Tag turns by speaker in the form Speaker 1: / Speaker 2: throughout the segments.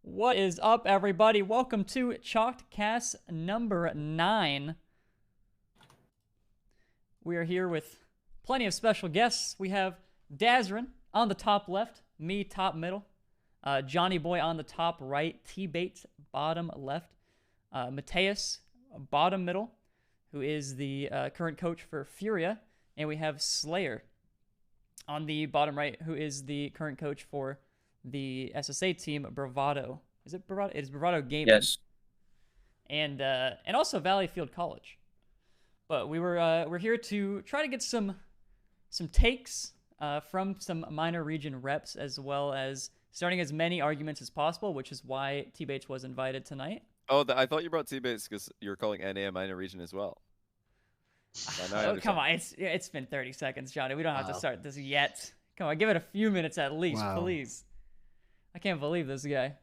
Speaker 1: What is up, everybody? Welcome to Chalked Cast number 9. We are here with plenty of special guests. We have Dazerin on the top left, me top middle, Johnnyboi on the top right, TBates bottom left, Mateus bottom middle, who is the current coach for Furia, and we have Slayer on the bottom right, who is the current coach for the SSA team Bravado. Is it Bravado? It is Bravado Gaming.
Speaker 2: Yes.
Speaker 1: And also Valleyfield College. But we're here to try to get some takes from some minor region reps, as well as starting as many arguments as possible, which is why TBates was invited tonight.
Speaker 3: Oh, I thought you brought TBates because you're calling NA a minor region as well.
Speaker 1: Oh, come on, it's been 30 seconds, Johnny. We don't have to start this yet. Come on, give it a few minutes at least, please. I can't believe this guy.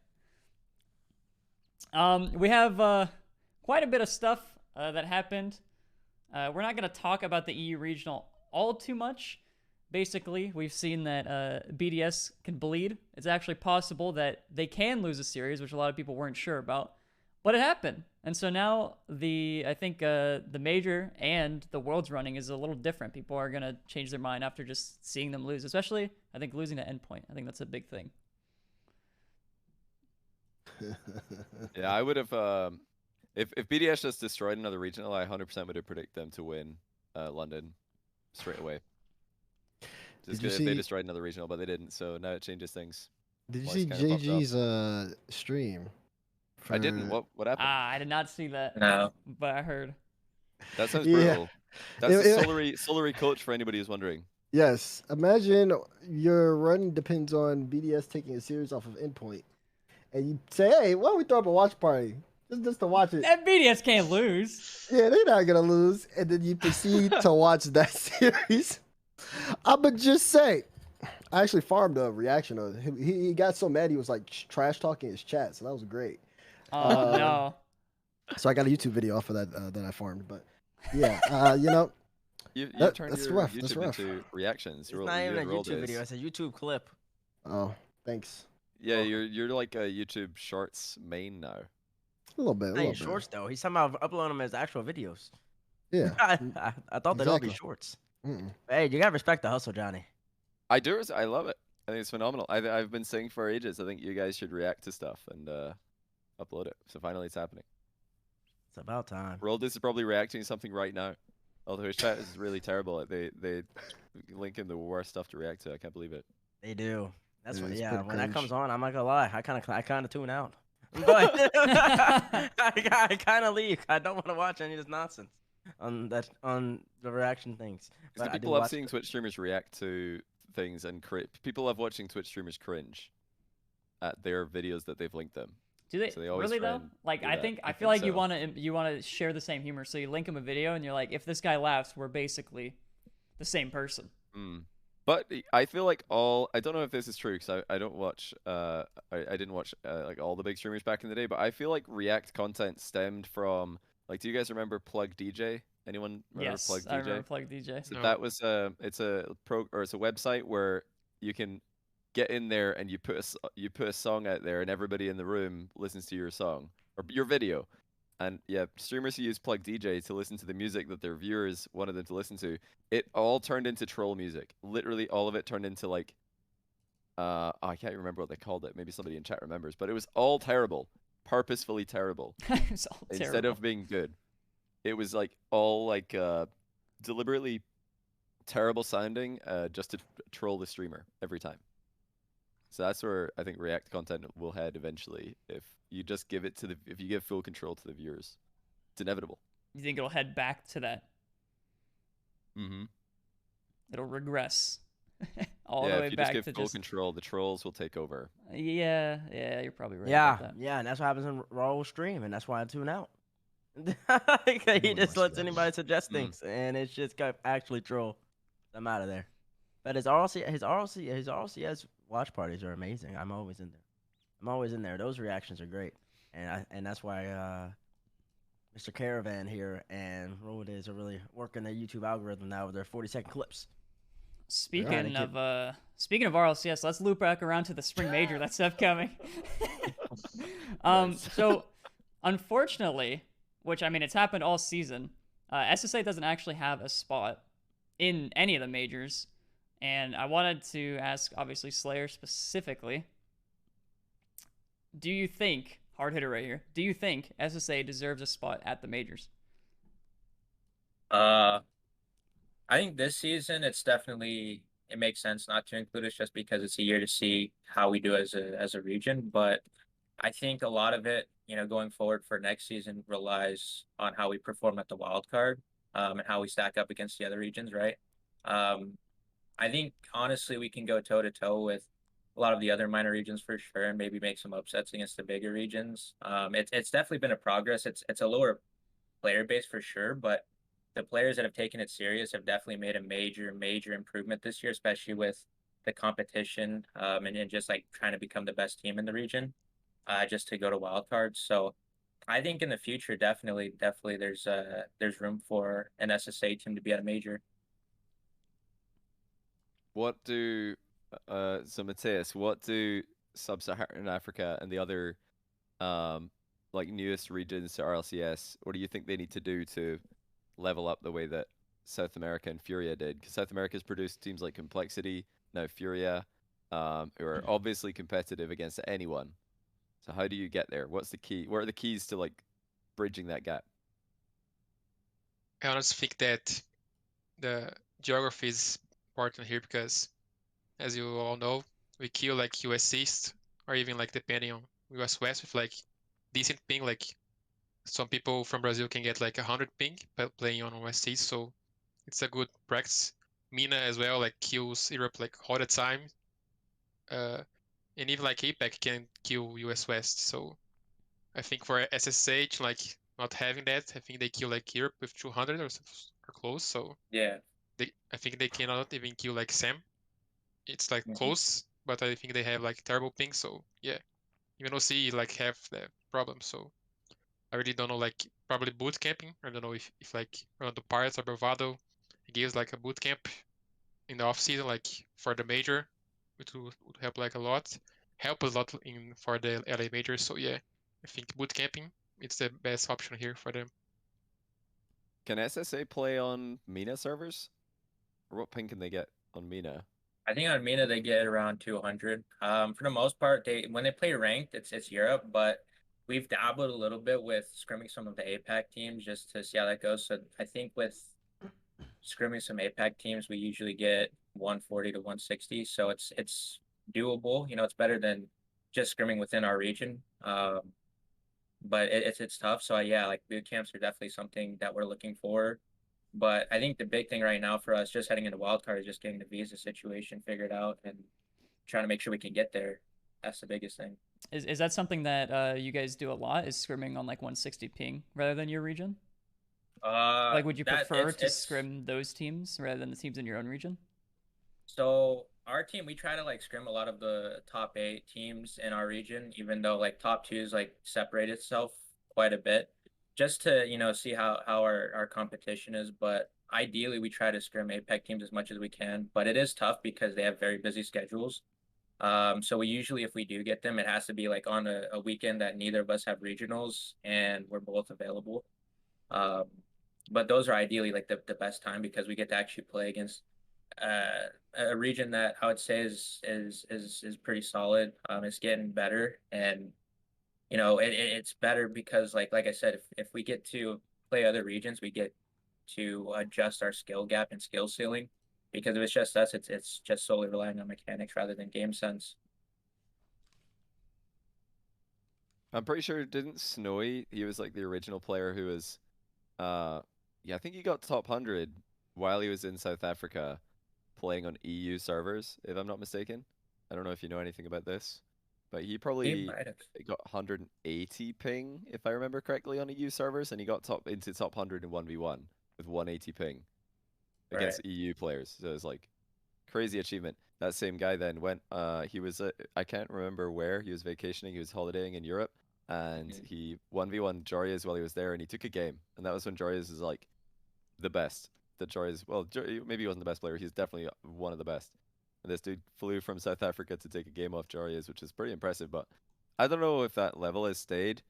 Speaker 1: We have quite a bit of stuff that happened. We're not going to talk about the EU regional all too much. Basically, we've seen that BDS can bleed. It's actually possible that they can lose a series, which a lot of people weren't sure about. But it happened. And so now I think the major and the world's running is a little different. People are going to change their mind after just seeing them lose, especially, I think, losing to Endpoint. I think that's a big thing.
Speaker 3: Yeah, I would have, if BDS just destroyed another regional, I 100% would have predicted them to win London straight away. Just if they destroyed another regional, but they didn't, so now it changes things.
Speaker 4: Did you see JG's stream?
Speaker 3: I didn't. What happened?
Speaker 1: I did not see that.
Speaker 2: No.
Speaker 1: But I heard.
Speaker 3: That sounds brutal. That's the Solary coach for anybody who's wondering.
Speaker 4: Yes. Imagine your run depends on BDS taking a series off of Endpoint. And you say, hey, why don't we throw up a watch party? Just to watch it.
Speaker 1: And BDS can't lose.
Speaker 4: Yeah, they're not going to lose. And then you proceed to watch that series. I'ma just say, I actually farmed a reaction of him. He got so mad he was like trash talking his chat, so that was great.
Speaker 1: Oh no!
Speaker 4: So I got a YouTube video off of that that I farmed, but yeah, you know,
Speaker 3: you turned
Speaker 4: that's
Speaker 3: your
Speaker 4: rough.
Speaker 3: YouTube
Speaker 4: that's rough.
Speaker 3: into reactions.
Speaker 5: It's not even a YouTube video; it's a YouTube clip.
Speaker 4: Oh, thanks.
Speaker 3: Yeah, you're like a YouTube Shorts main now.
Speaker 4: A little bit.
Speaker 5: Not shorts though. He's talking about uploading them as actual videos.
Speaker 4: Yeah.
Speaker 5: I thought they'd all be shorts. Hey, you gotta respect the hustle, Johnny.
Speaker 3: I do. I love it. I think it's phenomenal. I've been saying for ages. I think you guys should react to stuff and upload it. So finally, it's happening.
Speaker 5: It's about time.
Speaker 3: Roldis is probably reacting to something right now. Although his chat is really terrible. They link in the worst stuff to react to. I can't believe it.
Speaker 5: They do. That's what. Yeah. When that comes on, I'm not gonna lie. I kind of tune out. But I kind of leave. I don't want to watch any of this nonsense on the reaction things.
Speaker 3: Because people love seeing Twitch streamers react to things and people love watching Twitch streamers cringe at their videos that they've linked them.
Speaker 1: Do they,
Speaker 3: so they always
Speaker 1: really though? Like I feel like so. you want to share the same humor, so you link them a video and you're like, if this guy laughs, we're basically the same person.
Speaker 3: But I feel like I don't know if this is true because I don't watch I didn't watch like all the big streamers back in the day, but I feel like React content stemmed from, like, do you guys remember Plug DJ? Anyone remember Plug DJ?
Speaker 1: I remember Plug DJ.
Speaker 3: So that was it's a website where you can get in there and you put a song out there and everybody in the room listens to your song or your video. And yeah, streamers who use Plug DJ to listen to the music that their viewers wanted them to listen to, it all turned into troll music. Literally all of it turned into like I can't remember what they called it. Maybe somebody in chat remembers, but it was all terrible. Purposefully terrible.
Speaker 1: It was all
Speaker 3: instead
Speaker 1: terrible.
Speaker 3: of being good. It was like all like deliberately terrible sounding just to troll the streamer every time. So that's where I think React content will head eventually if you just give it to if you give full control to the viewers. It's inevitable.
Speaker 1: You think it'll head back to that? It'll regress all the way
Speaker 3: if you
Speaker 1: back
Speaker 3: just give
Speaker 1: to
Speaker 3: full control, the trolls will take over.
Speaker 1: Yeah, you're probably right.
Speaker 5: Yeah,
Speaker 1: about that.
Speaker 5: yeah, and that's what happens in Raw stream, and that's why I tune out. He just lets anybody suggest things, and it's just actually troll. I'm out of there. But his RLCS watch parties are amazing. I'm always in there. Those reactions are great, and that's why Mr. Caravan here and Rodays are really working their YouTube algorithm now with their 40-second clips.
Speaker 1: Speaking of RLCS, let's loop back around to the spring major that's upcoming.
Speaker 3: Nice.
Speaker 1: So unfortunately, which I mean, it's happened all season. SSA doesn't actually have a spot in any of the majors, and I wanted to ask, obviously, Slayer specifically. Do you think, hard hitter right here, do you think SSA deserves a spot at the majors?
Speaker 2: Uh, I think this season it makes sense not to include us just because it's a year to see how we do as a region. But I think a lot of it, going forward for next season relies on how we perform at the wild card, and how we stack up against the other regions, right? Um, I think honestly we can go toe to toe with a lot of the other minor regions for sure, and maybe make some upsets against the bigger regions. It's definitely been a progress. It's a lower player base for sure, but the players that have taken it serious have definitely made a major improvement this year, especially with the competition, and just like trying to become the best team in the region, just to go to wild cards. So I think in the future, definitely there's room for an SSA team to be at a major.
Speaker 3: What do so Mateus, what do Sub-Saharan Africa and the other like newest regions to RLCS, what do you think they need to do to level up the way that South America and Furia did? Because South America's produced teams like Complexity, now Furia, who are obviously competitive against anyone. So how do you get there? What's the key? What are the keys to like bridging that gap?
Speaker 6: I honestly think that the geography is important here because, as you all know, we kill like US East or even like depending on US West with like decent ping. Like some people from Brazil can get like 100 ping by playing on West East, so it's a good practice. Mina as well like kills Europe like all the time, and even like APAC can kill US West. So I think for SSH like not having that, I think they kill like Europe with 200 or close. So
Speaker 2: Yeah.
Speaker 6: I think they cannot even kill like Sam. It's like
Speaker 2: Mhm.
Speaker 6: close, but I think they have like terrible ping. So yeah, even OC like have that problem. So I really don't know, like probably boot camping. I don't know if like the Pirates or Bravado gives like a boot camp in the off season, like for the major, which would help like a lot. Help a lot in for the LA major. So yeah, I think boot camping it's the best option here for them.
Speaker 3: Can SSA play on Mina servers? Or what ping can they get on Mina?
Speaker 2: I think on Mina they get around 200. For the most part, when they play ranked, it's Europe, but we've dabbled a little bit with scrimming some of the APAC teams just to see how that goes. So I think with scrimming some APAC teams, we usually get 140 to 160. So it's doable. It's better than just scrimming within our region. But it's tough. So yeah, like boot camps are definitely something that we're looking for. But I think the big thing right now for us, just heading into wildcard, is just getting the visa situation figured out and trying to make sure we can get there. That's the biggest thing.
Speaker 1: Is that something that you guys do a lot? Is scrimming on like 160 ping rather than your region? Like, would you prefer to scrim those teams rather than the teams in your own region?
Speaker 2: So our team, we try to like scrim a lot of the top 8 teams in our region, even though like top 2 is like separate itself quite a bit, just to see how our competition is. But ideally, we try to scrim APEC teams as much as we can. But it is tough because they have very busy schedules. So we usually, if we do get them, it has to be like on a weekend that neither of us have regionals and we're both available. Um, but those are ideally like the best time because we get to actually play against a region that I would say is pretty solid. It's getting better, and it's better because like I said, if we get to play other regions, we get to adjust our skill gap and skill ceiling. Because if it's just us, it's just solely relying on mechanics rather than game sense.
Speaker 3: I'm pretty sure didn't Snowy, he was like the original player who was yeah, I think he got top 100 while he was in South Africa playing on EU servers, if I'm not mistaken. I don't know if you know anything about this, but he probably got 180 ping, if I remember correctly, on EU servers, and he got into top 100 in 1v1 with 180 ping against EU players. So it's like crazy achievement. That same guy then went, he was, I can't remember where, he was vacationing, he was holidaying in Europe, and he 1v1 Jorias while he was there, and he took a game, and that was when Jorias was like the best. That Jorias, well, maybe he wasn't the best player, he's definitely one of the best. And this dude flew from South Africa to take a game off Jorias, which is pretty impressive, but I don't know if that level has stayed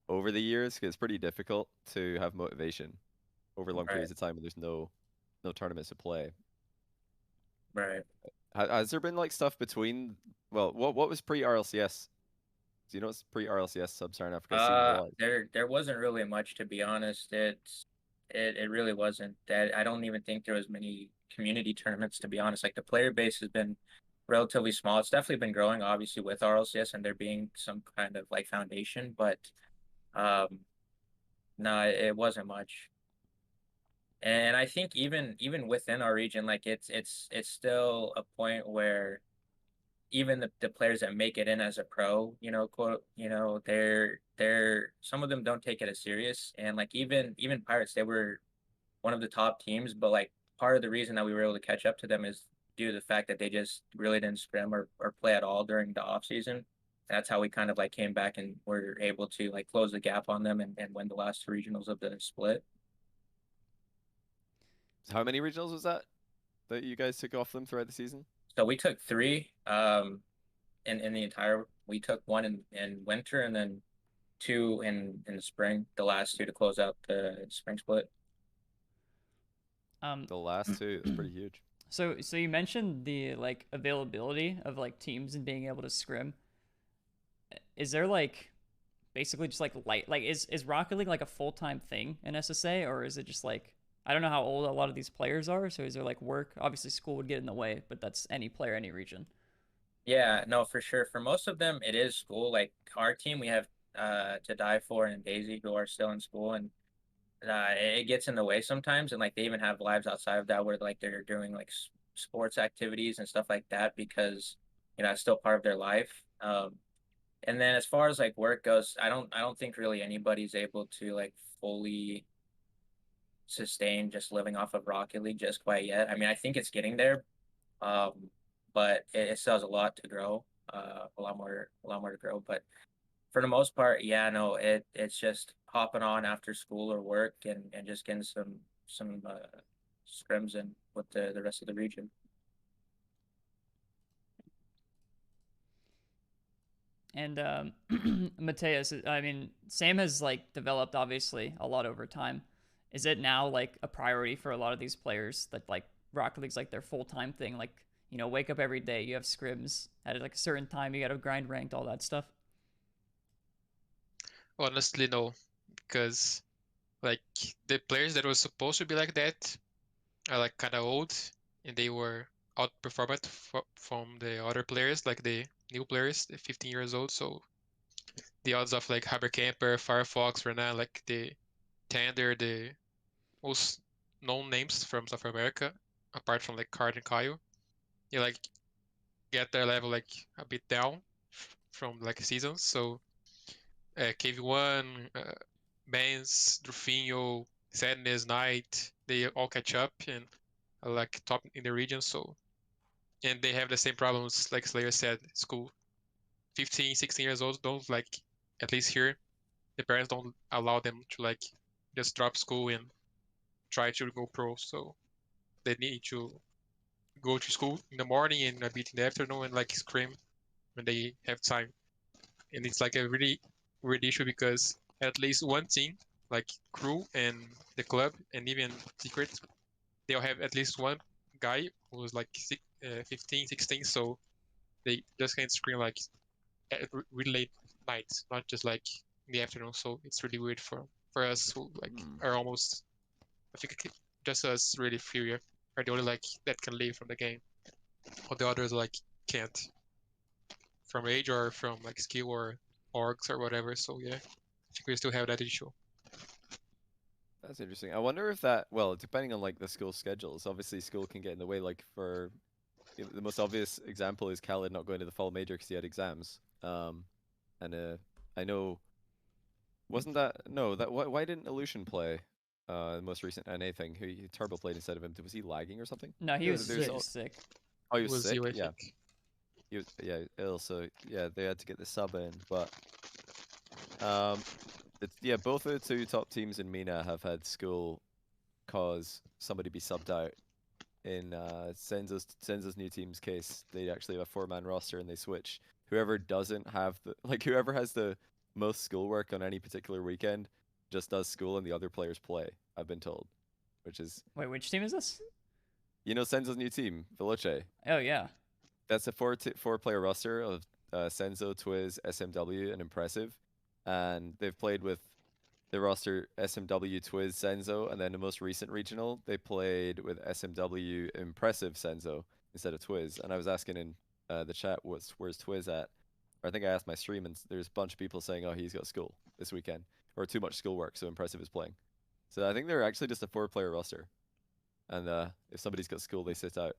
Speaker 3: over the years, because it's pretty difficult to have motivation over long
Speaker 2: Right.
Speaker 3: periods of time when there's no tournaments to play.
Speaker 2: Right.
Speaker 3: Has there been like stuff between? Well, what was pre RLCS? Do you know what's pre RLCS Sub-Saharan Africa scene was?
Speaker 2: There wasn't really much, to be honest. It really wasn't. That I don't even think there was many community tournaments, to be honest. Like the player base has been relatively small. It's definitely been growing, obviously, with RLCS and there being some kind of like foundation, but um, no, it wasn't much. And I think even within our region, like it's still a point where even the players that make it in as a pro, quote, they're some of them don't take it as serious. And like even Pirates, they were one of the top teams, but like part of the reason that we were able to catch up to them is due to the fact that they just really didn't scrim or play at all during the off season. That's how we kind of like came back and were able to like close the gap on them and win the last two regionals of the split.
Speaker 3: How many regionals was that you guys took off them throughout the season?
Speaker 2: So we took three in the entire. We took one in winter and then two in the spring. The last two to close out the spring split.
Speaker 3: The last two, that's pretty huge.
Speaker 1: So you mentioned the like availability of like teams and being able to scrim. Is there like basically just like is Rocket League like a full-time thing in SSA, or is it just like, I don't know how old a lot of these players are, so is there like work? Obviously school would get in the way, but that's any player, any region.
Speaker 2: Yeah, no, for sure. For most of them, it is school. Like our team, we have to die for and Daisy who are still in school, and it gets in the way sometimes. And like they even have lives outside of that where like they're doing like sports activities and stuff like that because it's still part of their life. And then as far as like work goes, I don't think really anybody's able to like fully sustain just living off of Rocket League just quite yet. I mean, I think it's getting there, um, but it still has a lot to grow, a lot more to grow. But for the most part, yeah, no, it's just hopping on after school or work and just getting some scrims in with the rest of the region.
Speaker 1: And Mateus, I mean, Sam has like developed obviously a lot over time. Is it now like a priority for a lot of these players that like Rocket League's like their full-time thing? Like, wake up every day, you have scrims at like a certain time, you gotta grind ranked, all that stuff.
Speaker 6: Honestly, no, because like the players that were supposed to be like that are like kind of old, and they were outperformed from the other players, like the new players, the 15 years old. So the odds of like Camper, Firefox, Renan, like the Tender, the most known names from South America, apart from like Card and Kyle, they like get their level like a bit down from like seasons. So KV1, Benz, Drufinho, Sadness, Knight, they all catch up and are like top in the region. So, and they have the same problems like Slayer said, school. 15, 16 years old don't like, at least here, the parents don't allow them to like just drop school and try to go pro. So they need to go to school in the morning and a bit in the afternoon and like scrim when they have time. And it's like a really weird issue because at least one team, like crew and the club and even secret, they'll have at least one guy who's like 15, 16, so they just can't scream like at really late nights, not just like in the afternoon. So it's really weird for us who like are almost, I think just us really Furia are the only like that can live from the game. All the others like can't, from age or from like skill or orgs or whatever. So yeah, I think we still have that issue.
Speaker 3: That's interesting. I wonder if that, well, depending on like the school schedules, obviously school can get in the way. Like for the most obvious example is Khaled not going to the fall major because he had exams. And I know, wasn't that no that why didn't Illusion play the most recent NA thing? Who Turbo played instead of him? Was he lagging or something?
Speaker 1: No, he
Speaker 3: Yeah,
Speaker 1: was
Speaker 3: there's
Speaker 1: sick.
Speaker 3: Oh, he was
Speaker 6: Was
Speaker 3: sick.
Speaker 6: you, I
Speaker 3: Yeah,
Speaker 6: think.
Speaker 3: he was. Yeah, ill. So yeah, they had to get the sub in. But it's yeah, both of the two top teams in MENA have had school cause somebody be subbed out. In Senzo's new team's case, they actually have a 4-man roster and they switch whoever doesn't have whoever has the most schoolwork on any particular weekend just does school and the other players play. I've been told, which is
Speaker 1: Wait, which team is this?
Speaker 3: Senzo's new team, Veloce.
Speaker 1: Oh yeah.
Speaker 3: That's a four-player roster of Senzo, Twiz, SMW, and Impressive, and they've played with the roster SMW, Twiz, Senzo, and then the most recent regional they played with SMW, Impressive, Senzo instead of Twiz. And I was asking in the chat, where's Twiz at? Or I think I asked my stream, and there's a bunch of people saying, oh, he's got school this weekend or too much schoolwork, so Impressive is playing. So I think they're actually just a 4-player roster, and if somebody's got school, they sit out.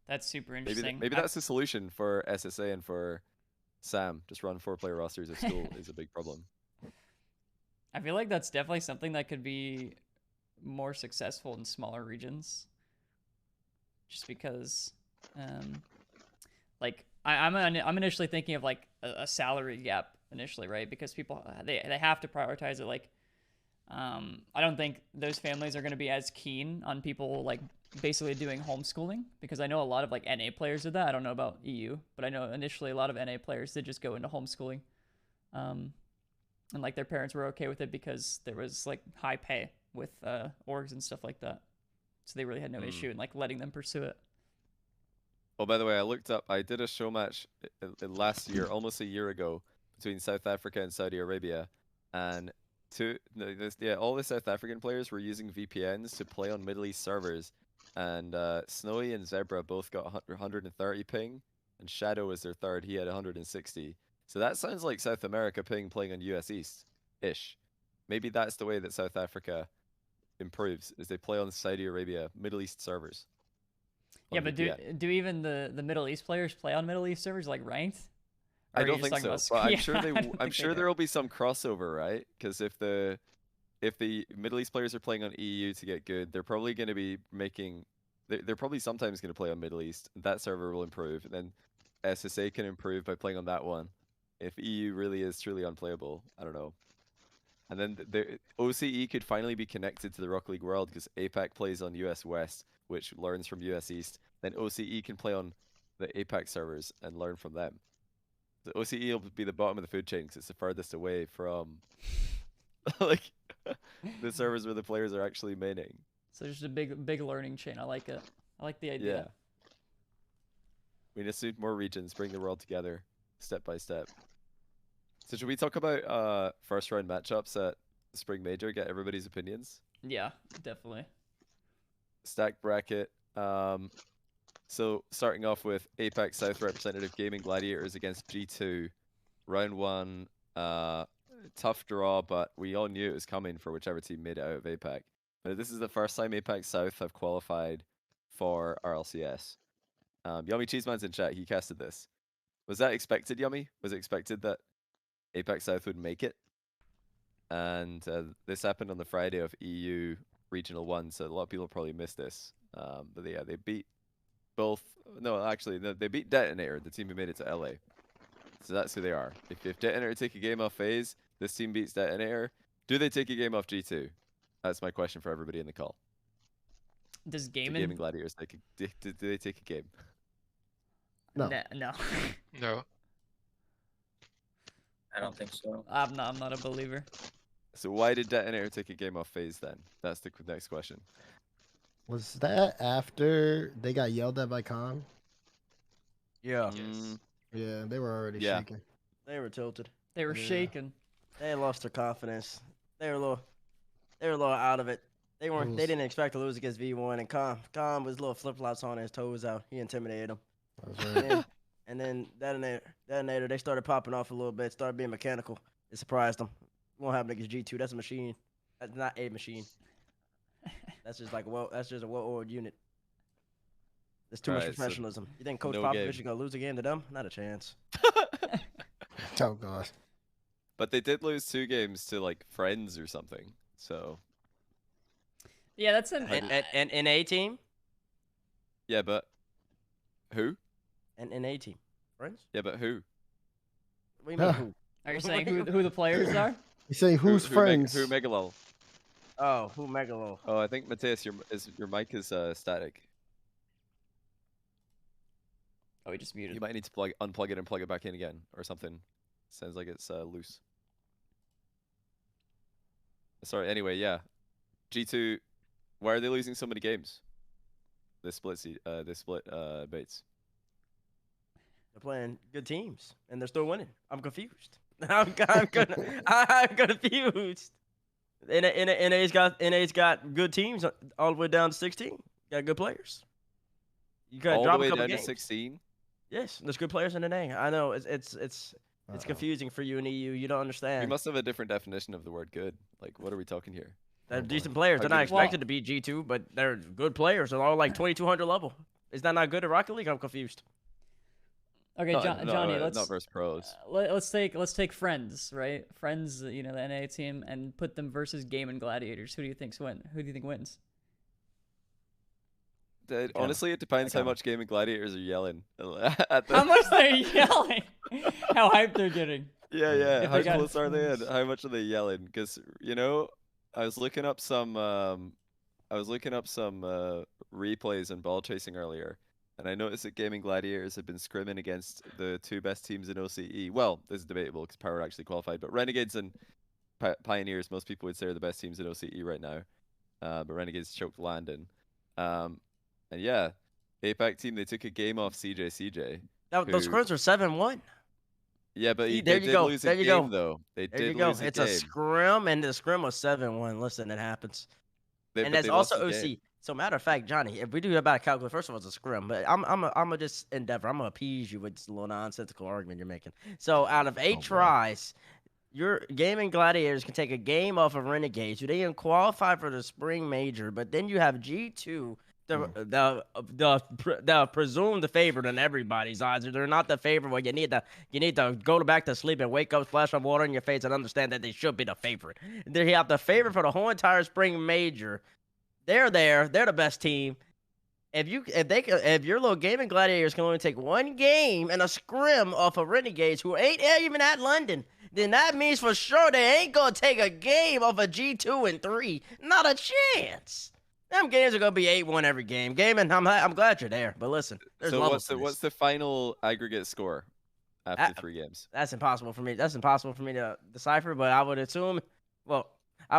Speaker 1: That's super interesting.
Speaker 3: Maybe that's the solution for SSA and for Sam. Just run 4-player rosters if school is a big problem.
Speaker 1: I feel like that's definitely something that could be more successful in smaller regions. Just because, like, I'm initially thinking of like a salary gap initially, right? Because people they have to prioritize it. Like, I don't think those families are going to be as keen on people like basically doing homeschooling, because I know a lot of like NA players did that. I don't know about EU, but I know initially a lot of NA players did just go into homeschooling. And like their parents were okay with it because there was like high pay with orgs and stuff like that. So they really had no issue in like letting them pursue it.
Speaker 3: Oh, by the way, I looked up, I did a show match last year, almost a year ago, between South Africa and Saudi Arabia. And all the South African players were using VPNs to play on Middle East servers. And Snowy and Zebra both got 130 ping, and Shadow was their third. He had 160. So that sounds like South America ping playing on US East-ish. Maybe that's the way that South Africa improves, is they play on Saudi Arabia, Middle East servers.
Speaker 1: Yeah, but do even the Middle East players play on Middle East servers like ranked?
Speaker 3: I don't think so, but I'm sure there will be some crossover, right? Because if the Middle East players are playing on EU to get good, they're probably going to be making. They're probably sometimes going to play on Middle East. That server will improve, and then SSA can improve by playing on that one. If EU really is truly unplayable, I don't know. And then the OCE could finally be connected to the Rocket League World because APAC plays on US West, which learns from US East. Then OCE can play on the APAC servers and learn from them. The OCE will be the bottom of the food chain because it's the furthest away from like the servers where the players are actually maining.
Speaker 1: So just a big learning chain. I like it. I like the idea.
Speaker 3: Yeah. We just need more regions, bring the world together, step by step. So should we talk about first round matchups at the Spring Major? Get everybody's opinions.
Speaker 1: Yeah, definitely.
Speaker 3: Stack bracket. So starting off with APAC South representative Gaming Gladiators against G2. Round 1, tough draw, but we all knew it was coming for whichever team made it out of APAC. But this is the first time APAC South have qualified for RLCS. Yummy Cheeseman's in chat, he casted this. Was that expected, Yummy? Was it expected that APAC South would make it? And this happened on the Friday of EU Regional 1, so a lot of people probably missed this. But yeah, they beat both. No, actually, they beat Detonator, the team who made it to LA. So that's who they are. If Detonator take a game off FaZe, this team beats Detonator. Do they take a game off G2? That's my question for everybody in the call.
Speaker 1: Does
Speaker 3: Gaming Gladiators do they take a game?
Speaker 4: No.
Speaker 1: No.
Speaker 6: No.
Speaker 2: I don't think so.
Speaker 1: I'm not a believer.
Speaker 3: So why did Detonator take a game off FaZe then? That's the next question.
Speaker 4: Was that after they got yelled at by Khan?
Speaker 5: Yeah.
Speaker 6: Yes.
Speaker 4: Yeah, they were already shaking.
Speaker 5: They were tilted.
Speaker 1: They were shaking.
Speaker 5: They lost their confidence. They were a little out of it. They didn't expect to lose against V1, and Khan was little flip flops on his toes out. He intimidated them.
Speaker 4: Right.
Speaker 5: And then Detonator, they started popping off a little bit, started being mechanical. It surprised them. Won't happen against G2. That's a machine. That's not a machine. That's just a well-oiled unit. There's too much professionalism. You think Coach Popovich is gonna lose again to them? Not a chance.
Speaker 4: Oh gosh.
Speaker 3: But they did lose 2 games to like Friends or something. So.
Speaker 1: Yeah, that's an
Speaker 5: A team.
Speaker 3: Yeah, but who?
Speaker 5: An A team. Friends.
Speaker 3: Yeah, but who?
Speaker 5: What do you mean who?
Speaker 1: Are you saying who the players are?
Speaker 4: You saying who's friends?
Speaker 3: Who Megalol?
Speaker 5: Oh, who Megalo?
Speaker 3: Oh, I think Mateus, your mic is static.
Speaker 1: Oh, he just muted.
Speaker 3: You might need to unplug it and plug it back in again or something. Sounds like it's loose. Sorry. Anyway, yeah. G2. Why are they losing so many games? This split Bates.
Speaker 5: They're playing good teams and they're still winning. I'm confused. I'm confused. NA's got good teams all the way down to 16. Got good players. You got
Speaker 3: all
Speaker 5: drop
Speaker 3: the way
Speaker 5: a couple
Speaker 3: down
Speaker 5: games.
Speaker 3: to 16.
Speaker 5: Yes, there's good players in NA. I know it's confusing for you in EU. You don't understand.
Speaker 3: We must have a different definition of the word good. Like, what are we talking here?
Speaker 5: They're decent players. They're not expected to be G2, but they're good players. They're all like 2200 level. Is that not good at Rocket League? I'm confused.
Speaker 1: Okay, Johnny, let's
Speaker 3: not versus pros.
Speaker 1: Let's take Friends, right? Friends, the NA team, and put them versus Game and Gladiators. Who do you think wins?
Speaker 3: Honestly, it depends how much Game and Gladiators are yelling.
Speaker 1: How much they're yelling? How hyped they're getting?
Speaker 3: Yeah. How close are they? And how much are they yelling? Because I was looking up some replays and ball chasing earlier, and I noticed that Gaming Gladiators have been scrimming against the two best teams in OCE. Well, this is debatable because Power actually qualified, but Renegades and Pioneers, most people would say, are the best teams in OCE right now. But Renegades choked Landon. And yeah, APAC team, they took a game off CJ.
Speaker 5: Those scores are 7-1.
Speaker 3: Yeah, but they did lose a game, though. They did lose a game.
Speaker 5: It's a scrim, and the scrim was 7-1. Listen, it happens. And that's also OC. So, matter of fact, Johnny, if we do about a calculate, first of all, it's a scrim, but I'm gonna just endeavor. I'm gonna appease you with this little nonsensical argument you're making. So, out of 8 tries, your Gaming Gladiators can take a game off of Renegades, who they can qualify for the spring major, but then you have G2. The presumed favorite in everybody's eyes. They're not the favorite. Well, you need to go back to sleep and wake up, splash some water in your face, and understand that they should be the favorite. They have the favorite for the whole entire spring major. They're there. They're the best team. If your little Gaming Gladiators can only take one game and a scrim off of Renegades, who ain't even at London, then that means for sure they ain't gonna take a game off of G2 and 3. Not a chance. Them games are gonna be 8-1 every game. And I'm glad you're there. But listen, there's levels to this.
Speaker 3: What's the final aggregate score after 3 games?
Speaker 5: That's impossible for me. That's impossible for me to decipher. But I would assume. I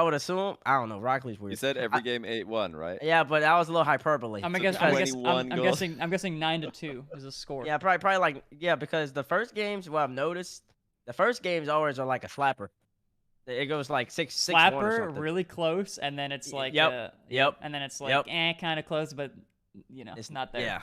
Speaker 5: don't know. Rocket League's weird.
Speaker 3: You said every game 8-1, right?
Speaker 5: Yeah, but that was a little hyperbole.
Speaker 1: I'm guessing 9-2 is the score.
Speaker 5: Yeah, probably because the first games, what I've noticed, the first games always are like a slapper. It goes like 6-1
Speaker 1: slapper, really close, and then it's like
Speaker 5: yep,
Speaker 1: and then it's like kind of close, but it's not there.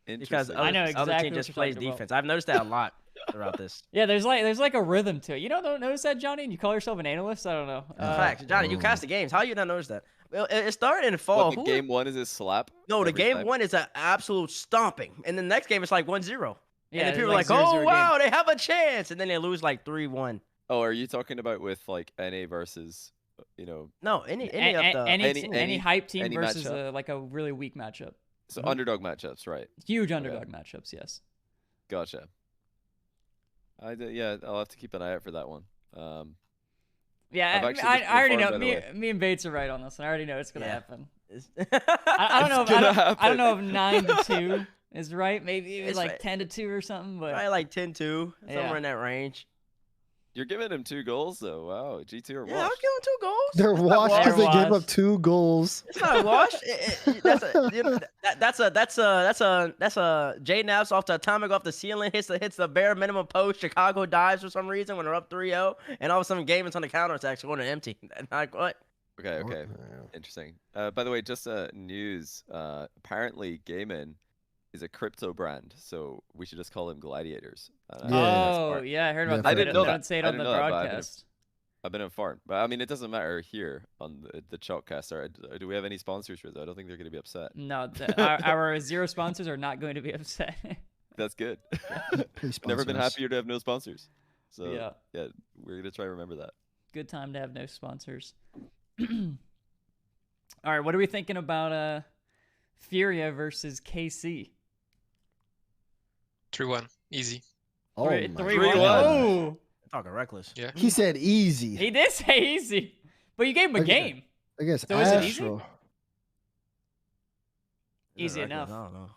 Speaker 5: Yeah, because
Speaker 1: I know exactly
Speaker 5: other team just plays defense. I've noticed that a lot throughout this.
Speaker 1: Yeah, there's like a rhythm to it. You don't notice that, Johnny? And you call yourself an analyst? I don't know.
Speaker 5: Facts, Johnny. You cast the games. How you not notice that? Well, it started in the fall.
Speaker 3: What, game 1 is a slap?
Speaker 5: No, the game 1 is an absolute stomping, and the next game it's like 1-0.
Speaker 1: Yeah,
Speaker 5: and then people are like,
Speaker 1: 0-0
Speaker 5: wow,
Speaker 1: game.
Speaker 5: they have a chance, and then they lose like 3-1.
Speaker 3: Oh, are you talking about with like NA versus,
Speaker 5: No, any
Speaker 1: hype team
Speaker 3: any
Speaker 1: versus like a really weak matchup.
Speaker 3: So underdog matchups, right?
Speaker 1: Huge underdog matchups, yes.
Speaker 3: Gotcha. I'll have to keep an eye out for that one.
Speaker 1: Yeah, I already know. Me and Bates are right on this one. I already know it's gonna happen. I don't know. I don't know if 9-2 is right. Maybe it's like 10-2 or something. But
Speaker 5: probably like 10-2, somewhere in that range.
Speaker 3: You're giving him 2 goals, though. Wow, G2 are washed.
Speaker 5: Yeah, I'll give him 2 goals.
Speaker 4: They're washed because they gave up 2 goals.
Speaker 5: It's not a wash. That's a J Naps off the atomic off the ceiling, hits the bare minimum post. Chicago dives for some reason when they're up 3-0, and all of a sudden Gaiman's on the counterattack, going empty. Like what?
Speaker 3: Okay. Interesting. By the way, just news. Apparently, Gaiman is a crypto brand, so we should just call him Gladiators.
Speaker 1: I heard about that.
Speaker 3: I didn't know that.
Speaker 1: Don't say it on the broadcast.
Speaker 3: I've been informed, but I mean, it doesn't matter here on the Chalkcast. Do we have any sponsors for that? I don't think they're going to be upset.
Speaker 1: No, our 0 sponsors are not going to be upset.
Speaker 3: That's good. Never been happier to have no sponsors. So yeah, we're going to try to remember that.
Speaker 1: Good time to have no sponsors. All right, what are we thinking about Furia versus KC?
Speaker 6: 3-1, easy.
Speaker 4: Oh,
Speaker 1: 3-1. Oh,
Speaker 5: talking reckless.
Speaker 6: Yeah.
Speaker 4: He said easy.
Speaker 1: He did say easy, but you gave him a game.
Speaker 4: I guess.
Speaker 1: So is it easy?
Speaker 4: Astro.
Speaker 1: Easy enough.
Speaker 5: I don't know.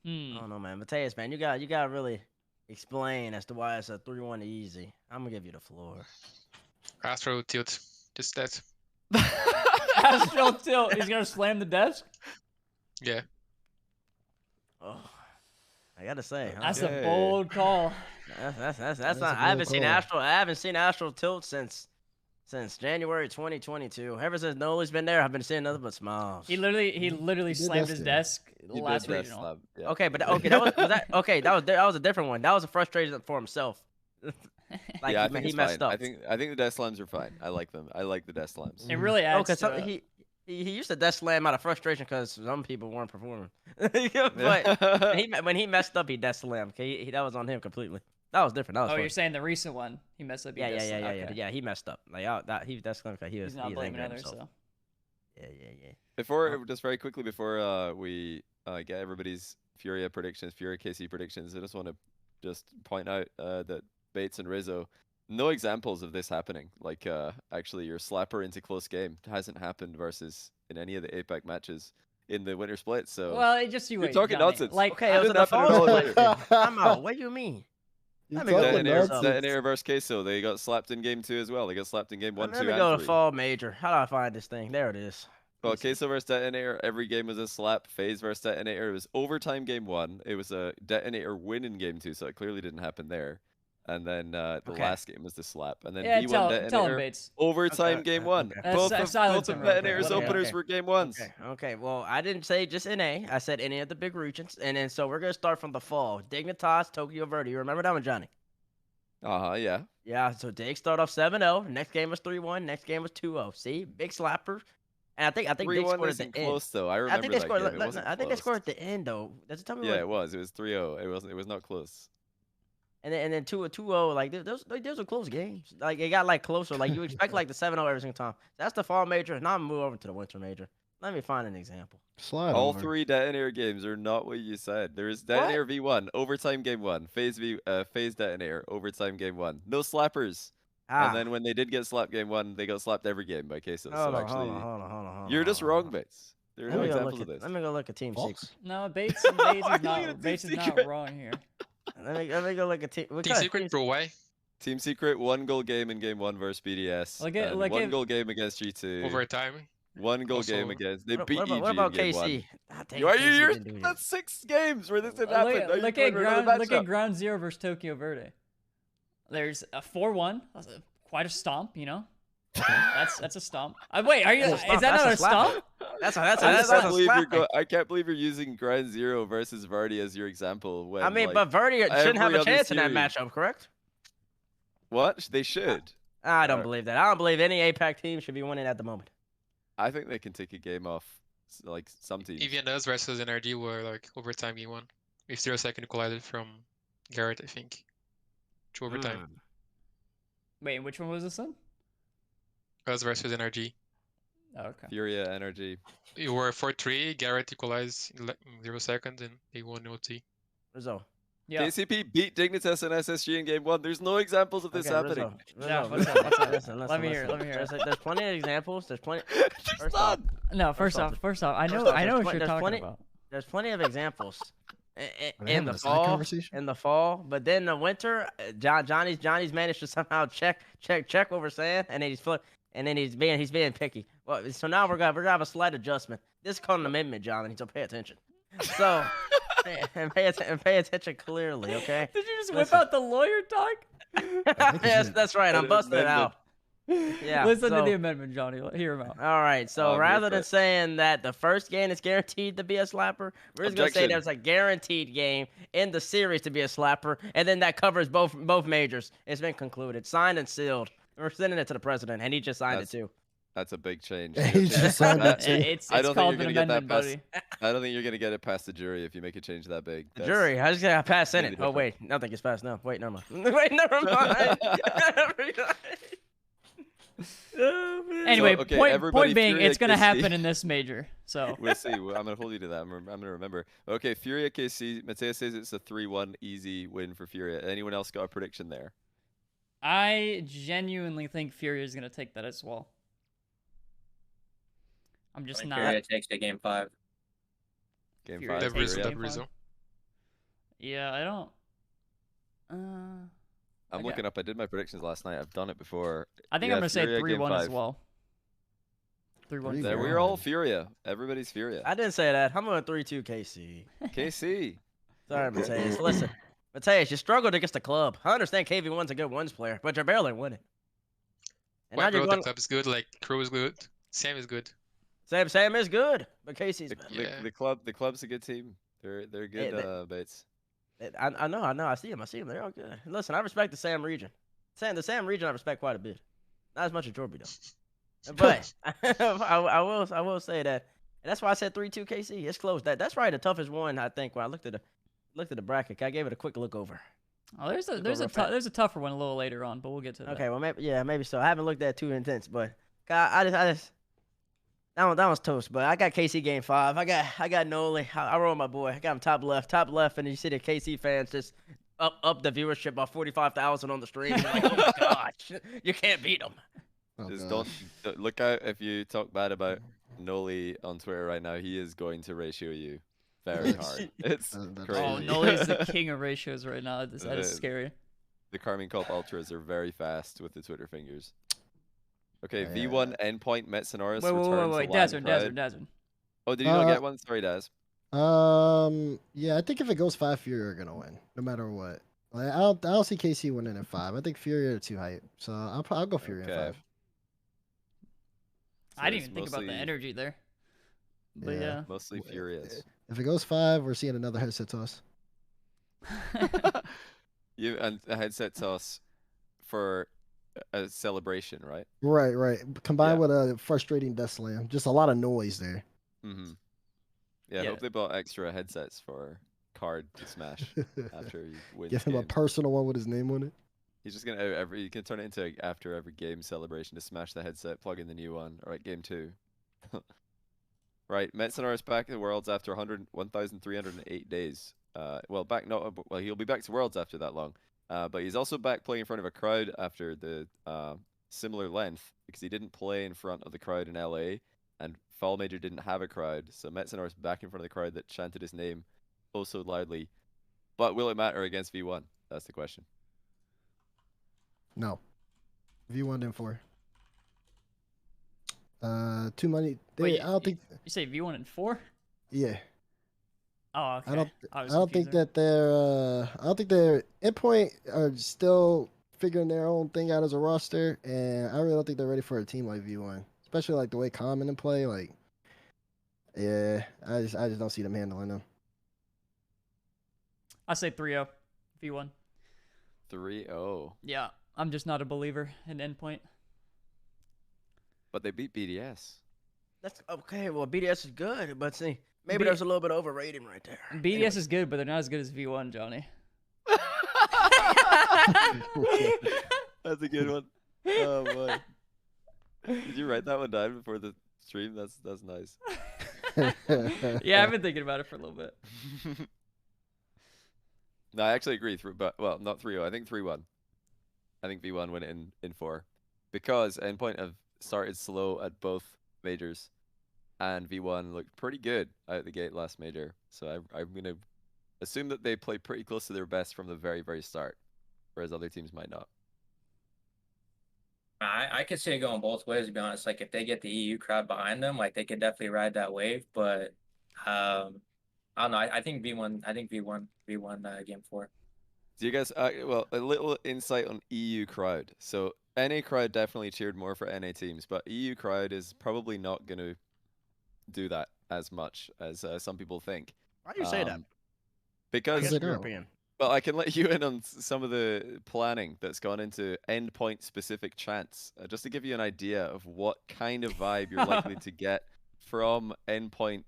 Speaker 1: Hmm.
Speaker 5: I don't know, man. Mateus, man, you got really explain as to why it's a 3-1 easy. I'm gonna give you the floor.
Speaker 6: Astro tilt. Just that.
Speaker 1: Astral tilt. He's gonna slam the desk.
Speaker 6: Yeah.
Speaker 5: Oh, I gotta say, huh?
Speaker 1: That's a
Speaker 3: Okay.
Speaker 1: bold call.
Speaker 5: That's
Speaker 4: That's a
Speaker 5: not. I haven't
Speaker 4: bold
Speaker 5: seen
Speaker 4: call.
Speaker 5: Astral. I haven't seen Astral tilt since January 2022. Ever since Noli's been there, I've been seeing nothing but smiles.
Speaker 1: He literally
Speaker 4: did
Speaker 1: slammed
Speaker 4: that
Speaker 1: his
Speaker 4: still.
Speaker 1: desk
Speaker 3: He
Speaker 1: last
Speaker 3: did that
Speaker 1: regional.
Speaker 3: slap, yeah.
Speaker 5: Okay, but okay, that was that okay. That was a different one. That was a frustration for himself. Like
Speaker 3: yeah, I
Speaker 5: he,
Speaker 3: think
Speaker 5: he
Speaker 3: it's
Speaker 5: messed
Speaker 3: fine.
Speaker 5: up.
Speaker 3: I think the death slams are fine. I like them. I like the death slams.
Speaker 1: It really adds
Speaker 5: Okay,
Speaker 1: to
Speaker 5: so
Speaker 1: it.
Speaker 5: he used to death slam out of frustration because some people weren't performing. But when he messed up, he death slammed. Okay, that was on him completely. That was different. That was
Speaker 1: Oh,
Speaker 5: funny.
Speaker 1: you're saying the recent one? He messed up.
Speaker 5: Yeah,
Speaker 1: Okay.
Speaker 5: yeah. He messed up. Like he death slammed because he was
Speaker 1: He's not
Speaker 5: was
Speaker 1: blaming
Speaker 5: angry at
Speaker 1: others,
Speaker 5: himself.
Speaker 1: so.
Speaker 5: Yeah.
Speaker 3: Before, just very quickly before we get everybody's Furia predictions, Furia KC predictions, I just want to just point out that Bates and Rizzo, no examples of this happening. Like actually, your slapper into close game hasn't happened versus in any of the APAC matches in the winter split. So
Speaker 1: Well, it just you
Speaker 3: you're
Speaker 1: wait.
Speaker 3: talking
Speaker 1: Johnny.
Speaker 3: nonsense.
Speaker 1: Like,
Speaker 5: Okay, it was
Speaker 3: didn't
Speaker 5: in the
Speaker 3: happen at
Speaker 5: fall
Speaker 3: all
Speaker 5: split.
Speaker 3: either.
Speaker 5: I'm out. What do you mean?
Speaker 4: You
Speaker 5: Let me go
Speaker 4: talking
Speaker 5: look this
Speaker 4: nonsense.
Speaker 5: up.
Speaker 3: Detonator versus Queso, they got slapped in game 2 as well. They got slapped in game 1, 2,
Speaker 5: Let me
Speaker 3: and
Speaker 5: go to
Speaker 3: 3.
Speaker 5: fall major. How do I find this thing? There it is.
Speaker 3: Well,
Speaker 5: Let me see.
Speaker 3: Queso versus Detonator, every game was a slap. Phase versus Detonator, it was overtime game 1. It was a Detonator win in game 2, so it clearly didn't happen there. And then the
Speaker 5: Okay.
Speaker 3: last game was the slap. And then
Speaker 1: yeah,
Speaker 3: V1
Speaker 1: tell him,
Speaker 3: Detonator,
Speaker 1: Bates.
Speaker 3: overtime
Speaker 5: Okay,
Speaker 3: game
Speaker 5: okay,
Speaker 3: 1.
Speaker 5: okay.
Speaker 3: Both of
Speaker 1: Silence him real quick.
Speaker 3: Detonator's
Speaker 1: Let him
Speaker 3: openers
Speaker 1: go.
Speaker 3: were game 1s.
Speaker 5: Okay. Well, I didn't say just NA. I said any of the big regions. And then so we're gonna start from the fall. Dignitas, Tokyo Verde. You remember that one, Johnny?
Speaker 3: Yeah.
Speaker 5: Yeah, so Dig started off 7-0. Next game was 3-1. Next game was 2-0. See? Big slapper. And I think Dig
Speaker 3: 3-1
Speaker 5: scored at
Speaker 3: isn't
Speaker 5: the end.
Speaker 3: close, though. I
Speaker 5: I
Speaker 3: remember
Speaker 5: think they
Speaker 3: that
Speaker 5: scored
Speaker 3: game. It wasn't
Speaker 5: I think they
Speaker 3: close.
Speaker 5: scored at the end though. Does it tell me
Speaker 3: Yeah,
Speaker 5: what?
Speaker 3: it was. It was 3-0. It was not close.
Speaker 5: And then 2-0, like those are close games. Like it got like closer. Like you expect like the 7-0 every single time. That's the fall major. Now I'm move over to the winter major. Let me find an example.
Speaker 4: Slide
Speaker 3: All
Speaker 4: over.
Speaker 3: 3 Detonator games are not what you said. There is Detonator V1, overtime game 1. Phase Detonator, overtime game 1. No slappers. And then when they did get slapped game 1, they got slapped every game by Queso.
Speaker 5: hold
Speaker 3: So
Speaker 5: on,
Speaker 3: actually,
Speaker 5: hold on.
Speaker 3: you're just wrong, Bates. There are no
Speaker 5: Let me go
Speaker 3: examples
Speaker 5: look
Speaker 3: of
Speaker 5: at
Speaker 3: this.
Speaker 5: Let me go look at Team
Speaker 4: False.
Speaker 5: Secret.
Speaker 1: No, Bates
Speaker 3: Are you gonna
Speaker 1: Bates is
Speaker 3: Team
Speaker 1: not
Speaker 3: Secret?
Speaker 1: wrong here.
Speaker 5: Let me go look at Team.
Speaker 6: Team Secret, bro, why?
Speaker 3: Team Secret, 1 goal game in game 1 versus BDS.
Speaker 1: Look at-
Speaker 3: and
Speaker 1: look
Speaker 3: 1
Speaker 1: at-
Speaker 3: goal game against G2.
Speaker 6: Overtime.
Speaker 3: 1 goal
Speaker 6: Also-
Speaker 3: game against. They beat
Speaker 5: What
Speaker 3: EG
Speaker 5: about
Speaker 3: in game 1.
Speaker 5: KC? Ah, dang,
Speaker 3: You are
Speaker 5: KC
Speaker 3: you're
Speaker 5: didn't do it.
Speaker 3: that's 6 games where this didn't happen. Now you're
Speaker 1: Look
Speaker 3: going
Speaker 1: at
Speaker 3: for another
Speaker 1: ground. Look at
Speaker 3: matchup.
Speaker 1: Ground Zero versus Tokyo Verde. There's a 4-1. That's quite a stomp, you know. That's a stomp. Wait, are you?
Speaker 5: That's a
Speaker 1: Is
Speaker 5: stomp.
Speaker 1: that not a
Speaker 5: That's a slap.
Speaker 1: stomp?
Speaker 5: That's
Speaker 3: I can't
Speaker 5: a
Speaker 3: believe you're
Speaker 5: slap.
Speaker 3: I can't believe you're using Ground Zero versus Verdi as your example. When,
Speaker 5: I mean,
Speaker 3: like,
Speaker 5: but Verdi shouldn't have
Speaker 3: every
Speaker 5: a
Speaker 3: other
Speaker 5: chance in that
Speaker 3: series-
Speaker 5: matchup, correct?
Speaker 3: What? They should.
Speaker 5: I don't
Speaker 3: Or-
Speaker 5: believe that. I don't believe any APAC team should be winning at the moment.
Speaker 3: I think they can take a game off, like some teams.
Speaker 6: EVN us versus NRD were like overtime game 1. With 0-second equalizer from Garrett, I think. To overtime.
Speaker 1: Wait, which one was this one?
Speaker 6: Us versus NRG.
Speaker 1: Oh, okay.
Speaker 3: Furia Energy.
Speaker 6: We were 4-3. Garrett equalized in 0 seconds, and they won OT.
Speaker 5: Rizzo.
Speaker 1: Yeah.
Speaker 3: KCP beat Dignitas and SSG in game 1. There's no examples of this
Speaker 5: Okay,
Speaker 3: happening.
Speaker 1: Yeah,
Speaker 5: Rizzo,
Speaker 1: what's up?
Speaker 5: listen.
Speaker 1: Let me hear it.
Speaker 5: There's plenty of examples. There's plenty.
Speaker 3: There's
Speaker 5: First off,
Speaker 3: none.
Speaker 1: No, first
Speaker 5: off,
Speaker 1: off, I know
Speaker 5: first off,
Speaker 1: what
Speaker 5: there's
Speaker 1: you're talking
Speaker 5: plenty-
Speaker 1: about.
Speaker 5: There's plenty of examples
Speaker 4: Are they
Speaker 5: in
Speaker 4: having
Speaker 5: the
Speaker 4: a side
Speaker 5: fall.
Speaker 4: conversation?
Speaker 5: In the fall, but then the winter, Johnny's managed to somehow check over sand, and then he's being picky. Well, so now we're gonna have a slight adjustment. This is called an amendment, Johnny. So pay attention. So and pay attention clearly, okay?
Speaker 1: Did you just whip
Speaker 5: Listen.
Speaker 1: out the lawyer talk?
Speaker 5: Yes, that's right. I'm
Speaker 3: An
Speaker 5: busting it
Speaker 3: amendment.
Speaker 5: out. Yeah.
Speaker 1: Listen to
Speaker 5: so-
Speaker 1: the amendment, Johnny. Hear him out.
Speaker 5: All right, so
Speaker 3: I'm
Speaker 5: rather
Speaker 3: here
Speaker 5: than
Speaker 3: for it.
Speaker 5: saying that the first game is guaranteed to be a slapper, we're just gonna say
Speaker 3: Objection.
Speaker 5: there's a guaranteed game in the series to be a slapper, and then that covers both majors. It's been concluded, signed and sealed. We're sending it to the president, and he just signed it too.
Speaker 3: That's a big change.
Speaker 4: He just signed
Speaker 3: That-
Speaker 4: it too.
Speaker 1: It's
Speaker 3: I don't think
Speaker 1: called
Speaker 3: you're
Speaker 1: an
Speaker 3: gonna get that
Speaker 1: amendment,
Speaker 3: past-
Speaker 1: buddy.
Speaker 3: I don't think you're gonna get it past the jury if you make a change that big.
Speaker 5: The jury, I just gotta pass in it.
Speaker 3: really
Speaker 5: Oh
Speaker 3: different.
Speaker 5: wait, nothing gets passed now. Wait, never mind. Wait, never mind. Oh, man.
Speaker 1: Anyway,
Speaker 3: okay,
Speaker 1: point
Speaker 3: everybody,
Speaker 1: being,
Speaker 3: Furia
Speaker 1: it's gonna
Speaker 3: KC.
Speaker 1: happen in this major. So
Speaker 3: We'll see. I'm gonna hold you to that. I'm gonna remember. Okay, Furia KC. Mateus says it's a 3-1 easy win for Furia. Anyone else got a prediction there?
Speaker 1: I genuinely think Furia is gonna take that as well. I'm
Speaker 2: I
Speaker 1: just
Speaker 2: think
Speaker 1: not.
Speaker 2: Furia takes to game 5.
Speaker 3: Game
Speaker 1: Furia
Speaker 3: 5.
Speaker 6: That
Speaker 1: takes
Speaker 6: Rizzo.
Speaker 1: it.
Speaker 3: Furia.
Speaker 6: That Rizzo.
Speaker 1: Yeah, I don't.
Speaker 3: I'm looking up. I did my predictions last night. I've done it before.
Speaker 1: I think
Speaker 3: Yeah,
Speaker 1: I'm gonna say
Speaker 3: Furia game
Speaker 1: 3-1 as
Speaker 3: 5.
Speaker 1: well. 3-1.
Speaker 3: There, we're all Furia. Everybody's Furia.
Speaker 5: I didn't say that. I'm going 3-2 KC.
Speaker 3: KC.
Speaker 5: Sorry, Mateus. Listen, Mateus, you struggled against the club. I understand KV1's a good ones player, but you're barely winning. And
Speaker 6: Why,
Speaker 5: now you're
Speaker 6: bro?
Speaker 5: going.
Speaker 6: The club is good. Like Crow is good. Sam is good.
Speaker 5: Sam is good, but KC's better.
Speaker 6: Yeah.
Speaker 3: The club's a good team. They're good. Bates.
Speaker 5: I know. I see him. They're all good. Listen, I respect the Sam region. The Sam region I respect quite a bit. Not as much as Jorby though. But I will say that, and that's why I said 3-2 KC. It's close. That's probably the toughest one I think. When I looked at the bracket, I gave it a quick look over.
Speaker 1: Oh, there's a tougher one a little later on, but we'll get to that.
Speaker 5: Okay, well maybe so. I haven't looked at it too intense, but I just that was toast. But I got KC game 5. I got Noli. I roll my boy. I got him top left, and you see the KC fans just up the viewership by 45,000 on the stream. You're like, oh my gosh, you can't beat them.
Speaker 4: Oh,
Speaker 3: Just
Speaker 4: gosh.
Speaker 3: don't look out if you talk bad about Noli on Twitter right now. He is going to ratio you very hard. It's
Speaker 4: That's
Speaker 3: crazy.
Speaker 1: Oh, Noli's the king of ratios right now. That is scary.
Speaker 3: The Carmine Cup Ultras are very fast with the Twitter fingers. Okay,
Speaker 4: Yeah.
Speaker 3: V1 Endpoint Metsonoris
Speaker 1: Wait.
Speaker 3: returns to
Speaker 1: Dazerin.
Speaker 3: Oh, did you not get one? Sorry, Daz.
Speaker 4: Yeah, I think if it goes 5, Fury are gonna win, no matter what. Like, I don't see KC winning at 5. I think Fury are too hype, so I'll go Fury at 5.
Speaker 1: I didn't even think about the energy there. But yeah.
Speaker 3: Mostly Furious.
Speaker 4: If it goes 5, we're seeing another headset toss.
Speaker 3: And a headset toss for a celebration, right?
Speaker 4: Right. Combined with a frustrating death slam, just a lot of noise there.
Speaker 3: Mm-hmm. Yeah, I hope they bought extra headsets for Card to smash after he wins.
Speaker 4: Give him
Speaker 3: games.
Speaker 4: a personal one with his name on it.
Speaker 3: He's just gonna you can turn it into after every game celebration to smash the headset, plug in the new one. All right, game 2. Right, Metsonoris back at Worlds after 1,308 days. Well, he'll be back to Worlds after that long. But he's also back playing in front of a crowd after the similar length because he didn't play in front of the crowd in LA, and Fall Major didn't have a crowd. So Metsonoris back in front of the crowd that chanted his name oh so loudly. But will it matter against V1? That's the question.
Speaker 4: No. V1 and 4. Too many. I don't think.
Speaker 1: You say V1 and 4?
Speaker 4: Yeah.
Speaker 1: Oh, okay.
Speaker 4: I don't think that their Endpoint are still figuring their own thing out as a roster, and I really don't think they're ready for a team like V1, especially like the way Common and play. Like, yeah, I just don't see them handling them.
Speaker 1: I say 3-0, V1.
Speaker 3: 3-0.
Speaker 1: Yeah, I'm just not a believer in Endpoint.
Speaker 3: But they beat BDS.
Speaker 5: That's okay. Well, BDS is good, but see, maybe there's a little bit of overrating right there.
Speaker 1: BDS is good, but they're not as good as V1, Johnny.
Speaker 3: That's a good one. Oh boy. Did you write that one down before the stream? That's nice.
Speaker 1: Yeah, I've been thinking about it for a little bit.
Speaker 3: No, I actually agree. Well, not 3-0. I think 3-1. I think V1 win it in 4 because Endpoint have started slow at both majors, and V1 looked pretty good out the gate last major. So I'm gonna assume that they play pretty close to their best from the very, very start, whereas other teams might not.
Speaker 2: I could see it going both ways, to be honest. Like, if they get the EU crowd behind them, like, they could definitely ride that wave. But I don't know. I think V1. I think V1 game 4.
Speaker 3: Do you guys? Well, a little insight on EU crowd. So NA crowd definitely cheered more for NA teams, but EU crowd is probably not going to do that as much as some people think.
Speaker 5: Why do you say that?
Speaker 3: Because
Speaker 5: European.
Speaker 3: Well, I can let you in on some of the planning that's gone into Endpoint specific chants, just to give you an idea of what kind of vibe you're likely to get from Endpoint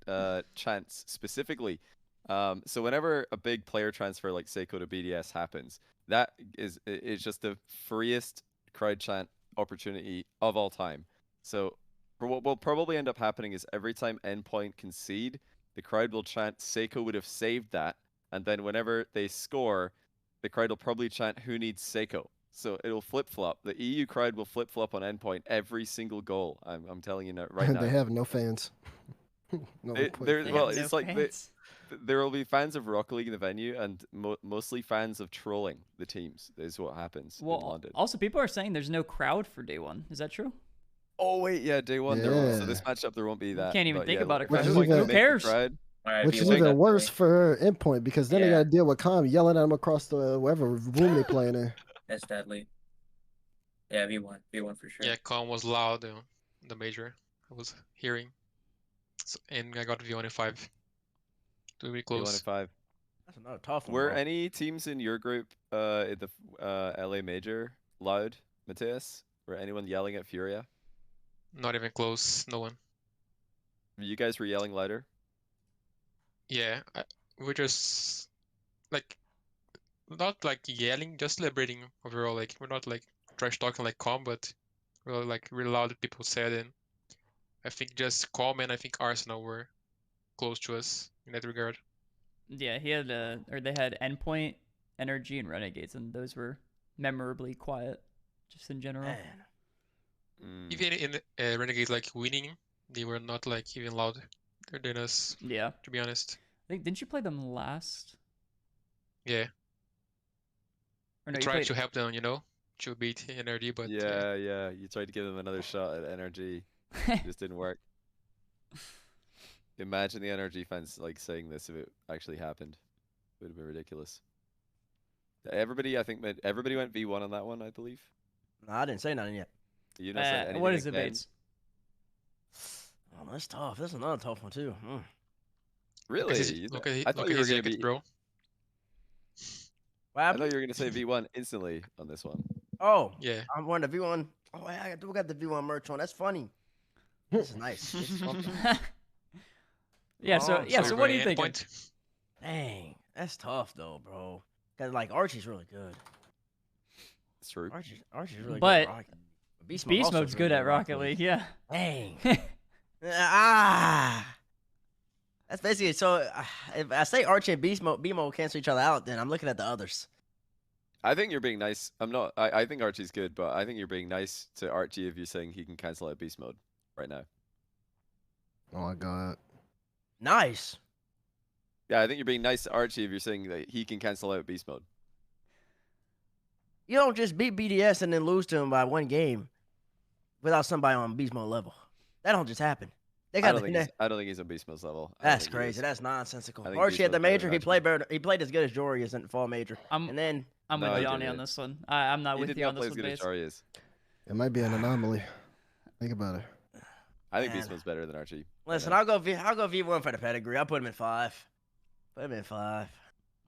Speaker 3: chants specifically. So whenever a big player transfer like Seiko to BDS happens, that is just the freest crowd chant opportunity of all time. So for what will probably end up happening is every time Endpoint concede, the crowd will chant Seiko would have saved that. And then whenever they score, the crowd will probably chant who needs Seiko. So it'll flip-flop. The EU crowd will flip-flop on Endpoint every single goal. I'm telling you right now.
Speaker 4: They have no fans.
Speaker 3: It's like there will be fans of Rocket League in the venue, and mostly fans of trolling the teams. Is what happens in
Speaker 1: Well,
Speaker 3: London.
Speaker 1: also people are saying there's no crowd for day one. Is that true?
Speaker 3: Oh wait, yeah, day one. There won't. So
Speaker 4: Yeah.
Speaker 3: this matchup there won't be that.
Speaker 1: Can't even
Speaker 3: but
Speaker 1: think
Speaker 3: yeah,
Speaker 1: about a
Speaker 3: if
Speaker 1: crowd.
Speaker 4: Which is
Speaker 3: Endpoint
Speaker 4: even-
Speaker 3: can
Speaker 1: Who
Speaker 3: make the
Speaker 1: cares?
Speaker 3: crowd-
Speaker 2: All right,
Speaker 4: Which is
Speaker 2: V1
Speaker 4: even worse
Speaker 2: definitely.
Speaker 4: for Endpoint because then they
Speaker 2: Yeah.
Speaker 4: gotta deal with Com yelling at them across the whatever room they playing in.
Speaker 2: That's deadly. Yeah, V1 for sure.
Speaker 6: Yeah, Com was loud in the major. I was hearing. So, and I got V1 in 5. Too really
Speaker 3: Day one
Speaker 6: close.
Speaker 3: and 5.
Speaker 5: That's another tough one.
Speaker 3: Were
Speaker 5: bro.
Speaker 3: any teams in your group in the LA major loud, Mateus? Were anyone yelling at Furia?
Speaker 6: Not even close. No one.
Speaker 3: You guys were yelling louder.
Speaker 6: Yeah, we're just like not like yelling, just celebrating overall. Like we're not like trash talking like Com, but we're like really loud. People said, and I think just Com and I think Arsenal were close to us in that regard.
Speaker 1: Yeah, he had or they had Endpoint, Energy, and Renegades, and those were memorably quiet, just in general.
Speaker 5: Man.
Speaker 3: Mm.
Speaker 6: Even in Renegades like winning, they were not like even louder than us,
Speaker 1: Yeah.
Speaker 6: to be honest.
Speaker 1: I think didn't you play them last?
Speaker 6: Yeah,
Speaker 1: Or
Speaker 6: I
Speaker 1: no, you
Speaker 6: tried
Speaker 1: played.
Speaker 6: to help them, to beat NRD, but
Speaker 3: Yeah, yeah. You tried to give them another shot at energy. It just didn't work. Imagine the energy fans like saying this if it actually happened. It would have been ridiculous. Everybody, I think everybody went V1 on that one, I believe.
Speaker 5: No, I didn't say nothing yet.
Speaker 3: You not said anything
Speaker 1: what is it,
Speaker 3: again?
Speaker 1: Bates?
Speaker 5: Oh, that's tough. This is another tough one too.
Speaker 3: Really? I thought you were
Speaker 6: his
Speaker 3: gonna
Speaker 6: jacket,
Speaker 3: be.
Speaker 6: bro.
Speaker 5: What
Speaker 3: I
Speaker 5: happened?
Speaker 3: thought you were gonna say V1 instantly on this one.
Speaker 5: Oh,
Speaker 6: Yeah.
Speaker 5: I'm wearing the V1. Oh, I do got the V1 merch on. That's funny. This is nice. This is something.
Speaker 1: Yeah. So
Speaker 5: Oh,
Speaker 1: yeah.
Speaker 6: So
Speaker 1: So
Speaker 6: we're
Speaker 1: what are you
Speaker 6: going
Speaker 1: thinking?
Speaker 6: Endpoint.
Speaker 5: Dang, that's tough though, bro. Cause like Archie's really good.
Speaker 3: It's true.
Speaker 5: Archie's really
Speaker 1: But
Speaker 5: good. At Rocket League. Beast
Speaker 1: Beast
Speaker 5: also
Speaker 1: Mode's
Speaker 5: really
Speaker 1: good at Rocket League. Yeah.
Speaker 5: Dang. That's basically so. If I say Archie and Beast Mode, BMO cancel each other out, then I'm looking at the others.
Speaker 3: I think you're being nice. I'm not. I think Archie's good, but I think you're being nice to Archie if you're saying he can cancel out beast mode right now.
Speaker 4: Oh my god.
Speaker 5: Nice.
Speaker 3: Yeah, I think you're being nice to Archie if you're saying that he can cancel out beast mode.
Speaker 5: You don't just beat BDS and then lose to him by one game without somebody on beast mode level. That don't just happen. They
Speaker 3: I
Speaker 5: got
Speaker 3: don't think he's on beast mode's level. I don't
Speaker 5: That's
Speaker 3: think he
Speaker 5: crazy.
Speaker 3: is.
Speaker 5: That's nonsensical.
Speaker 3: I think
Speaker 5: Archie
Speaker 3: Beast
Speaker 5: at the
Speaker 3: Mode's better
Speaker 5: major,
Speaker 3: than
Speaker 5: he
Speaker 3: Archie.
Speaker 5: played better. He played as good as Jory is in the fall major.
Speaker 1: I'm
Speaker 5: And then
Speaker 1: I'm
Speaker 3: No,
Speaker 1: with
Speaker 3: he
Speaker 1: Johnny on
Speaker 3: didn't.
Speaker 1: this one. I'm not
Speaker 3: He
Speaker 1: with
Speaker 3: did
Speaker 1: you
Speaker 3: not
Speaker 1: on
Speaker 3: play
Speaker 1: this
Speaker 3: as
Speaker 1: one,
Speaker 3: good as
Speaker 1: Bates.
Speaker 3: Jari is.
Speaker 4: It might be an anomaly. Think about it.
Speaker 3: I think
Speaker 5: Man.
Speaker 3: beast mode's better than Archie.
Speaker 5: listen,
Speaker 3: now.
Speaker 5: I'll go V1 for the pedigree. I'll put him in 5. Put him in 5.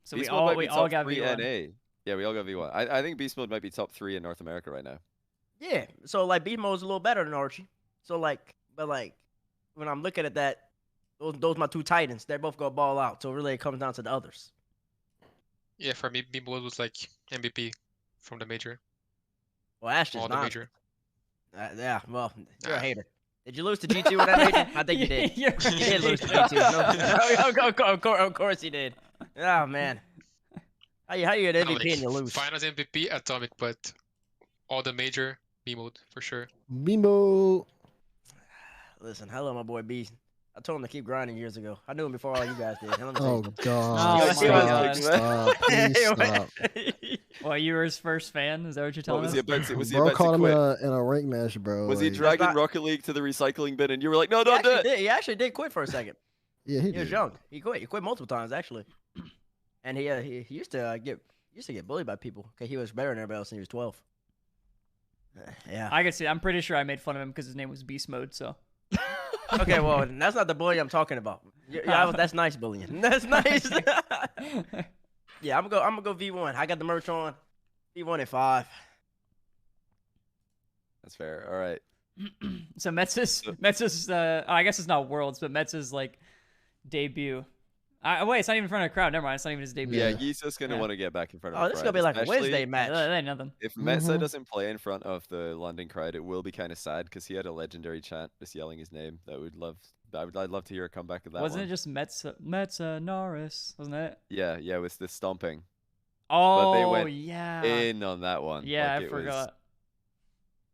Speaker 1: So we
Speaker 3: Beast mode
Speaker 1: all
Speaker 3: might be top
Speaker 1: got
Speaker 3: 3
Speaker 1: V1.
Speaker 3: NA. Yeah, we all got V1. I think beast mode might be top 3 in North America right now.
Speaker 5: Yeah. So like beast mode's a little better than Archie. So like, but like when I'm looking at that, those my two titans. They're both gonna ball out. So really, it comes down to the others.
Speaker 6: Yeah, for me, Bimbo was like MVP from the major.
Speaker 5: Well, Ashton's
Speaker 6: All the
Speaker 5: not.
Speaker 6: major.
Speaker 5: Yeah. Well, you're a
Speaker 6: Nah.
Speaker 5: hater. Did you lose to G2 in that major? I think you did.
Speaker 1: You're
Speaker 5: You did lose to
Speaker 1: right.
Speaker 5: G2. No, of course he did. Oh man. How you at
Speaker 6: No,
Speaker 5: MVP
Speaker 6: like,
Speaker 5: and you lose?
Speaker 6: Finals MVP, Atomic, but all the major, B mode for sure.
Speaker 4: Mimo.
Speaker 5: Listen, hello, my boy B. I told him to keep grinding years ago. I knew him before all you guys did. Let me tell
Speaker 4: Oh
Speaker 5: you something.
Speaker 4: god.
Speaker 1: Oh my
Speaker 4: stop,
Speaker 1: God.
Speaker 4: stop. Please stop.
Speaker 1: Well, you were his first fan. Is that what you're
Speaker 3: What
Speaker 1: telling
Speaker 3: was
Speaker 1: us?
Speaker 3: he about to? Was he
Speaker 4: Bro
Speaker 3: about to
Speaker 4: caught him
Speaker 3: quit?
Speaker 4: in a rank match, bro.
Speaker 3: Was he
Speaker 4: like-
Speaker 3: dragging
Speaker 5: not-
Speaker 3: Rocket League to the recycling bin, and you were like, "No,
Speaker 5: He
Speaker 3: don't do
Speaker 5: actually
Speaker 3: it."
Speaker 5: did. He actually did quit for a second.
Speaker 4: Yeah,
Speaker 5: He was young. He quit. He quit multiple times actually. And he used to get bullied by people because he was better than everybody else when he was 12. Yeah.
Speaker 1: I can see. I'm pretty sure I made fun of him because his name was Beast Mode. So
Speaker 5: Okay, well, that's not the bullying I'm talking about. That's nice bullying. That's nice. Yeah, I'm gonna go V1. I got the merch on. V1 at 5.
Speaker 3: That's fair. All right.
Speaker 1: so Metz's I guess it's not Worlds, but Metz's like debut. Wait, it's not even in front of a crowd. Never mind. It's not even his debut.
Speaker 3: Yeah,
Speaker 4: Yeah.
Speaker 3: he's just gonna
Speaker 1: Yeah.
Speaker 3: want to get back in front of.
Speaker 5: Oh,
Speaker 3: a
Speaker 5: this is
Speaker 3: crowd,
Speaker 5: gonna be like a
Speaker 3: especially
Speaker 5: Wednesday match.
Speaker 1: That ain't nothing.
Speaker 3: If Metza
Speaker 4: Mhm.
Speaker 3: doesn't play in front of the London crowd, it will be kind of sad because he had a legendary chant just yelling his name. I'd love to hear a comeback of that.
Speaker 1: Wasn't
Speaker 3: one.
Speaker 1: it just Metza Norris? Wasn't it?
Speaker 3: Yeah, with the stomping
Speaker 1: Oh,
Speaker 3: they went
Speaker 1: yeah.
Speaker 3: in on that one.
Speaker 1: Yeah,
Speaker 3: Like,
Speaker 1: I
Speaker 3: it was-
Speaker 1: forgot.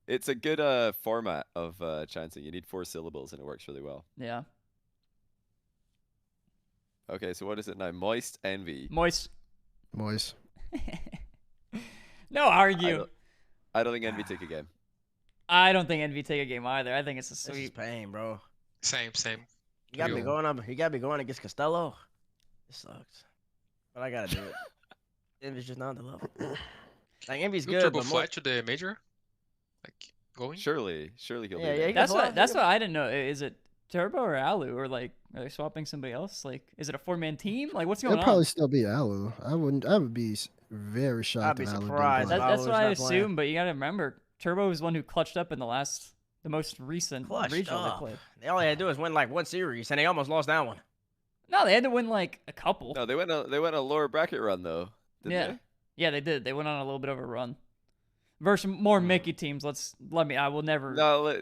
Speaker 3: It's a good format of chanting. You need 4 syllables and it works really well.
Speaker 1: Yeah.
Speaker 3: Okay, so what is it now? Moist Envy.
Speaker 1: Moist.
Speaker 4: Moist.
Speaker 1: No argue.
Speaker 3: I don't think Envy take a game.
Speaker 1: I don't think Envy take a game either. I think it's a
Speaker 5: This is
Speaker 1: sweep.
Speaker 5: pain, bro.
Speaker 6: Same.
Speaker 5: You got to be
Speaker 6: Yo.
Speaker 5: going up. You got to be going against Costello. This sucks. But I gotta do it. Envy's just not on the level. Like Envy's
Speaker 6: Good
Speaker 5: good,
Speaker 6: turbo
Speaker 5: but more...
Speaker 6: fly to the major? Like, going?
Speaker 3: Surely he'll
Speaker 5: Yeah,
Speaker 3: do
Speaker 5: yeah,
Speaker 3: that.
Speaker 5: he
Speaker 1: That's
Speaker 5: can
Speaker 1: what
Speaker 5: fly.
Speaker 1: I didn't know. Is it Turbo or Alu, or like are they swapping somebody else? Like, is it a 4-man team? Like, what's going
Speaker 4: It'll
Speaker 1: on?
Speaker 4: probably still be Alu. I would be very shocked.
Speaker 5: I'd be
Speaker 4: if Alu didn't
Speaker 5: surprised
Speaker 4: play.
Speaker 5: if
Speaker 1: That's
Speaker 5: Alu's
Speaker 1: what I
Speaker 5: not playing.
Speaker 1: assume. But you gotta remember, Turbo is one who clutched up in the most recent
Speaker 5: Clutched
Speaker 1: regional they
Speaker 5: up.
Speaker 1: played.
Speaker 5: All they had to do is win like one series, and they almost lost that one.
Speaker 1: No, they had to win like a couple.
Speaker 3: No, they went a lower bracket run though. Didn't
Speaker 1: Yeah.
Speaker 3: they?
Speaker 1: Yeah, they did. They went on a little bit of a run. Versus more Mickey teams. I will never.
Speaker 3: No,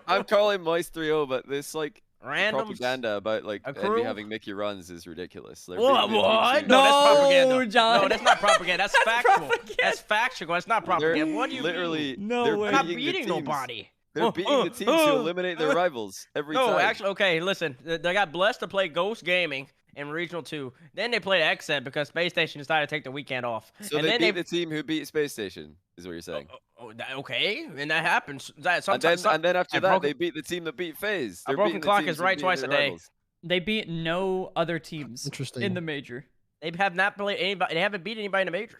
Speaker 3: I'm calling Moist 3-0, but this like
Speaker 5: Randoms.
Speaker 3: propaganda about like
Speaker 5: A
Speaker 3: Envy
Speaker 5: crew?
Speaker 3: having Mickey runs is ridiculous. They're
Speaker 5: What?
Speaker 3: beating the
Speaker 5: What?
Speaker 3: teams who-
Speaker 5: No, that's propaganda.
Speaker 1: No, John.
Speaker 5: No, that's not propaganda. That's factual.
Speaker 1: propaganda.
Speaker 5: That's factual. That's not
Speaker 3: They're
Speaker 5: propaganda. What do you
Speaker 3: literally
Speaker 5: mean?
Speaker 1: No
Speaker 3: they're
Speaker 1: way.
Speaker 5: They're not
Speaker 3: beating the
Speaker 5: beating
Speaker 3: teams.
Speaker 5: nobody.
Speaker 3: They're beating the teams to eliminate their rivals every
Speaker 5: No,
Speaker 3: time.
Speaker 5: actually, okay, listen. They got blessed to play Ghost Gaming in Regional 2. Then they played XSET because Space Station decided to take the weekend off.
Speaker 3: So
Speaker 5: and
Speaker 3: they
Speaker 5: then
Speaker 3: beat the team who beat Space Station, is what you're saying.
Speaker 5: Okay, and that happens. That
Speaker 3: And
Speaker 5: sometimes.
Speaker 3: then after
Speaker 5: a
Speaker 3: that,
Speaker 5: broken-
Speaker 3: they beat the team that beat FaZe.
Speaker 5: A
Speaker 3: They're
Speaker 5: broken
Speaker 3: beating the
Speaker 5: clock
Speaker 3: teams
Speaker 5: is
Speaker 3: who
Speaker 5: right
Speaker 3: beat
Speaker 5: twice
Speaker 3: their
Speaker 5: a day.
Speaker 3: rivals.
Speaker 1: They beat no other teams
Speaker 4: Interesting.
Speaker 1: in the major.
Speaker 5: They have not played anybody. They haven't beat anybody in the major.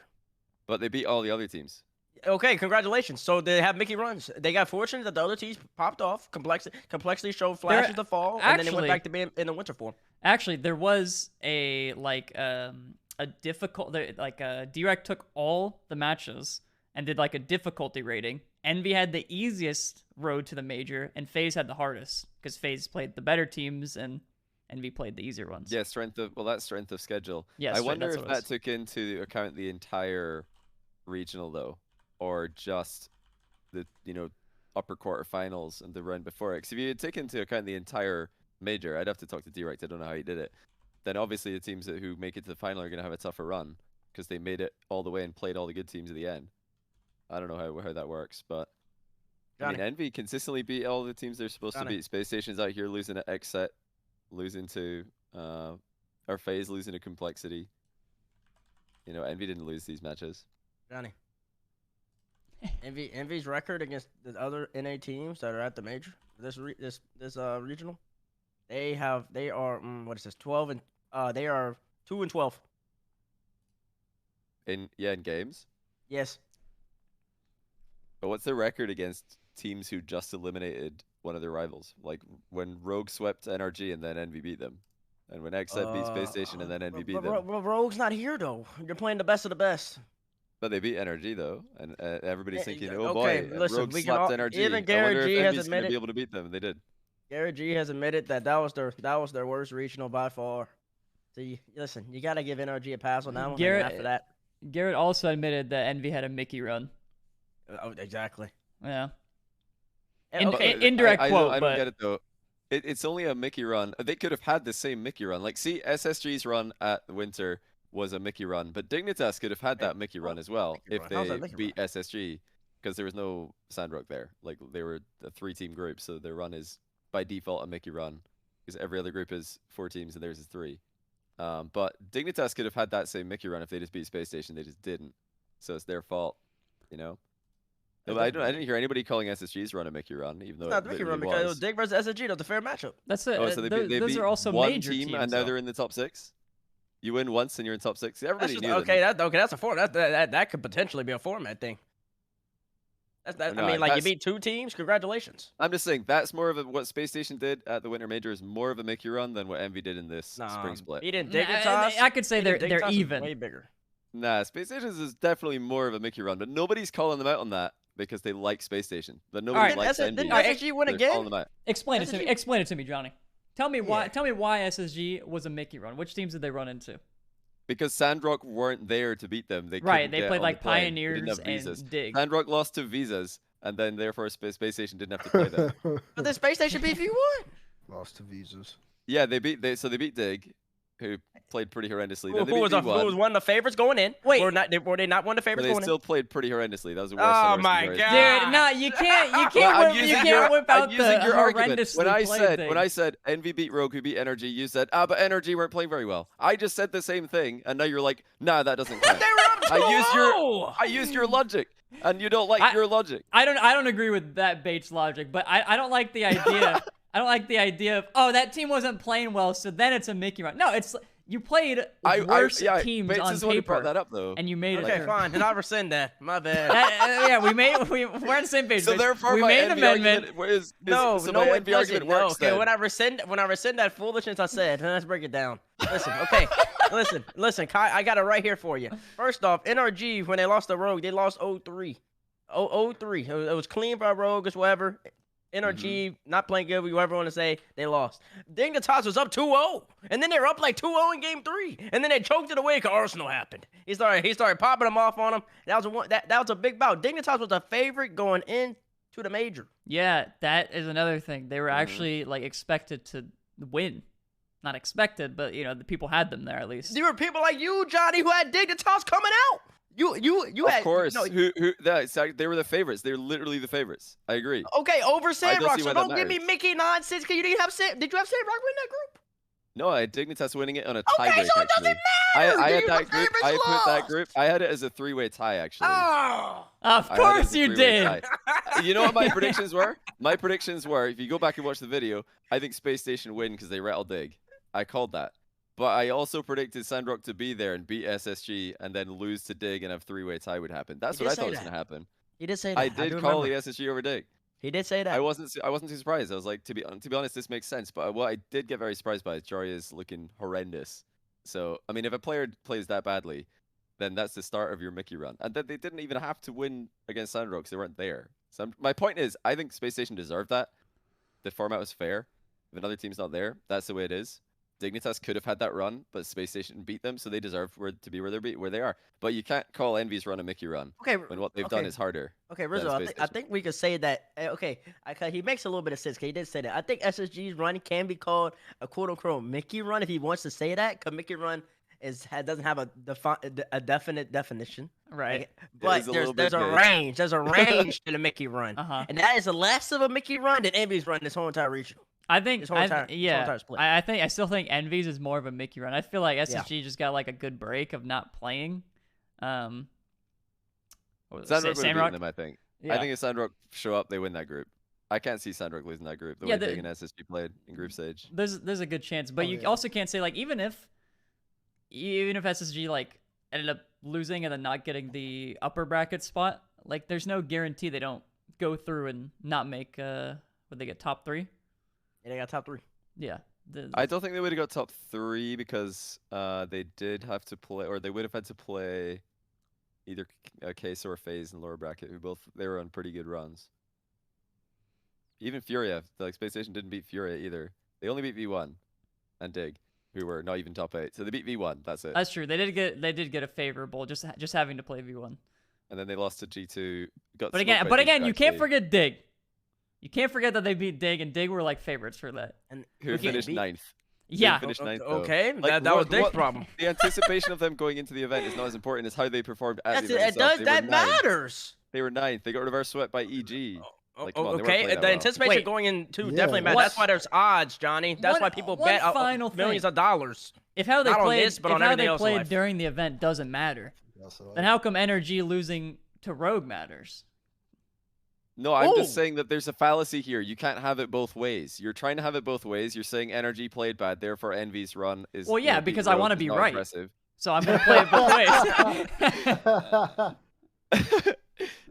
Speaker 3: But they beat all the other teams.
Speaker 5: Okay, congratulations. So they have Mickey runs. They got fortunate that the other teams popped off. Complexity showed flashes of fall, and then they went
Speaker 1: actually-
Speaker 5: back to being in the winter form.
Speaker 1: Actually, there was a difficult Direct took all the matches and did like a difficulty rating. Envy had the easiest road to the major, and FaZe had the hardest because FaZe played the better teams and Envy played the easier ones.
Speaker 3: Yeah, that's strength of schedule.
Speaker 1: Yes,
Speaker 3: I
Speaker 1: right,
Speaker 3: wonder
Speaker 1: that's
Speaker 3: if
Speaker 1: what it
Speaker 3: that
Speaker 1: is.
Speaker 3: took into account the entire regional though, or just the upper quarterfinals and the round before it. Because if you take into account the entire major, I'd have to talk to Direct. I don't know how he did it. Then obviously the teams who make it to the final are going to have a tougher run because they made it all the way and played all the good teams at the end. I don't know how that works, but I mean,
Speaker 5: Johnny.
Speaker 3: Envy consistently beat all the teams they're supposed
Speaker 5: Johnny.
Speaker 3: to beat. Space Station's out here losing to XSET, losing to our FaZe, losing to Complexity. Envy didn't lose these matches.
Speaker 5: Johnny. Envy's record against the other NA teams that are at the major, this regional, they are what is this 12 and they are 2-12.
Speaker 3: In games.
Speaker 5: Yes.
Speaker 3: But what's their record against teams who just eliminated one of their rivals? Like when Rogue swept NRG and then Envy beat them, and when XSET beat Space Station and then Envy beat them.
Speaker 5: Rogue's not here though. You're playing the best of the best.
Speaker 3: But they beat NRG though, and everybody's thinking, "Oh
Speaker 5: okay,
Speaker 3: boy,
Speaker 5: listen,
Speaker 3: Rogue
Speaker 5: we can
Speaker 3: slapped
Speaker 5: all-
Speaker 3: NRG."
Speaker 5: even
Speaker 3: I
Speaker 5: Garrett
Speaker 3: wonder
Speaker 5: G
Speaker 3: if
Speaker 5: has
Speaker 3: Envy's gonna
Speaker 5: admitted-
Speaker 3: be able to beat them, and they did.
Speaker 5: Garrett G has admitted that was their worst regional by far. So listen, you gotta give NRG a pass on that one.
Speaker 1: Garrett-
Speaker 5: and after that,
Speaker 1: Garrett also admitted that Envy had a Mickey run.
Speaker 5: exactly.
Speaker 1: Yeah.
Speaker 5: Okay,
Speaker 1: Indirect
Speaker 3: I
Speaker 1: quote,
Speaker 3: don't
Speaker 1: but
Speaker 3: get it though. It's only a Mickey run. They could have had the same Mickey run. Like, see, SSG's run at the Winter was a Mickey run, but Dignitas could have had that Mickey run as well
Speaker 5: Mickey
Speaker 3: if
Speaker 5: run. How's that
Speaker 3: they
Speaker 5: Mickey
Speaker 3: beat SSG, because there was no Sandrock there. Like, they were a 3-team group, so their run is by default a Mickey run, because every other group is 4 teams and theirs is 3. But Dignitas could have had that same Mickey run if they just beat Space Station. They just didn't, so it's their fault, No, but I didn't hear anybody calling SSG's run a Mickey run, even though
Speaker 5: it's not
Speaker 3: it
Speaker 5: Mickey
Speaker 3: literally
Speaker 5: run because it was
Speaker 3: was.
Speaker 5: Dig versus SSG. That was a fair matchup.
Speaker 1: that's it.
Speaker 3: Oh, so they
Speaker 1: those
Speaker 3: beat
Speaker 1: are also
Speaker 3: one
Speaker 1: major
Speaker 3: team,
Speaker 1: teams.
Speaker 3: and now
Speaker 1: though.
Speaker 3: they're in the top 6. You win once and you're in top 6. See, everybody
Speaker 5: That's
Speaker 3: knew
Speaker 5: just,
Speaker 3: them.
Speaker 5: okay, that's a format. That could potentially be a format thing. I
Speaker 3: No,
Speaker 5: mean, like you
Speaker 3: that's-
Speaker 5: beat 2 teams. Congratulations.
Speaker 3: I'm just saying that's more of what Space Station did at the Winter Major is more of a Mickey run than what Envy did in this spring split.
Speaker 5: Beating
Speaker 1: Nah,
Speaker 5: Dignitas.
Speaker 1: I could say
Speaker 5: beating
Speaker 1: they're
Speaker 5: Dignitas is
Speaker 1: even.
Speaker 5: Way bigger.
Speaker 3: Nah, Space Station's is definitely more of a Mickey run, but nobody's calling them out on that because they like Space Station. But nobody
Speaker 1: Alright,
Speaker 3: likes
Speaker 5: Didn't
Speaker 3: Envy.
Speaker 5: SSG win
Speaker 3: They're
Speaker 5: again?
Speaker 3: calling them out.
Speaker 1: Explain it to me.
Speaker 5: SSG
Speaker 1: Explain it to me, Johnny. Tell me why.
Speaker 5: Yeah.
Speaker 1: Tell me why SSG was a Mickey run. Which teams did they run into?
Speaker 3: Because Sandrock weren't there to beat them. They
Speaker 1: Right,
Speaker 3: couldn't
Speaker 1: they
Speaker 3: get
Speaker 1: played
Speaker 3: on
Speaker 1: like
Speaker 3: the plane. They
Speaker 1: Pioneers
Speaker 3: didn't have visas.
Speaker 1: and Dig.
Speaker 3: Sandrock lost to Visas, and then therefore Space Station didn't have to play them.
Speaker 5: But the Space Station beat you won.
Speaker 4: Lost to visas.
Speaker 3: Yeah, they beat Dig, who played pretty horrendously.
Speaker 5: Who,
Speaker 3: Then they
Speaker 5: who
Speaker 3: beat
Speaker 5: was
Speaker 3: V1,
Speaker 5: one of the favorites going in?
Speaker 1: Wait.
Speaker 5: were they not one of the
Speaker 3: but
Speaker 5: favorites
Speaker 3: they
Speaker 5: going
Speaker 3: still played pretty horrendously. That was the worst.
Speaker 5: Oh
Speaker 3: Sonorous
Speaker 5: my
Speaker 3: Furies.
Speaker 5: God.
Speaker 1: Dude, no, you can't
Speaker 3: Well,
Speaker 1: whip out the
Speaker 3: your argument.
Speaker 1: horrendously
Speaker 3: When I
Speaker 1: played
Speaker 3: said
Speaker 1: thing.
Speaker 3: when I said Envy beat Rogue, who beat Energy, you said but Energy weren't playing very well. I just said the same thing, and now you're like, nah, that doesn't count.
Speaker 5: They were up 2-0.
Speaker 3: I used your logic, and you don't like your logic.
Speaker 1: I don't agree with that Bates logic, but I don't like the idea. I don't like the idea of that team wasn't playing well, so then it's a Mickey run. No, it's you played worse teams
Speaker 3: Bates
Speaker 1: on
Speaker 3: is the one who
Speaker 1: paper,
Speaker 3: brought that up, though.
Speaker 1: and you made it.
Speaker 5: Okay, fine. Then I'll rescind that. My bad.
Speaker 1: Yeah, we're on the same page.
Speaker 3: So
Speaker 1: Bates.
Speaker 3: therefore,
Speaker 1: we
Speaker 3: my
Speaker 1: made an
Speaker 3: envy
Speaker 1: amendment.
Speaker 3: argument is
Speaker 5: No,
Speaker 3: so
Speaker 5: no,
Speaker 3: my
Speaker 5: it
Speaker 3: envy
Speaker 5: doesn't.
Speaker 3: argument
Speaker 5: No,
Speaker 3: works.
Speaker 5: okay,
Speaker 3: then.
Speaker 5: when I rescind that foolishness I said, let's break it down. Listen, okay, listen, Kai, I got it right here for you. First off, NRG when they lost to Rogue, they lost 0-3. 0-3. It was clean by Rogue or whatever. NRG not playing good, whatever you want to say, they lost. Dignitas was up 2-0, and then they were up like 2-0 in game 3, and then they choked it away because Arsenal happened. He started popping them off on them. That was a big bout. Dignitas was a favorite going into the major.
Speaker 1: Yeah, that is another thing. They were actually like expected to win. Not expected, but the people had them there at least.
Speaker 5: There were people like you, Johnny, who had Dignitas coming out. You had,
Speaker 3: of course.
Speaker 5: No,
Speaker 3: They were the favorites. They were literally the favorites. I agree.
Speaker 5: okay, over Sandrock.
Speaker 3: see
Speaker 5: So
Speaker 3: why that
Speaker 5: don't give me
Speaker 3: matters.
Speaker 5: Mickey nonsense. Cause you didn't have Did you have Sandrock win that group?
Speaker 3: No, I had Dignitas winning it on a
Speaker 5: Okay,
Speaker 3: tiebreak.
Speaker 5: so it doesn't
Speaker 3: actually.
Speaker 5: matter.
Speaker 3: I had
Speaker 5: Dude,
Speaker 3: that
Speaker 5: the
Speaker 3: group.
Speaker 5: favorites
Speaker 3: I put that
Speaker 5: lost.
Speaker 3: group. I had it as a 3-way tie, actually.
Speaker 5: Oh.
Speaker 1: Of
Speaker 3: I had it
Speaker 1: course
Speaker 3: as a
Speaker 1: you
Speaker 3: 3-way
Speaker 1: did.
Speaker 3: tie. You know what my predictions were? My predictions were, if you go back and watch the video, I think Space Station win because they rattle Dig. I called that. But I also predicted Sandrock to be there and beat SSG and then lose to Dig and have 3-way tie would happen. That's
Speaker 5: He
Speaker 3: what
Speaker 5: did
Speaker 3: I
Speaker 5: say
Speaker 3: thought was
Speaker 5: that.
Speaker 3: going to happen.
Speaker 5: He did say that.
Speaker 3: I did call the SSG over Dig.
Speaker 5: He did say that.
Speaker 3: I wasn't too surprised. I was like, to be honest, this makes sense. But what I did get very surprised by is Jory is looking horrendous. So I mean, if a player plays that badly, then that's the start of your Mickey run. And then they didn't even have to win against Sandrock because they weren't there. So my point is, I think Space Station deserved that. The format was fair. If another team's not there, that's the way it is. Dignitas could have had that run, but Space Station beat them, so they deserve to be where they are. But you can't call Envy's run a Mickey run
Speaker 5: Okay.
Speaker 3: when what they've done is harder.
Speaker 5: Okay, Rizzo, I think we could say that. Okay, he makes a little bit of sense. 'Cause he did say that. I think SSG's run can be called a quote-unquote Mickey run if he wants to say that. Because Mickey run doesn't have a definite definition.
Speaker 1: Right.
Speaker 5: But there's a range. There's a range to the Mickey run, and that is less of a Mickey run than Envy's run this whole entire regional.
Speaker 1: I think,
Speaker 5: This whole entire split.
Speaker 1: I still think Envy's is more of a Mickey run. I feel like SSG just got like a good break of not playing.
Speaker 3: Sandrock would have beaten them, I think.
Speaker 1: Yeah.
Speaker 3: I think if Sandrock show up, they win that group. I can't see Sandrock losing that group the way Dig and SSG played in group stage.
Speaker 1: There's a good chance, but you also can't say like even if SSG like ended up losing and then not getting the upper bracket spot, like there's no guarantee they don't go through and not make would they get top 3?
Speaker 5: Yeah, they got top 3.
Speaker 1: Yeah.
Speaker 3: I don't think they would have got top 3 because they did have to play, or they would have had to play either Queso or FaZe in lower bracket, they were on pretty good runs. Even Furia, like Space Station didn't beat Furia either. They only beat V1 and Dig, who were not even top 8. So they beat V1. That's it.
Speaker 1: That's true. They did get a favorable just having to play V1.
Speaker 3: And then they lost to G2.
Speaker 1: But again, you can't forget Dig. You can't forget that they beat Dig, and Dig were like favorites for that.
Speaker 5: And
Speaker 3: who finished 9th.
Speaker 1: Yeah.
Speaker 3: Finished 9th,
Speaker 5: okay,
Speaker 3: like,
Speaker 5: that was Dig's problem.
Speaker 3: The anticipation of them going into the event is not as important as how they performed at the event.
Speaker 5: That matters.
Speaker 3: They were 9th. They got reverse swept by EG. Like, come on,
Speaker 5: okay, the anticipation going into definitely matters. That's why there's odds, Johnny. That's why people bet millions of dollars.
Speaker 1: If how they played
Speaker 5: played
Speaker 1: during the event doesn't matter, then how come NRG losing to Rogue matters?
Speaker 3: No, I'm just saying that there's a fallacy here. You can't have it both ways. You're trying to have it both ways. You're saying Energy played bad, therefore Envy's run is.
Speaker 1: Well, yeah, because I want to be right.
Speaker 3: Impressive.
Speaker 1: So I'm going to play it both
Speaker 3: ways.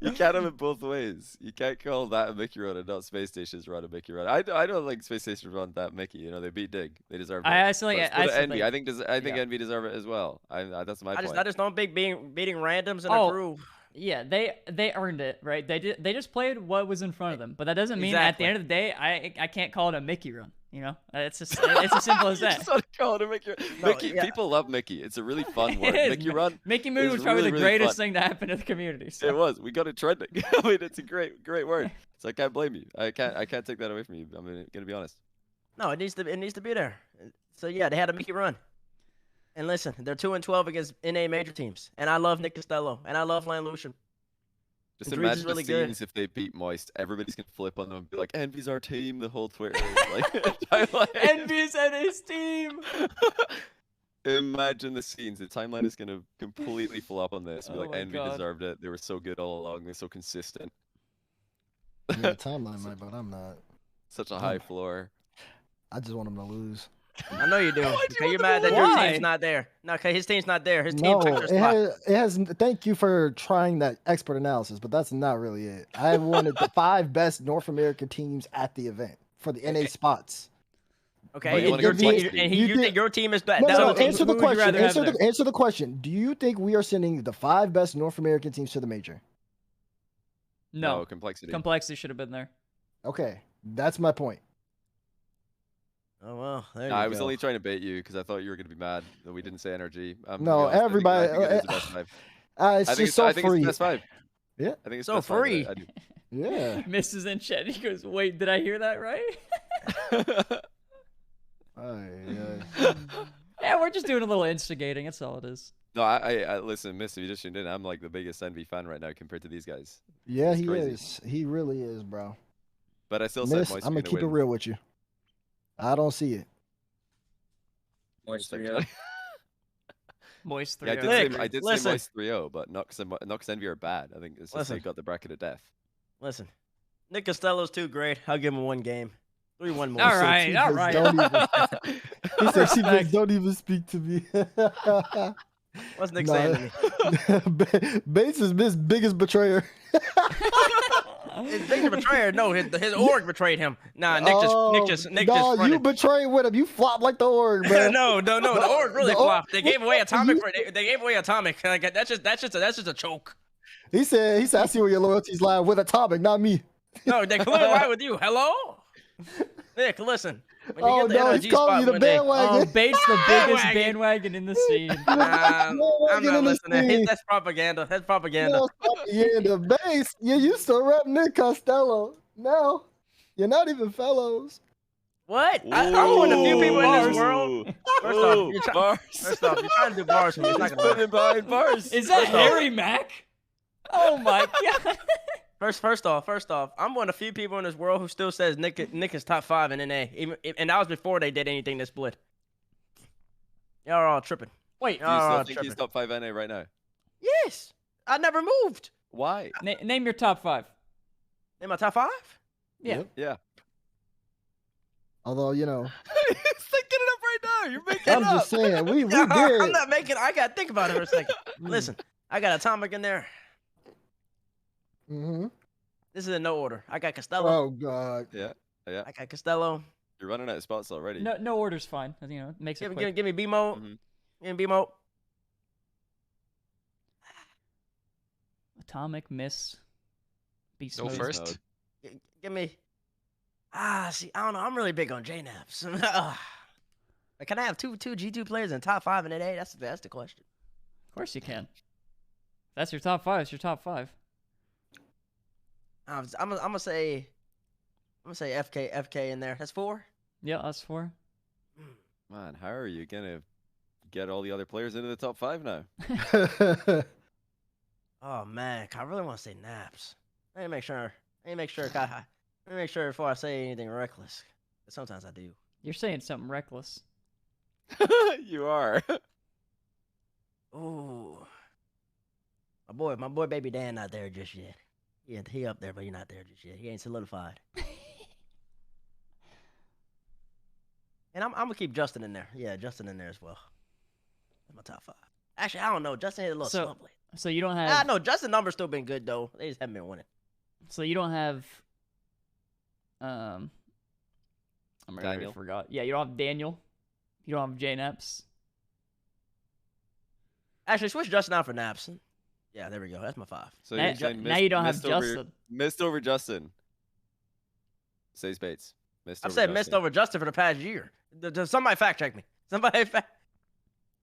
Speaker 3: You can't have it both ways. You can't call that a Mickey run and not Space Station's run a Mickey run. I don't think Space Station run that Mickey. You know, they beat Dig. They deserve it.
Speaker 1: I think
Speaker 3: Envy. I think Envy deserve it as well. That's my point.
Speaker 5: I just don't beating randoms in a group.
Speaker 1: Yeah, they earned it, right? They just played what was in front of them, but that doesn't mean at the end of the day I can't call it a Mickey run. You know, it's as simple as that.
Speaker 3: Just want to call it a Mickey. People love Mickey. It's a really fun word. Mickey run.
Speaker 1: Mickey Moon was probably the greatest thing to happen to the community. So.
Speaker 3: It was. We got it trending. I mean, it's a great word. So I can't blame you. I can't take that away from you. I'm gonna be honest.
Speaker 5: No, it needs to be there. So yeah, they had a Mickey run. And listen, they're 2-12 against NA major teams. And I love Nick Costello. And I love Lan Lucian.
Speaker 3: Just
Speaker 5: Drees is
Speaker 3: imagine
Speaker 5: really
Speaker 3: the
Speaker 5: good.
Speaker 3: scenes if they beat Moist. Everybody's gonna flip on them and be like, "Envy's our team." The whole Twitter is like, timeline.
Speaker 1: Envy's and his team.
Speaker 3: Imagine the scenes. The timeline is gonna completely flop on this. Be
Speaker 1: Oh
Speaker 3: like,
Speaker 1: my
Speaker 3: Envy
Speaker 1: God.
Speaker 3: deserved it. They were so good all along. They're so consistent.
Speaker 4: I mean, the timeline might, but I'm not.
Speaker 3: Such a high floor.
Speaker 4: I just want him to lose.
Speaker 5: I know you do.
Speaker 3: Why'd you
Speaker 5: Okay,
Speaker 3: want
Speaker 5: you're
Speaker 3: them
Speaker 5: mad
Speaker 3: to
Speaker 5: that your
Speaker 1: lose?
Speaker 5: team's not there. No, okay, his team's not there. His team
Speaker 4: No,
Speaker 5: took your
Speaker 4: it
Speaker 5: spot.
Speaker 4: has. Thank you for trying that expert analysis, but that's not really it. I wanted the 5 best North American teams at the event for the NA spots.
Speaker 5: Okay,
Speaker 3: But you
Speaker 5: and
Speaker 3: wanna
Speaker 5: your
Speaker 3: go
Speaker 5: team,
Speaker 3: Moxley.
Speaker 5: and
Speaker 4: You
Speaker 5: you
Speaker 4: did-
Speaker 5: think your team is that?
Speaker 4: No,
Speaker 5: that's
Speaker 4: no,
Speaker 5: the team.
Speaker 4: answer the
Speaker 1: Who would you
Speaker 4: question.
Speaker 1: rather have
Speaker 4: Answer the question. Do you think we are sending the 5 best North American teams to the major?
Speaker 1: No.
Speaker 3: Complexity.
Speaker 1: Complexity should have been there.
Speaker 4: Okay, that's my point.
Speaker 5: Oh well, there
Speaker 3: No,
Speaker 5: you
Speaker 3: I was
Speaker 5: go.
Speaker 3: only trying to bait you because I thought you were gonna be mad that we didn't say NRG. To be
Speaker 4: No,
Speaker 3: honest, I think
Speaker 4: everybody.
Speaker 3: it is the best 5.
Speaker 4: It's
Speaker 3: I think
Speaker 4: just so
Speaker 3: I think
Speaker 4: free.
Speaker 3: it's the best 5.
Speaker 4: Yeah.
Speaker 3: I think it's
Speaker 5: So
Speaker 3: best 5,
Speaker 5: free.
Speaker 3: I do.
Speaker 4: Yeah.
Speaker 1: Mrs. in chat. He goes, "Wait, did I hear that right?" Yeah, we're just doing a little instigating. That's all it is.
Speaker 3: No, I listen, Miss, if you just tuned in, I'm like the biggest Envy fan right now compared to these guys.
Speaker 4: Yeah,
Speaker 3: It's
Speaker 4: he
Speaker 3: crazy.
Speaker 4: is. He really is, bro.
Speaker 3: But I still said
Speaker 4: Miss,
Speaker 3: Moist
Speaker 4: I'm
Speaker 3: were
Speaker 4: gonna keep it
Speaker 3: win.
Speaker 4: real with you. I don't see it.
Speaker 2: Moist
Speaker 3: Like,
Speaker 2: 3-0.
Speaker 1: Moist
Speaker 3: Yeah,
Speaker 1: 3
Speaker 5: Nick,
Speaker 3: I did
Speaker 5: listen.
Speaker 3: say Moist 3-0, but not because Envy are bad. I think it's just
Speaker 5: Listen.
Speaker 3: they got the bracket of death.
Speaker 5: Listen, Nick Costello's too great. I'll give him 1 game. 3-1 more.
Speaker 1: All
Speaker 4: So
Speaker 1: right,
Speaker 4: T-Biz
Speaker 1: all right.
Speaker 4: don't even- He said, "She
Speaker 1: Respect.
Speaker 4: don't even speak to me."
Speaker 5: What's Nick
Speaker 4: Nah.
Speaker 5: saying to me?
Speaker 4: Bates is Miss biggest betrayer.
Speaker 5: His biggest betrayer? No, his org betrayed him. Nah, Nick just
Speaker 4: No, you
Speaker 5: fronted.
Speaker 4: betrayed with him. You flopped like the org, bro.
Speaker 5: no, the org really
Speaker 4: The org-
Speaker 5: flopped. They gave away Atomic.
Speaker 4: You-
Speaker 5: They gave away Atomic. Like, that's just a choke.
Speaker 4: He said, "I see where your loyalties lie with Atomic, not me."
Speaker 5: No, they clearly lie with you. Hello, Nick. Listen. When you
Speaker 4: Oh
Speaker 5: get the
Speaker 4: no,
Speaker 5: NRG
Speaker 4: he's calling
Speaker 5: spot
Speaker 4: you the
Speaker 5: one day-
Speaker 4: bandwagon.
Speaker 1: Oh, Bates the biggest
Speaker 5: Bandwagon.
Speaker 1: bandwagon in the scene.
Speaker 5: Nah, I'm
Speaker 4: Bandwagon
Speaker 5: not
Speaker 4: in the
Speaker 5: listening.
Speaker 4: scene.
Speaker 5: That's propaganda. That's propaganda.
Speaker 4: No, propaganda. Base. You used to rep Nick Costello. Now you're not even fellows.
Speaker 5: What? I'm one of the few people in this
Speaker 1: Bars.
Speaker 5: world. First off, you're trying to do bars for me. It's not gonna work.
Speaker 3: behind bars.
Speaker 1: Is that Harry Mack? Oh my god.
Speaker 5: First off, I'm one of the few people in this world who still says Nick is top 5 in NA, and that was before they did anything this split. Y'all are all tripping.
Speaker 1: Wait,
Speaker 3: Do you
Speaker 5: Y'all are
Speaker 3: still
Speaker 5: all
Speaker 3: think he's
Speaker 5: tripping.
Speaker 3: top 5 NA right now?
Speaker 5: Yes, I never moved.
Speaker 3: Why?
Speaker 1: name your top 5.
Speaker 5: In my top 5?
Speaker 1: Yeah.
Speaker 4: Yep.
Speaker 3: Yeah.
Speaker 4: Although
Speaker 3: He's thinking it up right now. You're making
Speaker 4: I'm
Speaker 3: it up.
Speaker 4: just saying, we
Speaker 5: I'm
Speaker 4: did.
Speaker 5: not making. I gotta think about it for a second. Listen, I got Atomic in there.
Speaker 4: Mm-hmm.
Speaker 5: This is in no order. I got Costello.
Speaker 4: Oh God.
Speaker 3: Yeah.
Speaker 5: I got Costello.
Speaker 3: You're running out of spots already.
Speaker 1: No order's fine. You know, it makes it quick.
Speaker 5: Give me B-Mo.
Speaker 3: Mhm.
Speaker 5: Give me B-Mo.
Speaker 1: Atomic, Miss, Beast
Speaker 6: No
Speaker 1: Mode.
Speaker 6: first.
Speaker 5: Give me. See, I don't know. I'm really big on JNAPs. Like, can I have two G2 players in top 5 in NA? That's the question.
Speaker 1: Of course you can. That's your top 5. It's your top 5.
Speaker 5: I'm gonna say FK in there. That's 4.
Speaker 1: Yeah, us 4.
Speaker 3: Man, how are you gonna get all the other players into the top 5 now?
Speaker 5: Oh man, I really want to say Naps. Let me make sure. Let me make sure before I say anything reckless. 'Cause sometimes I do.
Speaker 1: You're saying something reckless.
Speaker 3: You are.
Speaker 5: Ooh. My boy Baby Dan not there just yet. He up there, but he not there just yet. He ain't solidified. And I'm gonna keep Justin in there. Yeah, Justin in there as well. In my top 5. Actually, I don't know. Justin had a little
Speaker 1: So-
Speaker 5: slump lately.
Speaker 1: So you don't
Speaker 5: I
Speaker 1: have.
Speaker 5: know Justin numbers still been good though. They just haven't been winning.
Speaker 1: So you don't have. I'm
Speaker 3: Daniel.
Speaker 1: forgot. Yeah, you don't have Daniel. You don't have JNAPS.
Speaker 5: Actually, switch Justin out for Naps. Yeah, there we go. That's my 5.
Speaker 3: So
Speaker 1: Now-
Speaker 3: you're saying
Speaker 1: now you don't have
Speaker 3: missed over-
Speaker 1: Justin.
Speaker 3: Missed over Justin. Says Bates.
Speaker 5: I've said missed over Justin for the past year. Somebody fact check me.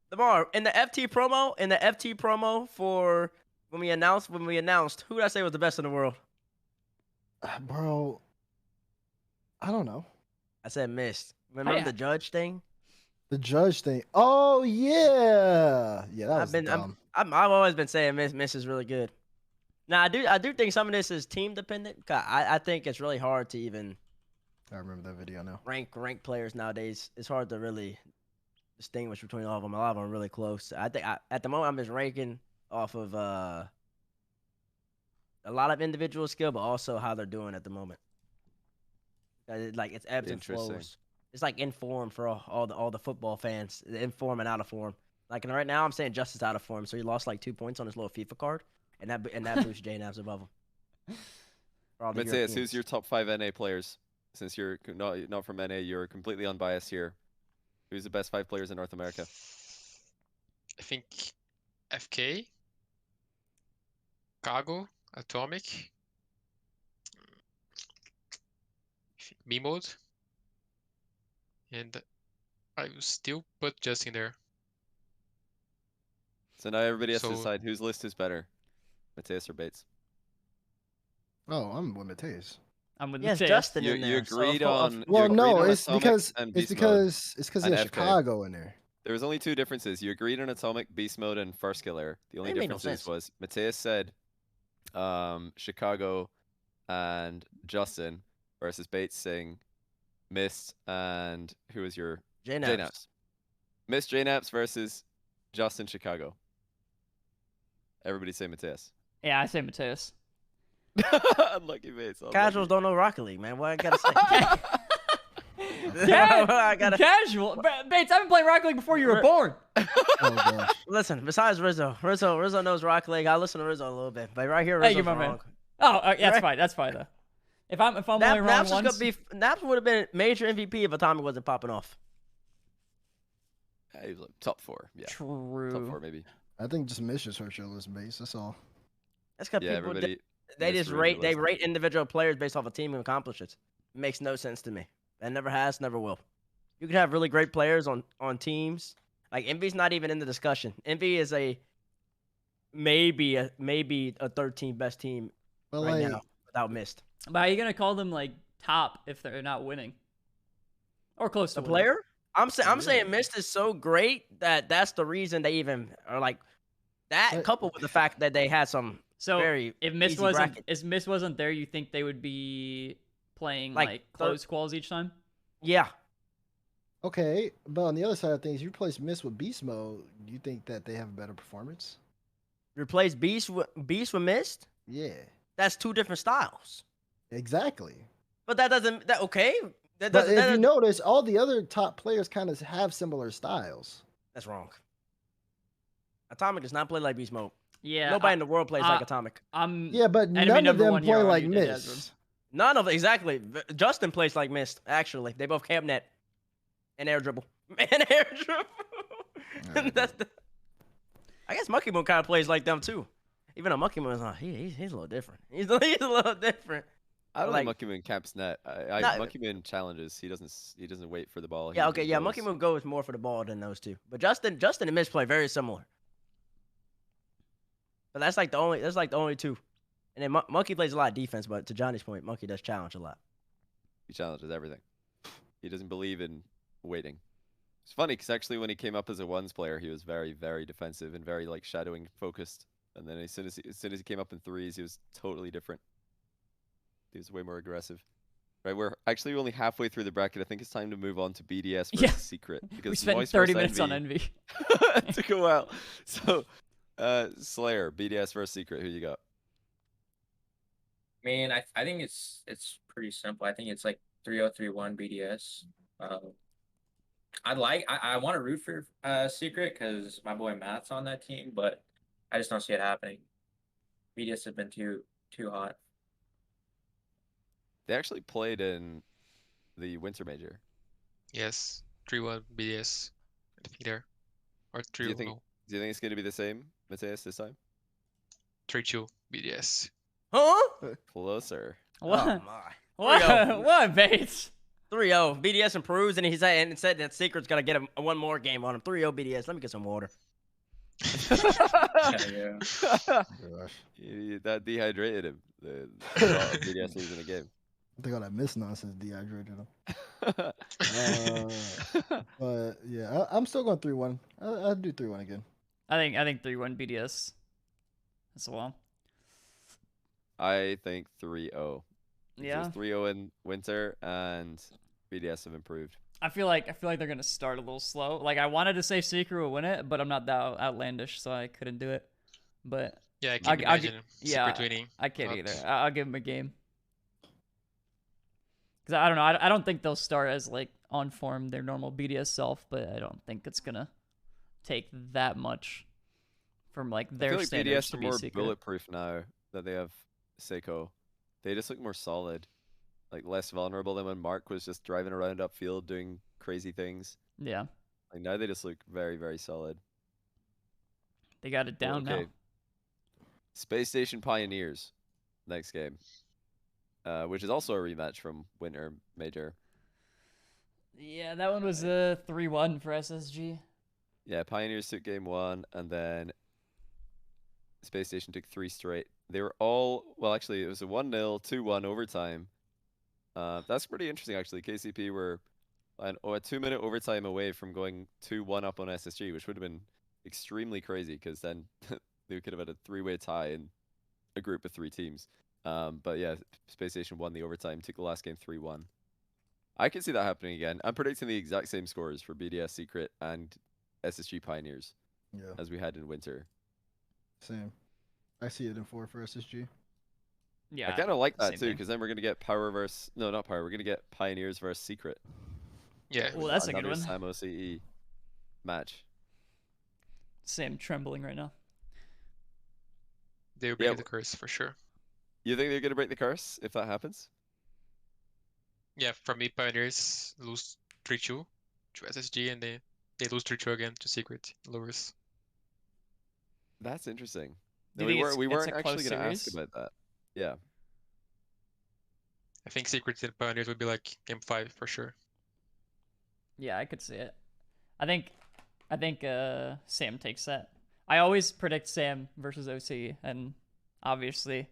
Speaker 5: Tomorrow in the FT promo for when we announced who did I say was the best in the world?
Speaker 4: Bro, I don't know.
Speaker 5: I said missed. Remember the judge thing?
Speaker 4: The judge thing. Oh yeah, yeah, that was dumb.
Speaker 5: I've always been saying Miss is really good. Now I do think some of this is team dependent. 'Cause I think it's really hard to even
Speaker 4: I remember that video now.
Speaker 5: rank players nowadays. It's hard to really distinguish between all of them. A lot of them are really close. I think at the moment I'm just ranking off of a lot of individual skill, but also how they're doing at the moment. Like it's ebbs and flows. It's like in form for all the football fans, in form and out of form. Like right now, I'm saying Justice out of form, so he lost like 2 points on his little FIFA card, and that boosts JNAVs above him.
Speaker 3: Mateus, who's your top 5 NA players? Since you're not from NA, you're completely unbiased here. Who's the best 5 players in North America?
Speaker 6: I think FK, Cargo, Atomic, B mode, and I will still put Justin there.
Speaker 3: So now everybody has to decide whose list is better, Mateus or Bates.
Speaker 4: Oh, I'm with Mateus.
Speaker 1: I'm with
Speaker 5: Yes,
Speaker 1: Mateus.
Speaker 5: Justin in
Speaker 3: You
Speaker 5: there.
Speaker 3: agreed on.
Speaker 4: Well, no,
Speaker 3: on
Speaker 4: it's because
Speaker 3: it's
Speaker 4: because he has Chicago in there.
Speaker 3: There was only 2 differences. You agreed on Atomic, Beast Mode, and First Killer. The only differences was Mateus said Chicago and Justin versus Bates saying Mist and who was your JNAPS? Mist JNAPS versus Justin Chicago. Everybody say Mateus.
Speaker 1: Yeah, I say Mateus.
Speaker 3: Unlucky Bates.
Speaker 5: Casuals don't know Rocket League, man. What I gotta say?
Speaker 1: Casual. Bates, I've been playing Rocket League before you were born.
Speaker 4: Oh gosh.
Speaker 5: Listen, besides Rizzo knows Rocket League. I listen to Rizzo a little bit, but right here, Rizzo's wrong.
Speaker 1: Man. Oh, yeah, that's fine. That's fine though. If I'm only wrong once,
Speaker 5: Naps would have been major MVP if Atomic wasn't popping off.
Speaker 3: He was like top 4. Yeah.
Speaker 1: True.
Speaker 3: Top 4 maybe.
Speaker 4: I think just Miss just hurt your list base. That's all.
Speaker 5: That's because people they just rate individual players based off a team accomplishments. It makes no sense to me. That never has, never will. You can have really great players on teams. Like Envy's not even in the discussion. Envy is maybe a 13th best team now without Mist.
Speaker 1: But are you gonna call them like top if they're not winning, or close to
Speaker 5: the player? I'm saying Mist is so great that's the reason they even are like that. Coupled with the fact that they had some. So
Speaker 1: if Mist wasn't there, you think they would be playing like close quals each time?
Speaker 5: Yeah.
Speaker 4: Okay, but on the other side of things, you replace Mist with Beast Mode. Do you think that they have a better performance?
Speaker 5: Replace Beast with Mist?
Speaker 4: Yeah.
Speaker 5: That's 2 different styles.
Speaker 4: Exactly.
Speaker 5: But that doesn't. Okay.
Speaker 4: But if you notice, all the other top players kind of have similar styles.
Speaker 5: That's wrong. Atomic does not play like Beast Mode.
Speaker 1: Yeah.
Speaker 5: Nobody in the world plays like Atomic.
Speaker 4: Yeah, but none of them play like Mist.
Speaker 5: None of them, exactly. Justin plays like Mist, actually. They both camp net and air dribble. I guess Monkey Moon kind of plays like them, too. Even though Monkey Moon's he's a little different. He's a little different.
Speaker 3: I don't like Monkey Moon camps net. Monkey Moon challenges. He doesn't wait for the ball.
Speaker 5: Yeah, okay, yeah. Monkey Moon goes more for the ball than those 2. But Justin and Mist play very similar. But that's like the only 2. And then Monkey plays a lot of defense, but to Johnny's point, Monkey does challenge a lot.
Speaker 3: He challenges everything. He doesn't believe in waiting. It's funny because actually when he came up as a ones player, he was very, very defensive and very like shadowing focused. And then as soon as he came up in threes, he was totally different. He was way more aggressive. Right, we're actually only halfway through the bracket. I think it's time to move on to BDS versus Secret. Because
Speaker 1: we spent 30 minutes on Envy.
Speaker 3: It took a while. So, Slayer, BDS versus Secret. Who you got?
Speaker 2: I mean, I think it's pretty simple. I think it's like 3-0-3-1 BDS. I want to root for Secret because my boy Matt's on that team, but I just don't see it happening. BDS have been too hot.
Speaker 3: They actually played in the Winter Major.
Speaker 6: Yes, 3-1 BDS. I think there. Or 3-1.
Speaker 3: Do you think it's going to be the same, Mateus, this time?
Speaker 6: 3-2 BDS.
Speaker 5: Huh?
Speaker 3: Closer.
Speaker 1: What?
Speaker 5: Oh my.
Speaker 1: What, Bates?
Speaker 5: 3-0. BDS improves, and he said that Secret's gonna get a one more game on him. 3-0 BDS. Let me get some water.
Speaker 2: Yeah.
Speaker 3: That dehydrated him. The BDS losing a game.
Speaker 4: They got that miss nonsense dehydrated them. But yeah, I'm still going 3-1. I'll do 3-1 again.
Speaker 1: I think 3-1 BDS as well.
Speaker 3: I think 3-0.
Speaker 1: Yeah.
Speaker 3: Just 3-0 in winter, and BDS have improved.
Speaker 1: I feel like they're gonna start a little slow. Like I wanted to say Secret would win it, but I'm not that outlandish, so I couldn't do it. But
Speaker 6: Yeah, I can't imagine
Speaker 1: yeah,
Speaker 6: Secret winning.
Speaker 1: I can't
Speaker 6: Not-
Speaker 1: either. I'll give him a game. Because I don't know. I don't think they'll start as like on form their normal BDS self, but I don't think it's gonna take that much from like
Speaker 3: I
Speaker 1: their
Speaker 3: feel like
Speaker 1: standards
Speaker 3: BDS
Speaker 1: to
Speaker 3: are
Speaker 1: be
Speaker 3: more
Speaker 1: Secret.
Speaker 3: bulletproof now that they have Seiko. They just look more solid, like less vulnerable than when Mark was just driving around upfield doing crazy things.
Speaker 1: Yeah,
Speaker 3: Like now they just look very, very solid.
Speaker 1: they got it down now.
Speaker 3: Space Station Pioneers, next game, which is also a rematch from Winter Major.
Speaker 1: Yeah, that one was a 3-1 for SSG.
Speaker 3: Yeah, Pioneers took game 1, and then Space Station took 3 straight. They were all, well, actually, it was a 1-0, 2-1 overtime. That's pretty interesting, actually. KCP were a 2-minute overtime away from going 2-1 up on SSG, which would have been extremely crazy, because then they could have had a 3-way tie in a group of 3 teams. But yeah, Space Station won the overtime, took the last game 3-1. I can see that happening again. I'm predicting the exact same scores for BDS Secret and SSG Pioneers as we had in winter.
Speaker 4: Same. I see it in 4 for SSG.
Speaker 1: Yeah,
Speaker 3: I kind of like that
Speaker 1: same
Speaker 3: too,
Speaker 1: thing.
Speaker 3: because then we're gonna get Power versus not Power. We're gonna get Pioneers versus Secret.
Speaker 6: Yeah.
Speaker 1: Well, that's a good
Speaker 3: Another
Speaker 1: one.
Speaker 3: Sam OCE match.
Speaker 1: Sam trembling right now.
Speaker 6: They'll break the curse for sure.
Speaker 3: You think they're gonna break the curse if that happens?
Speaker 6: Yeah, for me, Pioneers lose 3-2 to SSG, and they lose 3-2 again to Secret lowers.
Speaker 3: That's interesting.
Speaker 1: Do
Speaker 3: No,
Speaker 1: you think
Speaker 3: we
Speaker 1: it's
Speaker 3: weren't
Speaker 1: a close
Speaker 3: actually gonna ask
Speaker 1: series?
Speaker 3: about that. Yeah.
Speaker 6: I think Secret and Pioneers would be like game 5 for sure.
Speaker 1: Yeah, I could see it. I think Sam takes that. I always predict Sam versus OC, and obviously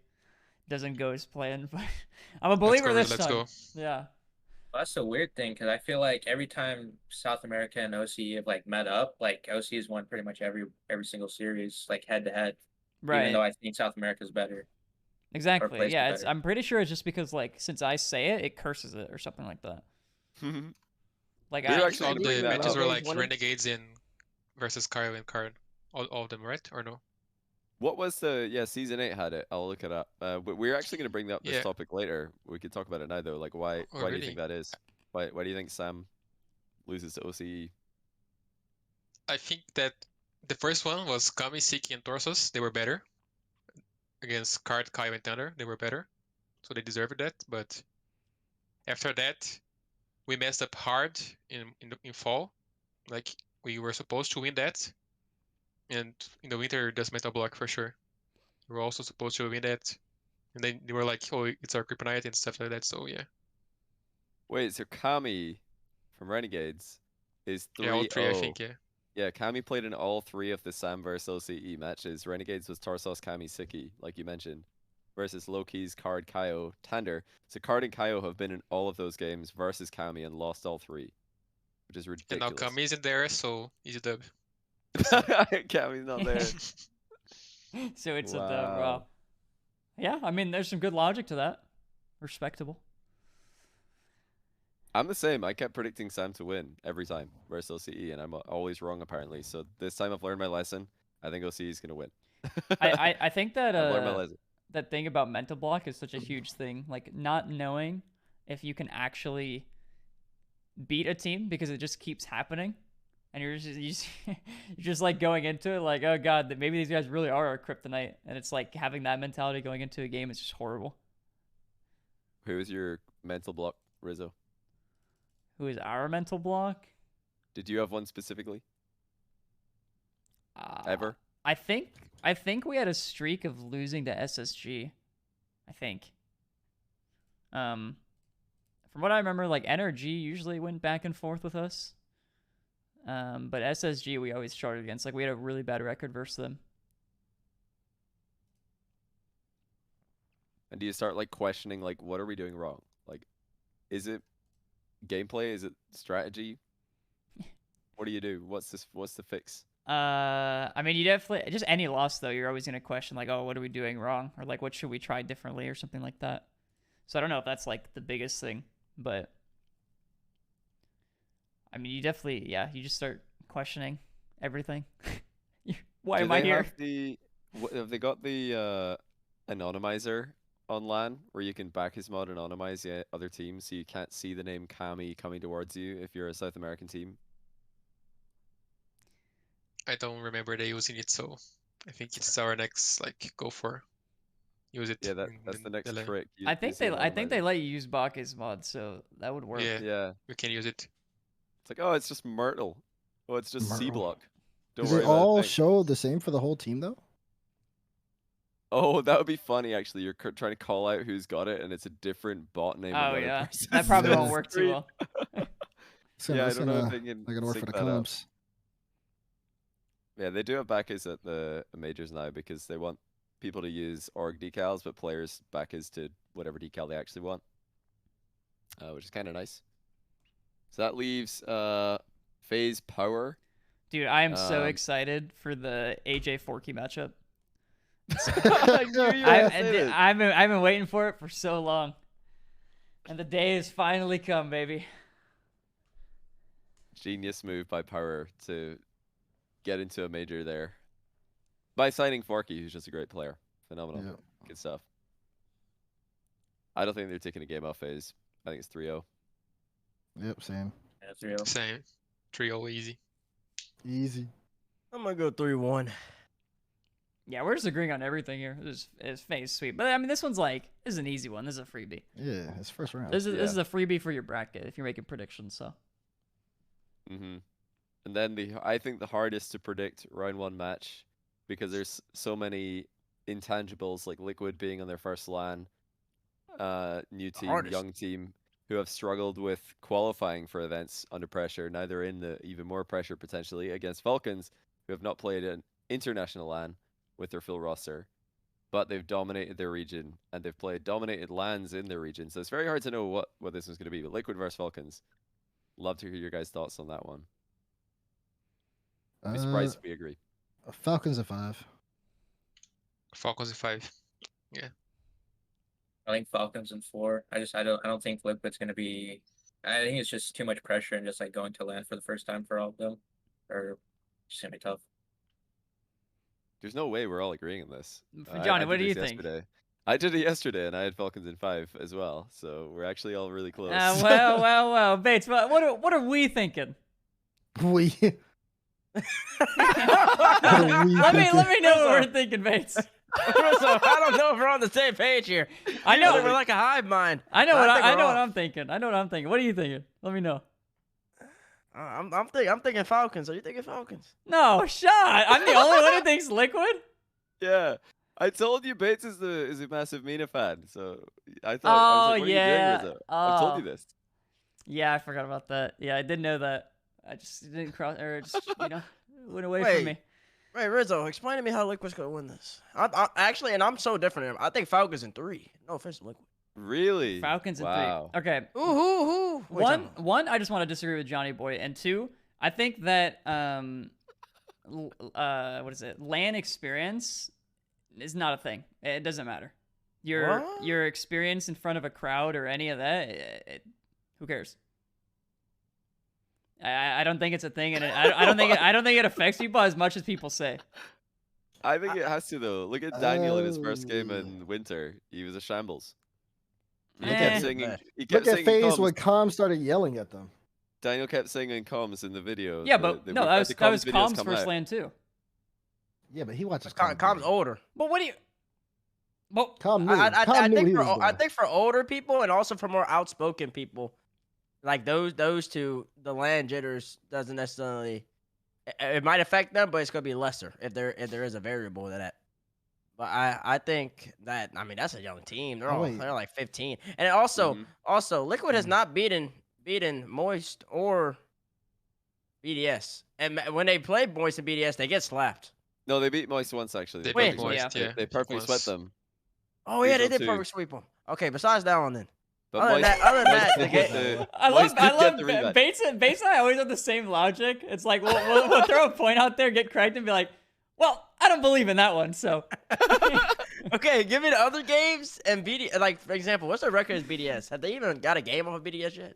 Speaker 1: doesn't go as planned. But I'm a believer this time.
Speaker 6: Let's go.
Speaker 1: Yeah.
Speaker 2: That's the weird thing, because I feel like every time South America and OC have like met up, like OC has won pretty much every single series, like head to head.
Speaker 1: Right.
Speaker 2: Even though I think South America's better.
Speaker 1: Exactly. Yeah,
Speaker 2: better.
Speaker 1: I'm pretty sure it's just because like since I say it, it curses it or something like that. Like
Speaker 3: We're
Speaker 1: I
Speaker 3: actually
Speaker 6: all
Speaker 3: gonna
Speaker 6: the
Speaker 3: bring that
Speaker 6: matches
Speaker 3: up.
Speaker 6: were like Renegades in versus Kyle and Card. All of them, right? Or no?
Speaker 3: What was the season 8 had it? I'll look it up. But we're actually gonna bring up this topic later. We could talk about it now though. Like why do you think that is? Why do you think Sam loses to OCE?
Speaker 6: I think that the first one was Kami, Siki, and Torsos. They were better. Against Card, Kai, and Thunder, they were better. So they deserved that. But after that, we messed up hard in fall. Like we were supposed to win that. And in the winter, that's Metal Block for sure. We were also supposed to win that. And then they were like, oh, it's our kryptonite and stuff like that. So yeah.
Speaker 3: Wait, so Kami from Renegades is 3-0.
Speaker 6: Yeah, all 3, I think, yeah.
Speaker 3: Yeah, Kami played in all 3 of the Sam versus OCE matches. Renegades was Tarsos, Kami, Siki, like you mentioned, versus Loki's Card, Kaio, Tander. So Card and Kaio have been in all of those games versus Kami and lost all 3, which is ridiculous.
Speaker 6: And now Kami isn't there, so easy dub.
Speaker 3: Kami's not there.
Speaker 1: So it's a dub, bro. Yeah, I mean, there's some good logic to that. Respectable.
Speaker 3: I'm the same. I kept predicting Sam to win every time versus OCE, and I'm always wrong apparently. So this time I've learned my lesson. I think OCE is gonna win.
Speaker 1: I think that
Speaker 3: I've learned my lesson.
Speaker 1: That thing about mental block is such a huge thing. Like not knowing if you can actually beat a team because it just keeps happening, and you're just like going into it like, oh god, maybe these guys really are our kryptonite, and it's like having that mentality going into a game is just horrible.
Speaker 3: Who is your mental block, Rizzo?
Speaker 1: Who is our mental block?
Speaker 3: Did you have one specifically? Ever?
Speaker 1: I think we had a streak of losing to SSG. I think. From what I remember, like NRG usually went back and forth with us. But SSG we always struggled against. Like we had a really bad record versus them.
Speaker 3: And do you start like questioning like what are we doing wrong? Like, is it gameplay? Is it strategy? What do you do? What's the fix?
Speaker 1: I mean, you definitely just any loss though, you're always gonna question like, oh, what are we doing wrong, or like, what should we try differently, or something like that. So I don't know if that's like the biggest thing, but I mean, you definitely, yeah, you just start questioning everything. Why am I here?
Speaker 3: Have they got the anonymizer on LAN where you can back his mod anonymize the other teams so you can't see the name Kami coming towards you if you're a South American team?
Speaker 6: I don't remember they using it, so I think it's our next like go for use it.
Speaker 3: Yeah, that's the next
Speaker 6: LAN.
Speaker 3: trick.
Speaker 1: I think they let you use Baka's mod, so that would work.
Speaker 3: Yeah.
Speaker 6: We can use it.
Speaker 3: It's like, oh, it's just Myrtle. Oh, it's just C
Speaker 4: Myrtle.
Speaker 3: block. Don't
Speaker 4: Does
Speaker 3: worry
Speaker 4: it
Speaker 3: about
Speaker 4: all
Speaker 3: thanks.
Speaker 4: show the same for the whole team though?
Speaker 3: Oh, that would be funny actually. You're trying to call out who's got it, and it's a different bot name.
Speaker 1: Oh
Speaker 3: of another
Speaker 1: yeah,
Speaker 3: person.
Speaker 1: that probably won't
Speaker 4: Yeah.
Speaker 1: work too well.
Speaker 3: Yeah, I don't know if they can
Speaker 4: Not gonna work for
Speaker 3: sync
Speaker 4: the
Speaker 3: that up.
Speaker 4: comps.
Speaker 3: Yeah, they do have backers at the majors now because they want people to use org decals, but players backers to whatever decal they actually want, which is kind of nice. So that leaves FaZe Power.
Speaker 1: Dude, I am so excited for the AJ Forky matchup.
Speaker 3: I knew you were gonna say this.
Speaker 1: I've been waiting for it for so long, and the day has finally come, baby.
Speaker 3: Genius move by Power to get into a major there by signing Forky, who's just a great player. Phenomenal.
Speaker 4: Yeah.
Speaker 3: Good stuff. I don't think they're taking a game off FaZe. I think it's 3-0.
Speaker 4: Yep, same.
Speaker 2: Yeah, it's real.
Speaker 6: Same. 3-0 easy.
Speaker 4: Easy.
Speaker 5: I'm gonna go 3-1.
Speaker 1: Yeah, we're just agreeing on everything here. It's FaZe sweep, but I mean, this one's like, this is an easy one. This is a freebie.
Speaker 4: Yeah, it's first round.
Speaker 1: This is a freebie for your bracket if you're making predictions. So.
Speaker 3: Mm-hmm. And then I think the hardest to predict round one match, because there's so many intangibles like Liquid being on their first LAN, new team, young team, who have struggled with qualifying for events under pressure. Now they're in the even more pressure potentially against Falcons, who have not played an international LAN with their full roster, but they've dominated their region and they've played dominated LANs in their region. So it's very hard to know what this one's going to be. But Liquid versus Falcons, love to hear your guys' thoughts on that one. I'd be surprised if we agree.
Speaker 4: Falcons at 5.
Speaker 6: Falcons in 5. Yeah.
Speaker 2: I think Falcons in 4. I don't think Liquid's gonna be. I think it's just too much pressure and just like going to land for the first time for all of them, or it's gonna be tough.
Speaker 3: There's no way we're all agreeing on this.
Speaker 1: Johnny, what do you think?
Speaker 3: I did it yesterday, and I had Falcons in 5 as well. So we're actually all really close.
Speaker 1: Well, Bates. What are we thinking?
Speaker 4: We.
Speaker 1: Let me know what we're thinking, Bates.
Speaker 5: I don't know if we're on the same page here.
Speaker 1: I know
Speaker 5: we're like a hive mind.
Speaker 1: I know what I'm thinking. I know what I'm thinking. What are you thinking? Let me know.
Speaker 5: I'm thinking Falcons. Are you thinking Falcons?
Speaker 1: No, shut. I'm the only one who thinks Liquid.
Speaker 3: Yeah, I told you Bates is a massive Mina fan, so I thought.
Speaker 1: Oh,
Speaker 3: I was like, what
Speaker 1: yeah.
Speaker 3: are you doing, Rizzo? I've told you this.
Speaker 1: Yeah, I forgot about that. Yeah, I did know that. I just didn't cross, or just went away
Speaker 5: Wait.
Speaker 1: from me.
Speaker 5: Wait, Rizzo, explain to me how Liquid's gonna win this. I actually, and I'm so different. I think Falcons in 3. No offense to Liquid.
Speaker 3: Really?
Speaker 1: Falcons in 3.
Speaker 3: Wow.
Speaker 1: Okay.
Speaker 5: Ooh.
Speaker 1: One, I just want to disagree with Johnnyboi, and 2, I think that what is it? LAN experience is not a thing. It doesn't matter. Your experience in front of a crowd or any of that, who cares? I don't think it's a thing, and I don't think it affects people as much as people say.
Speaker 3: I think it has to though. Look at Daniel in his first game in winter. He was a shambles. He kept singing.
Speaker 4: Look at FaZe when Calm started yelling at them.
Speaker 3: Daniel kept singing comms in the video.
Speaker 1: Yeah, but no, that was Calm's first LAN too.
Speaker 4: Yeah, but he watches
Speaker 5: Calm's older.
Speaker 1: But what do you? Well,
Speaker 4: Calm knew.
Speaker 5: I think for older people and also for more outspoken people, like those two, the LAN jitters doesn't necessarily. It might affect them, but it's gonna be lesser if there is a variable to that. But I think that, I mean, that's a young team. They're like 15, and also Liquid has not beaten Moist or BDS, and when they play Moist and BDS, they get slapped.
Speaker 3: No, they beat Moist once actually.
Speaker 6: They
Speaker 3: perfect
Speaker 6: beat Moist, yeah.
Speaker 3: They perfectly swept them.
Speaker 5: Oh yeah, they
Speaker 3: Rizzo
Speaker 5: did
Speaker 3: too.
Speaker 5: perfect sweep them. Okay, besides that one then.
Speaker 3: But
Speaker 5: Other than that, the game.
Speaker 1: I love Bates and I always have the same logic. It's like we'll throw a point out there, get correct, and be like, well, I don't believe in that one. So
Speaker 5: Okay, give me the other games and BDS. Like for example, what's their record as BDS? Have they even got a game off of BDS yet?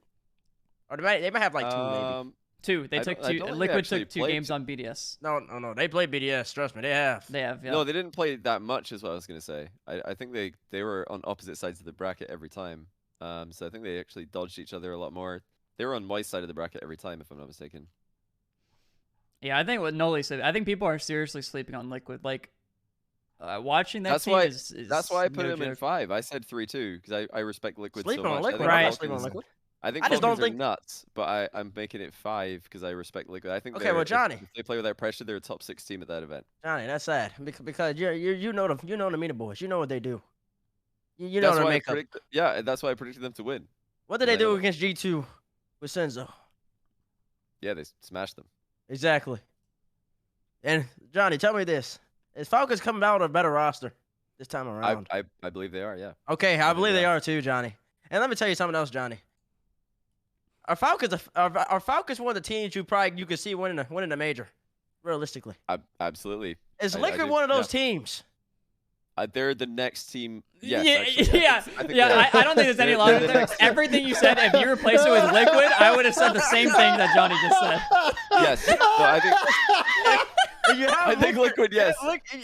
Speaker 5: Or they might have like 2 maybe.
Speaker 1: 2. They took 2. Liquid took 2 games on BDS.
Speaker 5: No. They played BDS. Trust me, they have.
Speaker 1: They have. Yeah.
Speaker 3: No, they didn't play that much. Is what I was gonna say. I think they were on opposite sides of the bracket every time. So I think they actually dodged each other a lot more. They were on my side of the bracket every time, if I'm not mistaken.
Speaker 1: Yeah, I think what Noli said. I think people are seriously sleeping on Liquid. Like watching that
Speaker 3: That's
Speaker 1: team
Speaker 3: why.
Speaker 1: is
Speaker 3: That's why I put
Speaker 1: no
Speaker 3: him in
Speaker 1: joke.
Speaker 3: 5. I said 3-2 because I respect Liquid
Speaker 5: Sleeping
Speaker 3: so
Speaker 5: on
Speaker 3: much.
Speaker 5: Liquid.
Speaker 1: Right.
Speaker 5: I'm sleeping on Liquid.
Speaker 3: I think
Speaker 5: I just don't
Speaker 3: Falcons are
Speaker 5: think-
Speaker 3: nuts, but I'm making it 5 because I respect Liquid. I think.
Speaker 5: Okay, well, Johnny.
Speaker 3: if they play without pressure, they're a top 6 team at that event.
Speaker 5: Johnny, that's sad because you know the Mina boys. You know what they do. You know
Speaker 3: That's
Speaker 5: their
Speaker 3: why I
Speaker 5: makeup.
Speaker 3: yeah, that's why I predicted them to win.
Speaker 5: What did they
Speaker 3: I know
Speaker 5: do
Speaker 3: it.
Speaker 5: against G2 with Senzo?
Speaker 3: Yeah, they smashed them.
Speaker 5: Exactly. And Johnny, tell me this: is Falcons coming out with a better roster this time around?
Speaker 3: I believe they are. Yeah.
Speaker 5: Okay, I believe they
Speaker 3: yeah.
Speaker 5: are too, Johnny. And let me tell you something else, Johnny. Are Falcons one of the teams you could see winning a major, realistically?
Speaker 3: Absolutely.
Speaker 5: Is
Speaker 3: I
Speaker 5: Liquid
Speaker 3: do,
Speaker 5: one of those
Speaker 3: yeah.
Speaker 5: teams?
Speaker 3: They're the next team. Yes,
Speaker 1: yeah,
Speaker 3: actually,
Speaker 1: yeah,
Speaker 3: I think
Speaker 1: yeah.
Speaker 3: they are.
Speaker 1: I don't think there's any
Speaker 3: They're
Speaker 1: logic
Speaker 3: the
Speaker 1: there.
Speaker 3: next-
Speaker 1: Everything you said, if you replace it with Liquid, I would have said the same thing that Johnny just said.
Speaker 3: Yes. No, I think.
Speaker 5: You have
Speaker 3: I think Liquid. Yes.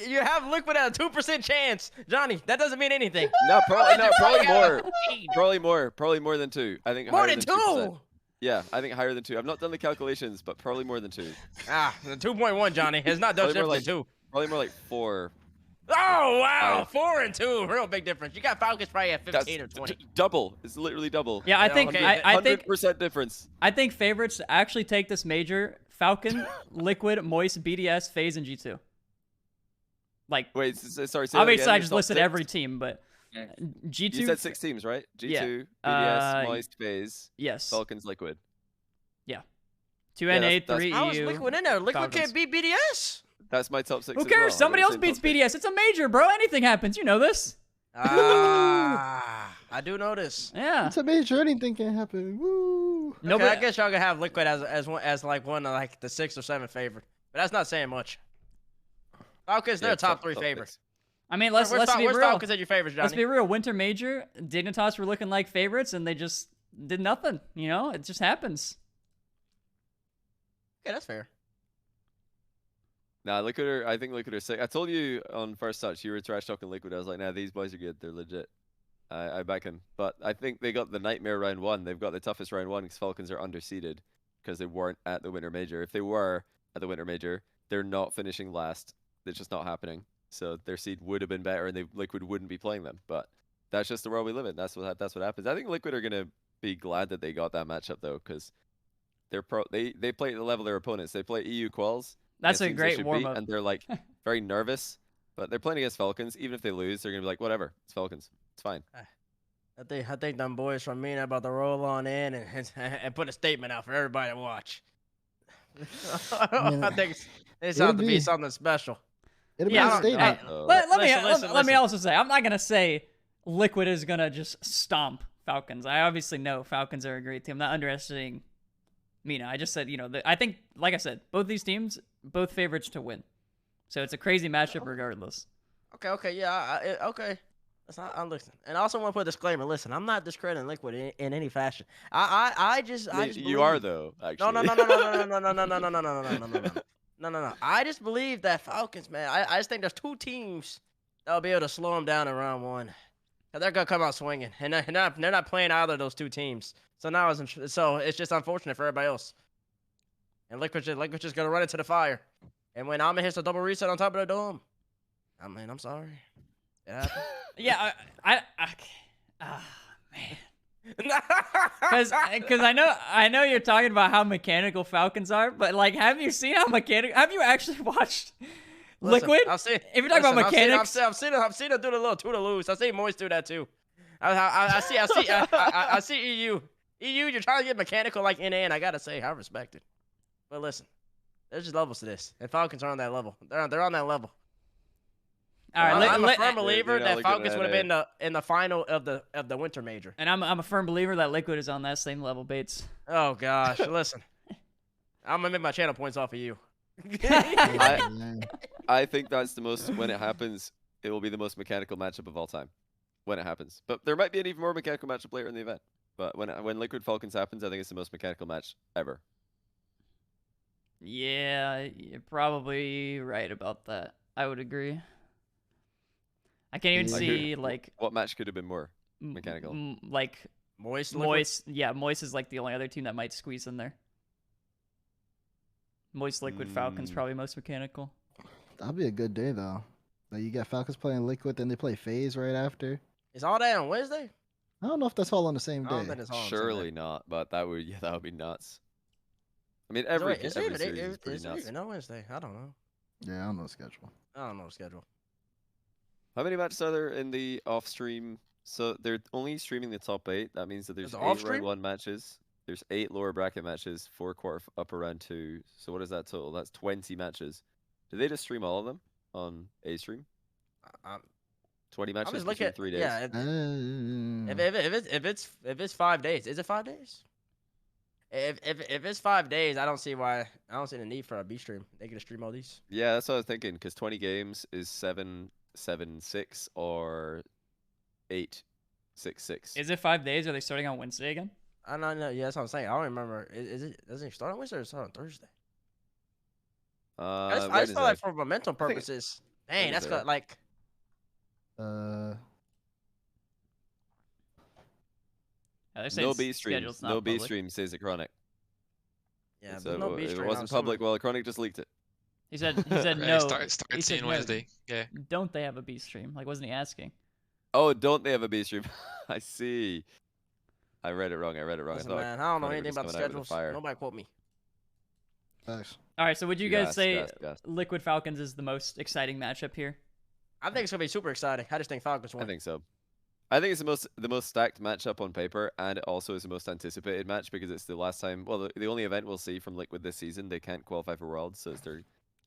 Speaker 5: You have Liquid at a 2% chance, Johnny. That doesn't mean anything.
Speaker 3: No, probably more.
Speaker 5: Probably
Speaker 3: Probably more than 2. I think
Speaker 5: more
Speaker 3: higher
Speaker 5: than
Speaker 3: than 2%.
Speaker 5: 2.
Speaker 3: Yeah, I think higher than 2. I've not done the calculations, but probably more than 2.
Speaker 5: The 2.1, Johnny. It's not Dutch
Speaker 3: Probably more
Speaker 5: difference too.
Speaker 3: Probably more like 4.
Speaker 5: Oh wow,
Speaker 3: 5.
Speaker 5: 4 and 2, real big difference. You got Falcons probably at 15 or 20.
Speaker 3: Double. It's literally double.
Speaker 1: Yeah, I think
Speaker 5: okay,
Speaker 1: I think
Speaker 3: 100% difference.
Speaker 1: I think favorites to actually take this major: Falcon, Liquid, Moist, BDS, FaZe, and G2. Like,
Speaker 3: Wait, sorry. Say that
Speaker 1: obviously,
Speaker 3: again.
Speaker 1: I
Speaker 3: Your
Speaker 1: just
Speaker 3: top
Speaker 1: listed
Speaker 3: 6?
Speaker 1: every team, but
Speaker 2: Yeah.
Speaker 1: G2.
Speaker 3: You said 6 teams, right?
Speaker 1: Yeah.
Speaker 3: G2, BDS,
Speaker 1: Uh,
Speaker 3: Moist, FaZe,
Speaker 1: Yes.
Speaker 3: Falcons, Liquid.
Speaker 1: 2
Speaker 3: Yeah,
Speaker 1: NA,
Speaker 3: that's-
Speaker 1: 3
Speaker 5: How is
Speaker 1: EU.
Speaker 5: Liquid in there? Liquid
Speaker 1: Falcons.
Speaker 5: can't beat BDS.
Speaker 3: That's my top 6.
Speaker 1: Who
Speaker 3: as
Speaker 1: cares?
Speaker 3: well.
Speaker 1: Somebody
Speaker 3: I'm
Speaker 1: else
Speaker 3: gonna say
Speaker 1: beats
Speaker 3: top 6.
Speaker 1: BDS. It's a major, bro. Anything happens. You know this.
Speaker 5: I do know this.
Speaker 1: Yeah.
Speaker 4: It's a major. Anything can happen. Woo.
Speaker 1: No,
Speaker 5: Okay, I
Speaker 1: but
Speaker 5: guess y'all gonna have Liquid as one of like the 6 or 7 favorite, but that's not saying much. Falcons, they're
Speaker 3: Yeah,
Speaker 5: a top 3
Speaker 3: top
Speaker 5: favorite.
Speaker 3: 6.
Speaker 1: I mean, let's be
Speaker 5: where's
Speaker 1: real.
Speaker 5: Falcons at your favorites,
Speaker 1: Let's
Speaker 5: Johnny?
Speaker 1: be real. Winter Major, Dignitas were looking like favorites, and they just did nothing. You know, it just happens.
Speaker 5: Okay, that's fair.
Speaker 3: Nah, I think Liquid are sick. I told you on first touch you were trash talking Liquid. I was like, nah, these boys are good. They're legit. I back them. But I think they got the nightmare round 1. They've got the toughest round 1 because Falcons are underseeded because they weren't at the Winter Major. If they were at the Winter Major, they're not finishing last. It's just not happening. So their seed would have been better, and Liquid wouldn't be playing them. But that's just the world we live in. That's what happens. I think Liquid are gonna be glad that they got that matchup though, because they play at the level of their opponents. They play EU quals.
Speaker 1: That's
Speaker 3: against
Speaker 1: a
Speaker 3: teams they
Speaker 1: great
Speaker 3: should beat,
Speaker 1: warm up.
Speaker 3: and they're like very nervous. But they're playing against Falcons. Even if they lose, they're gonna be like, whatever. It's Falcons. It's fine.
Speaker 5: I think them boys from Mina about to roll on in and put a statement out for everybody to watch. I think it's out to be something special.
Speaker 4: It'll be
Speaker 1: Yeah,
Speaker 4: a
Speaker 1: I don't-
Speaker 4: statement.
Speaker 1: Let me also say, I'm not gonna say Liquid is gonna just stomp Falcons. I obviously know Falcons are a great team. I'm not underestimating Mina. I just said, I think, like I said, both these teams, both favorites to win. So it's a crazy matchup regardless.
Speaker 5: Okay, yeah, okay. I'm listening. And I also want to put a disclaimer. Listen, I'm not discrediting Liquid in any fashion. I just
Speaker 3: You are though. Actually.
Speaker 5: No. I just believe that Falcons, man. I just think there's 2 teams that'll be able to slow them down in round 1. And they're gonna come out swinging, and they're not playing either of those 2 teams. So now it's just unfortunate for everybody else. And Liquid's just gonna run into the fire. And when Alma hits a double reset on top of the dome, I'm sorry. Yeah.
Speaker 1: Yeah, man. Because I know you're talking about how mechanical Falcons are, but like, have you seen how mechanical? Have you actually watched Liquid?
Speaker 5: I've seen,
Speaker 1: if you're talking about mechanics,
Speaker 5: I've seen it do the little toodaloos. I see Moist do that too. I see EU. EU, you're trying to get mechanical like NA, and I gotta say, I respect it. But listen, there's just levels to this, and Falcons are on that level. They're on that level.
Speaker 1: All right,
Speaker 5: I'm a firm
Speaker 3: They're
Speaker 5: believer
Speaker 3: not
Speaker 5: that
Speaker 3: looking
Speaker 5: Falcons
Speaker 3: at
Speaker 5: would have
Speaker 3: it.
Speaker 5: been in the final of the winter major.
Speaker 1: And I'm a firm believer that Liquid is on that same level, Bates.
Speaker 5: Oh gosh, listen, I'm gonna make my channel points off of you.
Speaker 3: I think that's the most, when it happens, it will be the most mechanical matchup of all time. When it happens. But there might be an even more mechanical matchup later in the event. But when Liquid Falcons happens, I think it's the most mechanical match ever.
Speaker 1: Yeah, you're probably right about that. I would agree. I can't even
Speaker 4: Like
Speaker 1: see like
Speaker 3: What match could have been more mechanical?
Speaker 1: like
Speaker 5: Moist, Liquid?
Speaker 1: Moist. Yeah, Moist is like the only other team that might squeeze in there. Moist Liquid Falcons probably most mechanical.
Speaker 4: That'll be a good day though. Like you got Falcons playing Liquid, then they play FaZe right after.
Speaker 5: Is all that on Wednesday?
Speaker 4: I don't know if that's all on the same
Speaker 5: I don't
Speaker 4: day.
Speaker 5: think it's all on the same
Speaker 3: Surely
Speaker 5: day.
Speaker 3: not, but that would be nuts. I mean,
Speaker 5: So
Speaker 3: every
Speaker 5: wait, is
Speaker 3: every
Speaker 5: it
Speaker 3: series is pretty
Speaker 5: is it
Speaker 3: nuts.
Speaker 5: even on Wednesday? I don't know.
Speaker 4: Yeah, I don't know the schedule.
Speaker 5: I don't know the schedule.
Speaker 3: How many matches are there in the off stream? So they're only streaming the top 8. That means that there's
Speaker 5: There's
Speaker 3: 8
Speaker 5: off
Speaker 3: round
Speaker 5: stream?
Speaker 3: 1 matches. There's 8 lower bracket matches, 4 upper round 2. So what is that total? That's 20 matches. Do they just stream all of them on A stream?
Speaker 5: I'm
Speaker 3: 20
Speaker 5: I'm
Speaker 3: matches
Speaker 5: just
Speaker 3: between
Speaker 5: looking.
Speaker 3: 3 days.
Speaker 5: Yeah, if it's 5 days, is it 5 days? If it's 5 days, I don't see the need for a B stream. They can just stream all these.
Speaker 3: Yeah, that's what I was thinking. Because 20 games is 7-7-6 or 8-6-6.
Speaker 1: Is it 5 days? Are they starting on Wednesday again?
Speaker 5: I don't know. Yeah, that's what I'm saying. I don't remember. Doesn't it start on Wednesday or start on Thursday? I just thought that for momentum
Speaker 3: I think
Speaker 5: purposes. Dang, that's
Speaker 3: Wednesday.
Speaker 5: got like.
Speaker 1: They're saying
Speaker 3: No B
Speaker 1: schedule's
Speaker 3: streams.
Speaker 1: not
Speaker 3: No B
Speaker 1: public.
Speaker 3: streams, says Chronic.
Speaker 5: Yeah,
Speaker 3: So
Speaker 5: there's no B
Speaker 3: it
Speaker 5: stream.
Speaker 3: wasn't public. Well, Chronic just leaked it.
Speaker 1: He said
Speaker 6: Yeah,
Speaker 1: no.
Speaker 6: Start
Speaker 1: he said
Speaker 6: seeing
Speaker 1: no.
Speaker 6: Wednesday. Yeah.
Speaker 1: Don't they have a B stream? Like, wasn't he asking?
Speaker 3: Oh, don't they have a B stream? I see. I read it wrong.
Speaker 5: Listen,
Speaker 3: I thought
Speaker 5: man, I don't know
Speaker 3: Chronic was
Speaker 5: anything about the
Speaker 3: coming out with a
Speaker 5: schedules.
Speaker 3: fire.
Speaker 5: Nobody quote me.
Speaker 4: Thanks.
Speaker 1: All right, so would you
Speaker 3: You
Speaker 1: guys
Speaker 3: asked,
Speaker 1: say
Speaker 3: asked.
Speaker 1: Liquid Falcons is the most exciting matchup here?
Speaker 5: I think it's gonna be super exciting. I just think Falcons win.
Speaker 3: I think so. I think it's the most stacked matchup on paper, and it also is the most anticipated match because it's the last time. Well, the only event we'll see from Liquid this season. They can't qualify for Worlds, so it's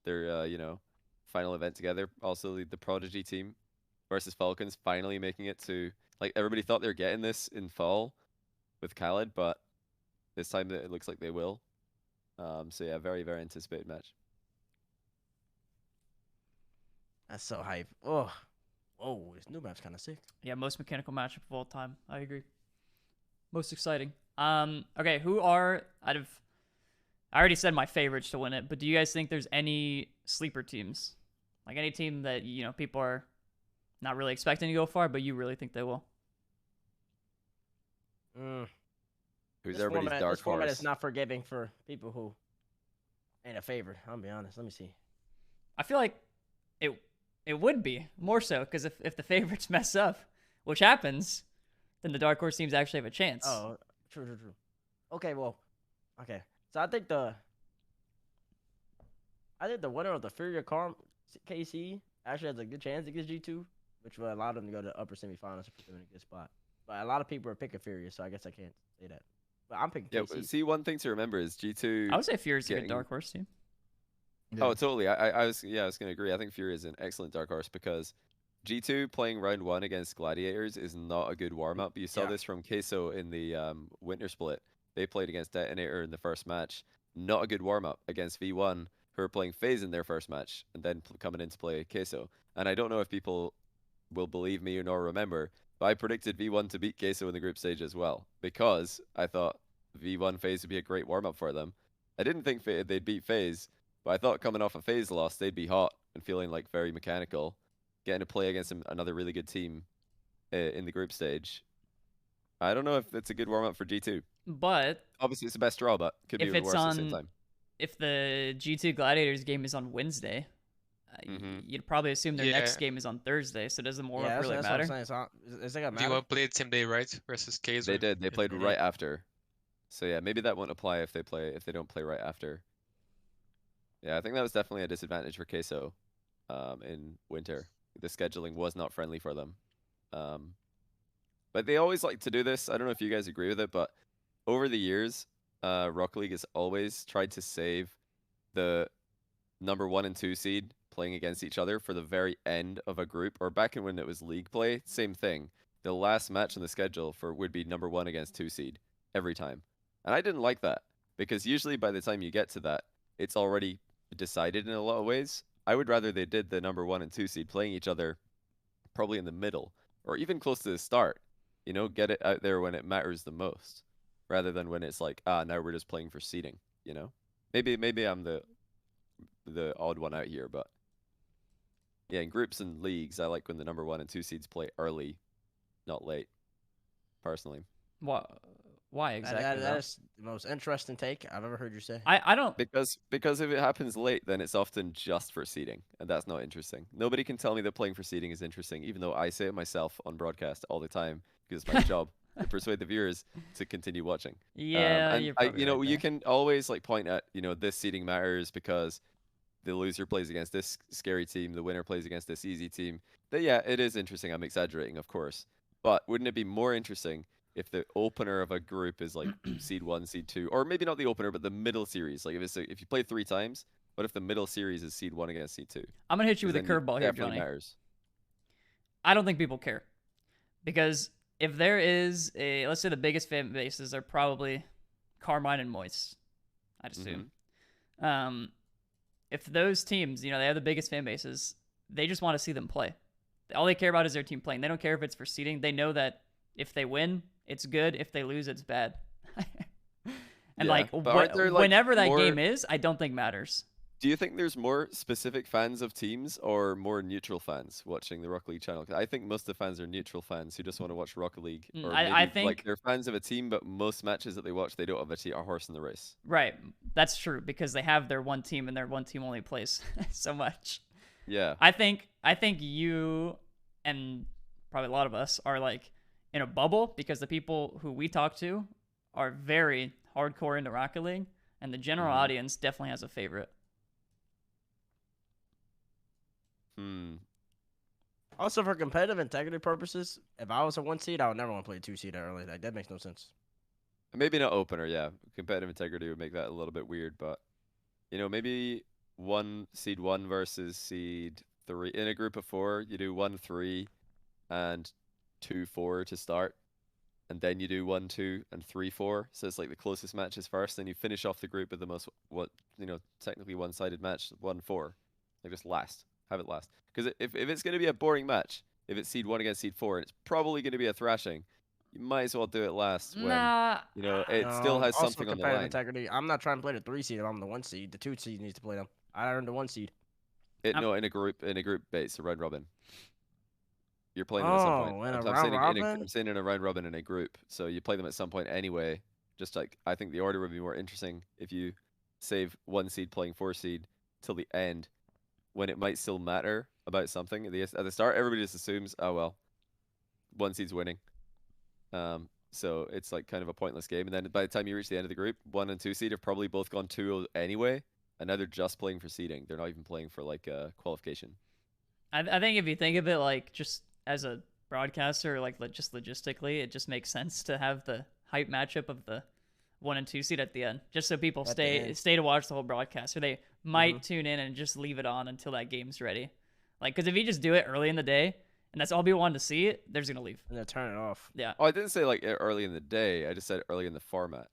Speaker 3: their final event together. Also, the Prodigy team versus Falcons finally making it to, like, everybody thought they were getting this in fall with Khaled, but this time it looks like they will. So yeah, very, very anticipated match.
Speaker 5: That's so hype. Oh, whoa, this new map's kind of sick.
Speaker 1: Yeah, most mechanical matchup of all time. I agree. Most exciting. Okay, who are I already said my favorites to win it, but do you guys think there's any sleeper teams? Like any team that, people are not really expecting to go far, but you really think they will?
Speaker 3: Who's
Speaker 5: This
Speaker 3: everybody's
Speaker 5: format,
Speaker 3: dark
Speaker 5: this format
Speaker 3: horse?
Speaker 5: is not forgiving for people who ain't a favorite. I'll be honest. Let me see.
Speaker 1: I feel like it would be more so because if the favorites mess up, which happens, then the dark horse teams actually have a chance.
Speaker 5: Oh, true. Okay, well, okay. So I think the winner of the Furia KC actually has a good chance against G2, which will allow them to go to the upper semifinals and put them in a good spot. But a lot of people are picking Furia, so I guess I can't say that. But I'm picking
Speaker 3: Yeah,
Speaker 5: KC.
Speaker 3: see, one thing to remember is G2.
Speaker 1: I would say Furious is a good
Speaker 3: getting-
Speaker 1: dark horse team.
Speaker 4: Yeah.
Speaker 3: Oh, totally. I was gonna agree. I think Fury is an excellent dark horse because G2 playing round 1 against Gladiators is not a good warm up. You saw
Speaker 5: Yeah.
Speaker 3: this from Queso in the winter split. They played against Detonator in the first match. Not a good warm up against V1, who are playing FaZe in their first match and then coming in to play Queso. And I don't know if people will believe me or nor remember, but I predicted V1 to beat Queso in the group stage as well because I thought V1 FaZe would be a great warm up for them. I didn't think they'd beat FaZe. But I thought coming off a FaZe loss, they'd be hot and feeling like very mechanical. Getting to play against another really good team in the group stage. I don't know if it's a good warm up for G2.
Speaker 1: But
Speaker 3: Obviously, it's the best draw, but could be
Speaker 1: if
Speaker 3: the
Speaker 1: it's
Speaker 3: worst at the same
Speaker 1: on-
Speaker 3: time.
Speaker 1: if the G2 Gladiators game is on Wednesday, you'd probably assume their next
Speaker 6: Yeah.
Speaker 1: game is on Thursday. So does the warm
Speaker 5: Yeah,
Speaker 1: up
Speaker 5: that's,
Speaker 1: really
Speaker 5: that's
Speaker 1: matter?
Speaker 5: what I'm saying. So is it gonna matter?
Speaker 6: V1 played same day, right? Versus K's.
Speaker 3: They did. They played
Speaker 5: they
Speaker 3: right
Speaker 5: did.
Speaker 3: after. So yeah, maybe that won't apply if they don't play right after. Yeah, I think that was definitely a disadvantage for Queso in winter. The scheduling was not friendly for them. But they always like to do this. I don't know if you guys agree with it, but over the years, Rocket League has always tried to save the number 1 and 2 seed playing against each other for the very end of a group, or back in when it was league play, same thing. The last match on the schedule would be number 1 against 2 seed every time. And I didn't like that, because usually by the time you get to that, it's already decided in a lot of ways. I would rather they did the number 1 and 2 seed playing each other probably in the middle, or even close to the start. You know, get it out there when it matters the most, rather than when it's like, now we're just playing for seeding, you know? Maybe I'm the odd one out here, but yeah, in groups and leagues, I like when the number 1 and 2 seeds play early, not late, personally.
Speaker 1: Why exactly?
Speaker 5: That is the most interesting take I've ever heard you say.
Speaker 1: I don't
Speaker 3: Because if it happens late, then it's often just for seeding, and that's not interesting. Nobody can tell me that playing for seeding is interesting, even though I say it myself on broadcast all the time because it's my job to persuade the viewers to continue watching.
Speaker 1: Yeah,
Speaker 3: and
Speaker 1: you're probably right
Speaker 3: you
Speaker 1: there.
Speaker 3: can always like point at, this seeding matters because the loser plays against this scary team, the winner plays against this easy team. But yeah, it is interesting. I'm exaggerating, of course, but wouldn't it be more interesting if the opener of a group is like seed 1, seed 2, or maybe not the opener, but the middle series? Like if you play 3 times, what if the middle series is seed 1 against seed 2?
Speaker 1: I'm gonna hit you with a
Speaker 3: Because then
Speaker 1: curveball here,
Speaker 3: definitely
Speaker 1: Johnny.
Speaker 3: matters.
Speaker 1: I don't think people care, because if there is let's say the biggest fan bases are probably Carmine and Moist, I'd assume. If those teams, they have the biggest fan bases, they just want to see them play. All they care about is their team playing. They don't care if it's for seeding. They know that if they win, it's good. If they lose, it's bad. And
Speaker 3: Yeah, but aren't there, like,
Speaker 1: whenever that
Speaker 3: more-
Speaker 1: game is, I don't think matters.
Speaker 3: Do you think there's more specific fans of teams or more neutral fans watching the Rocket League channel? 'Cause I think most of the fans are neutral fans who just want to watch Rocket League. Or
Speaker 1: I
Speaker 3: maybe,
Speaker 1: think
Speaker 3: like, they're fans of a team, but most matches that they watch, they don't have a horse in the race.
Speaker 1: Right, that's true, because they have their one team and their one team only plays so much.
Speaker 3: Yeah.
Speaker 1: I think you and probably a lot of us are like in a bubble, because the people who we talk to are very hardcore into Rocket League, and the general audience definitely has a favorite.
Speaker 5: Also, for competitive integrity purposes, if I was a 1 seed, I would never want to play a 2 seed early. Like, that makes no sense.
Speaker 3: Maybe not opener, yeah. Competitive integrity would make that a little bit weird, but maybe seed 1 versus seed 3 in a group of 4. You do 1-3 and 2-4 to start, and then you do 1-2 and 3-4. So it's like the closest matches first. Then you finish off the group with the most technically one-sided match, 1-4. Like just have it last. Because if it's going to be a boring match, if it's seed 1 against seed 4, and it's probably going to be a thrashing, you might as well do it last when it still has
Speaker 5: Also,
Speaker 3: something on the
Speaker 5: competitive
Speaker 3: line.
Speaker 5: integrity, I'm not trying to play the 3 seed if I'm the 1 seed. The 2 seed needs to play them. I earned the 1 seed.
Speaker 3: No, in a group base, a round robin. You're playing them at some point.
Speaker 5: In a
Speaker 3: I'm
Speaker 5: round robin?
Speaker 3: I'm saying in a round robin in a group, so you play them at some point anyway. Just like I think the order would be more interesting if you save 1 seed playing 4 seed till the end, when it might still matter about something. At the start, everybody just assumes, oh well, 1 seed's winning. So it's like kind of a pointless game. And then by the time you reach the end of the group, 1 and 2 seed have probably both gone 2-0 anyway, and now they're just playing for seeding. They're not even playing for like qualification.
Speaker 1: I think if you think of it like just as a broadcaster, like just logistically, it just makes sense to have the hype matchup of the 1 and 2 seed at the end, just so people stay to watch the whole broadcast, or they might tune in and just leave it on until that game's ready. Like, because if you just do it early in the day and that's all people want to see, they're just gonna leave.
Speaker 5: And then turn it off.
Speaker 1: Yeah.
Speaker 3: Oh, I didn't say like early in the day. I just said early in the format,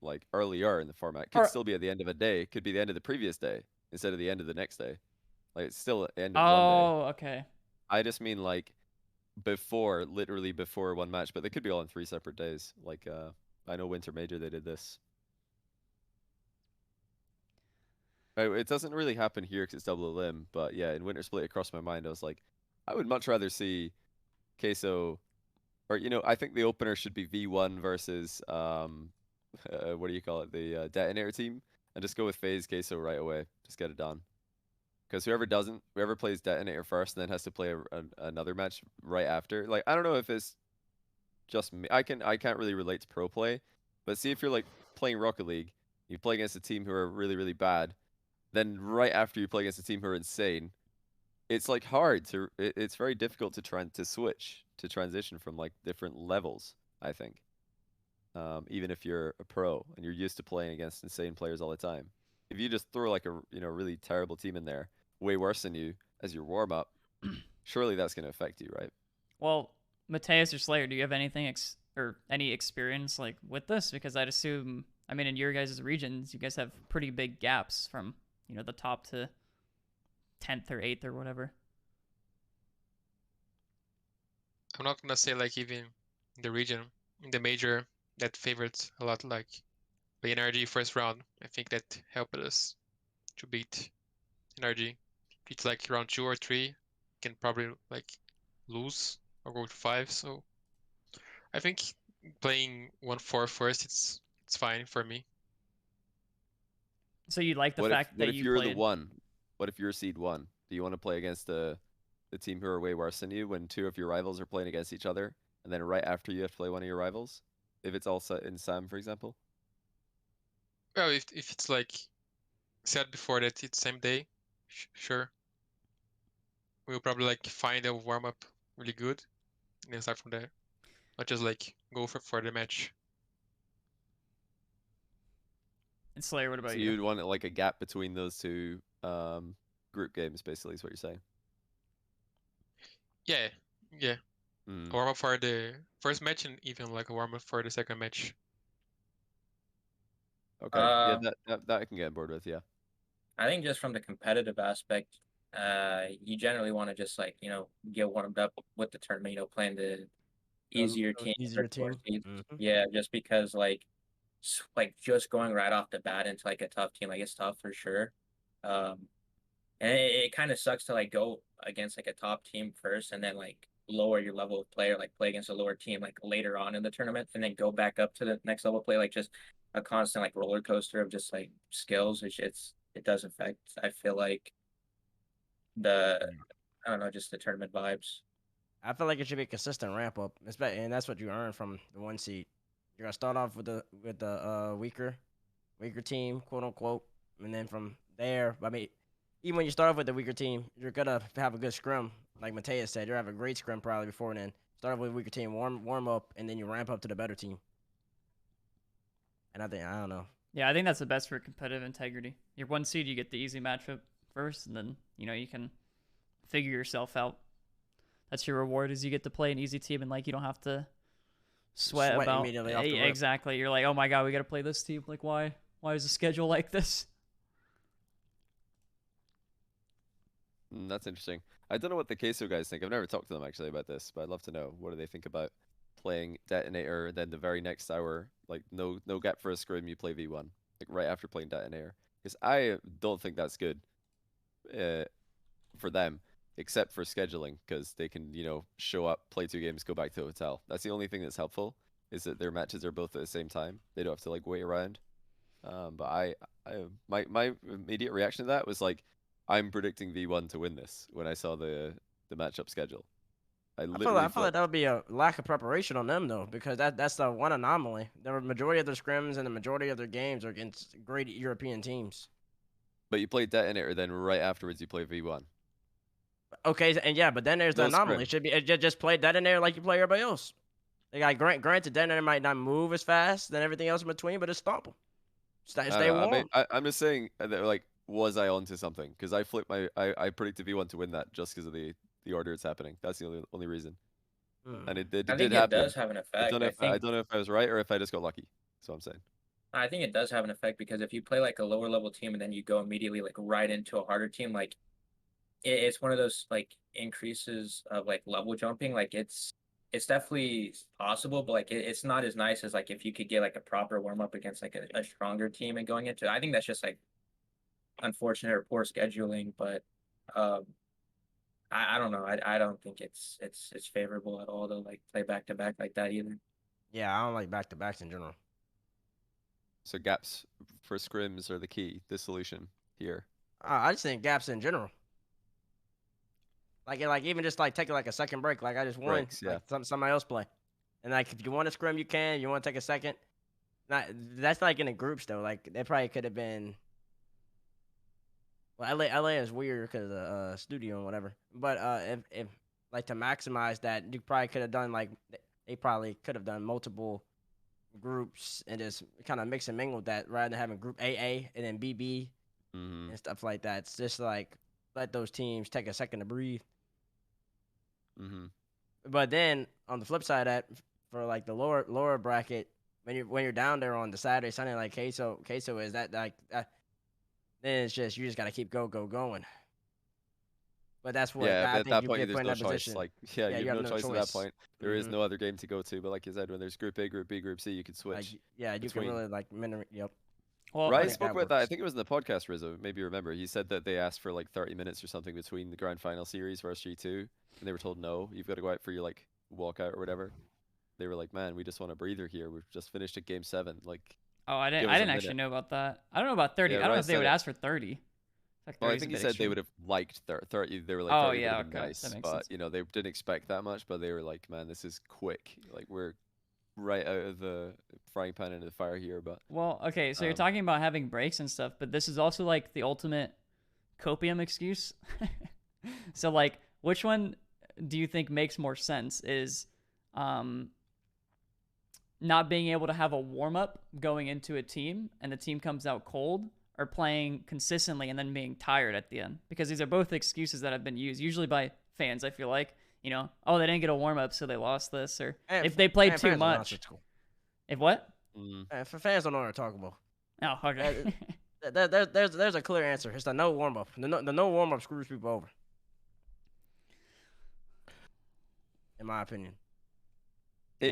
Speaker 3: like earlier in the format. Could still be at the end of a day. Could be the end of the previous day instead of the end of the next day. Like it's still the end of one day.
Speaker 1: Oh, okay.
Speaker 3: I just mean like literally before one match, but they could be all on 3 separate days. Like I know Winter Major, they did this. It doesn't really happen here because it's double elim, but yeah, in Winter Split it crossed my mind. I was like, I would much rather see Queso, or I think the opener should be V1 versus what do you call it, the Detonator team, and just go with FaZe Queso right away. Just get it done. Because whoever plays Detonator first and then has to play another match right after. Like I don't know if it's just me. I can't really relate to pro play, but see if you're like playing Rocket League, you play against a team who are really really bad, then right after you play against a team who are insane, it's like hard to. It's very difficult to switch to transition from like different levels. I think, even if you're a pro and you're used to playing against insane players all the time, if you just throw like a really terrible team in there, way worse than you as your warm up, surely that's going to affect you, right?
Speaker 1: Well, Mateus or Slayer, do you have anything or any experience like with this? Because I'd assume, I mean, in your guys' regions, you guys have pretty big gaps from the top to 10th or 8th or whatever.
Speaker 6: I'm not gonna say like even in the region, in the major, that favorites a lot like the NRG first round. I think that helped us to beat NRG. It's like round 2 or 3, can probably like lose or go to 5. So I think playing 1-4 first, it's fine for me.
Speaker 1: So you like the fact
Speaker 3: What
Speaker 1: that
Speaker 3: if
Speaker 1: you
Speaker 3: you're
Speaker 1: played...
Speaker 3: the 1? What if you're seed 1? Do you want to play against the team who are way worse than you when 2 of your rivals are playing against each other, and then right after you have to play one of your rivals? If it's all set in Sam, for example?
Speaker 6: Well, if it's like said before that it's same day, sure. We'll probably like find a warm up really good and then start from there. Not just like go for the match.
Speaker 1: And Slayer, what about
Speaker 3: So
Speaker 1: you?
Speaker 3: you'd want like a gap between those 2 group games, basically, is what you're saying.
Speaker 6: Yeah. A warm up for the first match and even like a warm up for the second match.
Speaker 3: Okay. Yeah, that I can get on board with. Yeah.
Speaker 2: I think just from the competitive aspect, you generally want to just like get warmed up with the tournament. Playing the easier team,
Speaker 5: Easier
Speaker 2: or
Speaker 5: team.
Speaker 2: seeds.
Speaker 5: Mhm.
Speaker 2: Yeah, just because like just going right off the bat into like a tough team, like it's tough for sure. And it kind of sucks to like go against like a top team first and then like lower your level of player, like play against a lower team like later on in the tournament and then go back up to the next level of play, like just a constant like roller coaster of just like skills. It does affect, I feel like, the I don't know, just the tournament vibes.
Speaker 5: I feel like it should be a consistent ramp up, and that's what you earn from the 1 seed. You're gonna start off with the weaker team, quote unquote, and then from there, I mean, even when you start off with the weaker team, you're gonna have a good scrim, like Mateus said. You're gonna have a great scrim probably before then. Start off with a weaker team, warm up, and then you ramp up to the better team. And I don't know.
Speaker 1: Yeah, I think that's the best for competitive integrity. Your 1 seed, you get the easy matchup first, and then you can figure yourself out. That's your reward, is you get to play an easy team, and like you don't have to sweat about
Speaker 5: immediately off the rip.
Speaker 1: Exactly. You're like, oh my god, we got to play this team. Like, why is the schedule like this?
Speaker 3: That's interesting. I don't know what the Queso guys think. I've never talked to them actually about this, but I'd love to know what do they think about playing Detonator, and then the very next hour, like no gap for a scrim, you play V1, like right after playing Detonator. Because I don't think that's good for them, except for scheduling, because they can show up, play 2 games, go back to the hotel. That's the only thing that's helpful, is that their matches are both at the same time. They don't have to like wait around. But my immediate reaction to that was like, I'm predicting V1 to win this when I saw the matchup schedule. I
Speaker 5: feel like that would be a lack of preparation on them though, because that's the one anomaly. The majority of their scrims and the majority of their games are against great European teams.
Speaker 3: But you play Detonator, then right afterwards you play V1.
Speaker 5: Okay, and yeah, but then there's the
Speaker 3: No
Speaker 5: anomaly.
Speaker 3: scrim.
Speaker 5: It should be just play Detonator like you play everybody else. Like granted, Detonator might not move as fast than everything else in between, but it's stomp 'em. Stay warm.
Speaker 3: I'm just saying that, like, was I onto something? Because I flipped I predicted V1 to win that just because of the order it's happening. That's the only reason. And it
Speaker 2: I
Speaker 3: did
Speaker 2: think
Speaker 3: happen.
Speaker 2: it does have an effect.
Speaker 3: I don't know if I was right or if I just got lucky. That's what I'm saying.
Speaker 2: I think it does have an effect because if you play like a lower level team and then you go immediately like right into a harder team, like it's one of those like increases of like level jumping. Like it's definitely possible, but like it's not as nice as like if you could get like a proper warm up against like a stronger team and going into. I think that's just like unfortunate or poor scheduling, but um, I don't know. I don't think it's favorable at all to like play back to back like that either.
Speaker 5: Yeah, I don't like back to backs in general.
Speaker 3: So gaps for scrims are the key, the solution here.
Speaker 5: I just think gaps in general. Like even just like taking like a second break. Like I just won.
Speaker 3: Breaks, yeah.
Speaker 5: Like somebody else play. And like if you want to scrim, you can. You want to take a second. That's like in the groups though. Like they probably could have been. Well, LA is weird because of studio and whatever. But if like to maximize that, you probably could have done like they probably could have done multiple groups and just kind of mix and mingle that rather than having group AA and then BB and stuff like that. It's just like let those teams take a second to breathe.
Speaker 3: Mm-hmm.
Speaker 5: But then on the flip side of that, for like the lower bracket, when you're down there on the Saturday, Sunday, like queso is that like then it's just you just gotta keep going. But that's what
Speaker 3: Yeah,
Speaker 5: I
Speaker 3: but at
Speaker 5: think
Speaker 3: that
Speaker 5: you
Speaker 3: point,
Speaker 5: get
Speaker 3: there's
Speaker 5: put in
Speaker 3: no
Speaker 5: that
Speaker 3: choice.
Speaker 5: position.
Speaker 3: Like, yeah,
Speaker 5: Yeah,
Speaker 3: you have no choice at that point. There is
Speaker 5: Mhm.
Speaker 3: no other game to go to. But like you said, when there's Group A, Group B, Group C, you could switch.
Speaker 5: Like, yeah, you
Speaker 3: between.
Speaker 5: can really like yep.
Speaker 1: Well,
Speaker 3: Ryan
Speaker 1: okay.
Speaker 3: spoke about that. I think it was in the podcast, Rizzo. Maybe you remember. He said that they asked for like 30 minutes or something between the grand final series versus G2, and they were told no, you've got to go out for your like walkout or whatever. They were like, man, we just want a breather here. We've just finished at Game 7. Like,
Speaker 1: Oh, I
Speaker 3: give
Speaker 1: didn't.
Speaker 3: us
Speaker 1: I
Speaker 3: a
Speaker 1: didn't actually
Speaker 3: minute.
Speaker 1: know about that. I don't know about 30.
Speaker 3: Yeah,
Speaker 1: I don't know
Speaker 3: Ryan
Speaker 1: if they
Speaker 3: said
Speaker 1: would
Speaker 3: it.
Speaker 1: ask for 30. Like
Speaker 3: Well, I
Speaker 1: 30 is a
Speaker 3: think he
Speaker 1: bit
Speaker 3: said they
Speaker 1: extreme.
Speaker 3: would have liked 30. They were like,
Speaker 1: Oh
Speaker 3: 30 would
Speaker 1: yeah,
Speaker 3: have been
Speaker 1: okay,
Speaker 3: nice,
Speaker 1: that makes
Speaker 3: but
Speaker 1: sense.
Speaker 3: you know, they didn't expect that much. But they were like, man, this is quick. Like, we're right out of the frying pan into the fire here. But
Speaker 1: Well, okay, so you're
Speaker 3: Um,
Speaker 1: talking about having breaks and stuff, but this is also like the ultimate copium excuse. So like, which one do you think makes more sense? Is not being able to have a warm up going into a team and the team comes out cold, or playing consistently and then being tired at the end? Because these are both excuses that have been used usually by fans. I feel like, you know, oh, they didn't get a warm up, so they lost this, or if they played too much. If what?
Speaker 5: For fans don't know what to talk about.
Speaker 1: Oh, okay.
Speaker 5: There's a clear answer. It's the no warm up. The no warm up screws people over. In my opinion.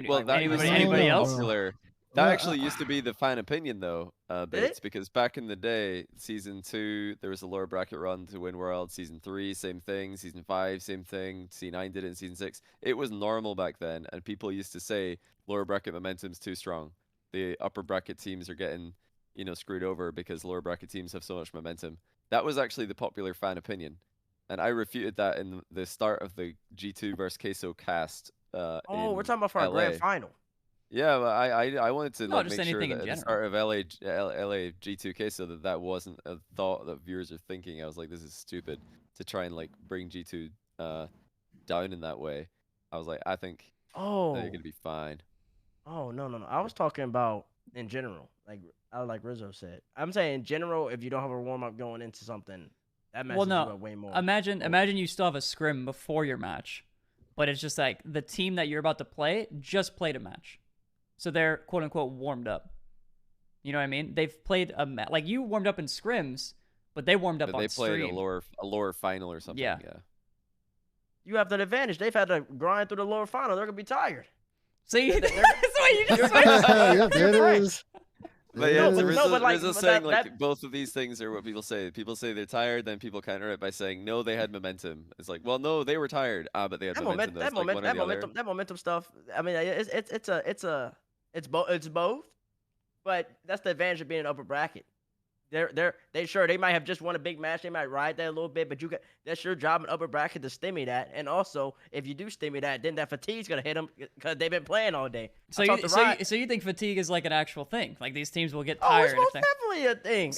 Speaker 3: well, that used to be
Speaker 1: anybody
Speaker 3: the
Speaker 1: else?
Speaker 3: popular. That
Speaker 4: Well,
Speaker 3: actually used to be the fan opinion, though,
Speaker 5: Did
Speaker 3: Bates,
Speaker 5: it?
Speaker 3: because back in the day, season 2, there was a lower bracket run to win World. Season 3, same thing. Season 5, same thing. C9 did it in season 6. It was normal back then, and people used to say lower bracket momentum's too strong. The upper bracket teams are getting, you know, screwed over because lower bracket teams have so much momentum. That was actually the popular fan opinion, and I refuted that in the start of the G2 versus Queso cast.
Speaker 5: Oh, we're
Speaker 3: in
Speaker 5: talking about for our grand
Speaker 3: LA.
Speaker 5: final.
Speaker 3: Yeah, well, I wanted to
Speaker 1: No,
Speaker 3: like
Speaker 1: just
Speaker 3: make sure
Speaker 1: anything
Speaker 3: that
Speaker 1: in
Speaker 3: at the
Speaker 1: general.
Speaker 3: start of LA G2K, so that wasn't a thought that viewers are thinking. I was like, this is stupid to try and like bring G2 down in that way. I was like, I think they're
Speaker 5: Oh.
Speaker 3: gonna be fine.
Speaker 5: Oh no. I was talking about in general, like Rizzo said. I'm saying in general, if you don't have a warm up going into something, that messes
Speaker 1: Well,
Speaker 5: you
Speaker 1: no.
Speaker 5: up way more.
Speaker 1: Imagine you still have a scrim before your match, but it's just like the team that you're about to play just played a match, so they're quote unquote warmed up. You know what I mean? They've played like you warmed up in scrims, but they warmed up
Speaker 3: But
Speaker 1: on
Speaker 3: they played
Speaker 1: stream.
Speaker 3: a lower final or something.
Speaker 1: Yeah.
Speaker 3: Yeah.
Speaker 5: You have that advantage. They've had to grind through the lower final. They're gonna be tired.
Speaker 1: See, that's what you just
Speaker 4: yeah, there
Speaker 5: You're
Speaker 4: it is.
Speaker 3: But yeah,
Speaker 5: but-
Speaker 3: Rizzo's,
Speaker 5: but, like,
Speaker 3: Rizzo's
Speaker 5: but
Speaker 3: saying
Speaker 5: that-
Speaker 3: like both of these things are what people say. People say they're tired, then people counter it by saying no, they had momentum. It's like, well, no, they were tired. But they had momentum. That's like one or the other.
Speaker 5: That momentum stuff. I mean, it's both, but that's the advantage of being an upper bracket. They might have just won a big match. They might ride that a little bit, but that's your job in upper bracket to stimmy that. And also, if you do stimmy that, then that fatigue's gonna hit them because they've been playing all day.
Speaker 1: So you think fatigue is like an actual thing? Like these teams will get
Speaker 5: Oh,
Speaker 1: tired
Speaker 5: it's
Speaker 1: if
Speaker 5: most
Speaker 1: they.
Speaker 5: definitely a thing.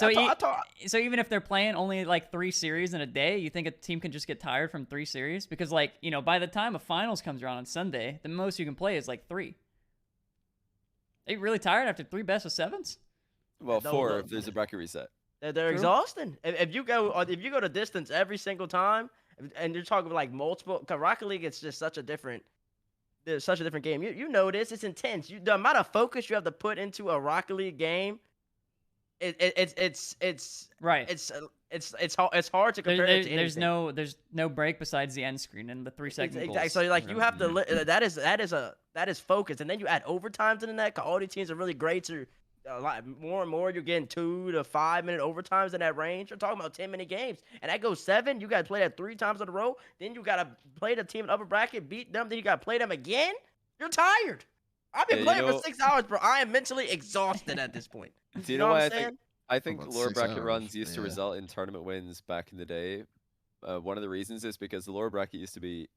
Speaker 1: So even if they're playing only like 3 series in a day, you think a team can just get tired from 3 series? Because like, you know, by the time a finals comes around on Sunday, the most you can play is like 3. Are you really tired after 3 best of 7s?
Speaker 3: Well,
Speaker 5: No,
Speaker 3: 4
Speaker 5: look.
Speaker 3: if there's a bracket reset.
Speaker 5: They're
Speaker 1: True.
Speaker 5: exhausting. If you go to distance every single time, and you're talking like multiple, because Rocket League is just such a different. There's such a different game. You know this. It's intense. The amount of focus you have to put into a Rocket League game. It's
Speaker 1: Right.
Speaker 5: it's hard to compare it to
Speaker 1: There's
Speaker 5: anything.
Speaker 1: there's no break besides the end screen and the 3-second
Speaker 5: Exactly.
Speaker 1: goals.
Speaker 5: So like you have to that is focus, and then you add overtimes into that. 'Cause all these teams are really great. So a lot more and more you're getting 2 to 5 minute overtimes in that range. You're talking about 10-minute games, and that goes 7. You got to play that 3 times in a row. Then you got to play the team in upper bracket, beat them. Then you got to play them again. You're tired. I've been playing for 6 hours, bro. I am mentally exhausted at this point.
Speaker 3: Do you know why
Speaker 5: what I'm saying?
Speaker 3: I think
Speaker 7: About
Speaker 3: lower
Speaker 7: 6
Speaker 3: bracket
Speaker 7: hours,
Speaker 3: runs used to
Speaker 7: yeah.
Speaker 3: result in tournament wins back in the day? One of the reasons is because the lower bracket used to be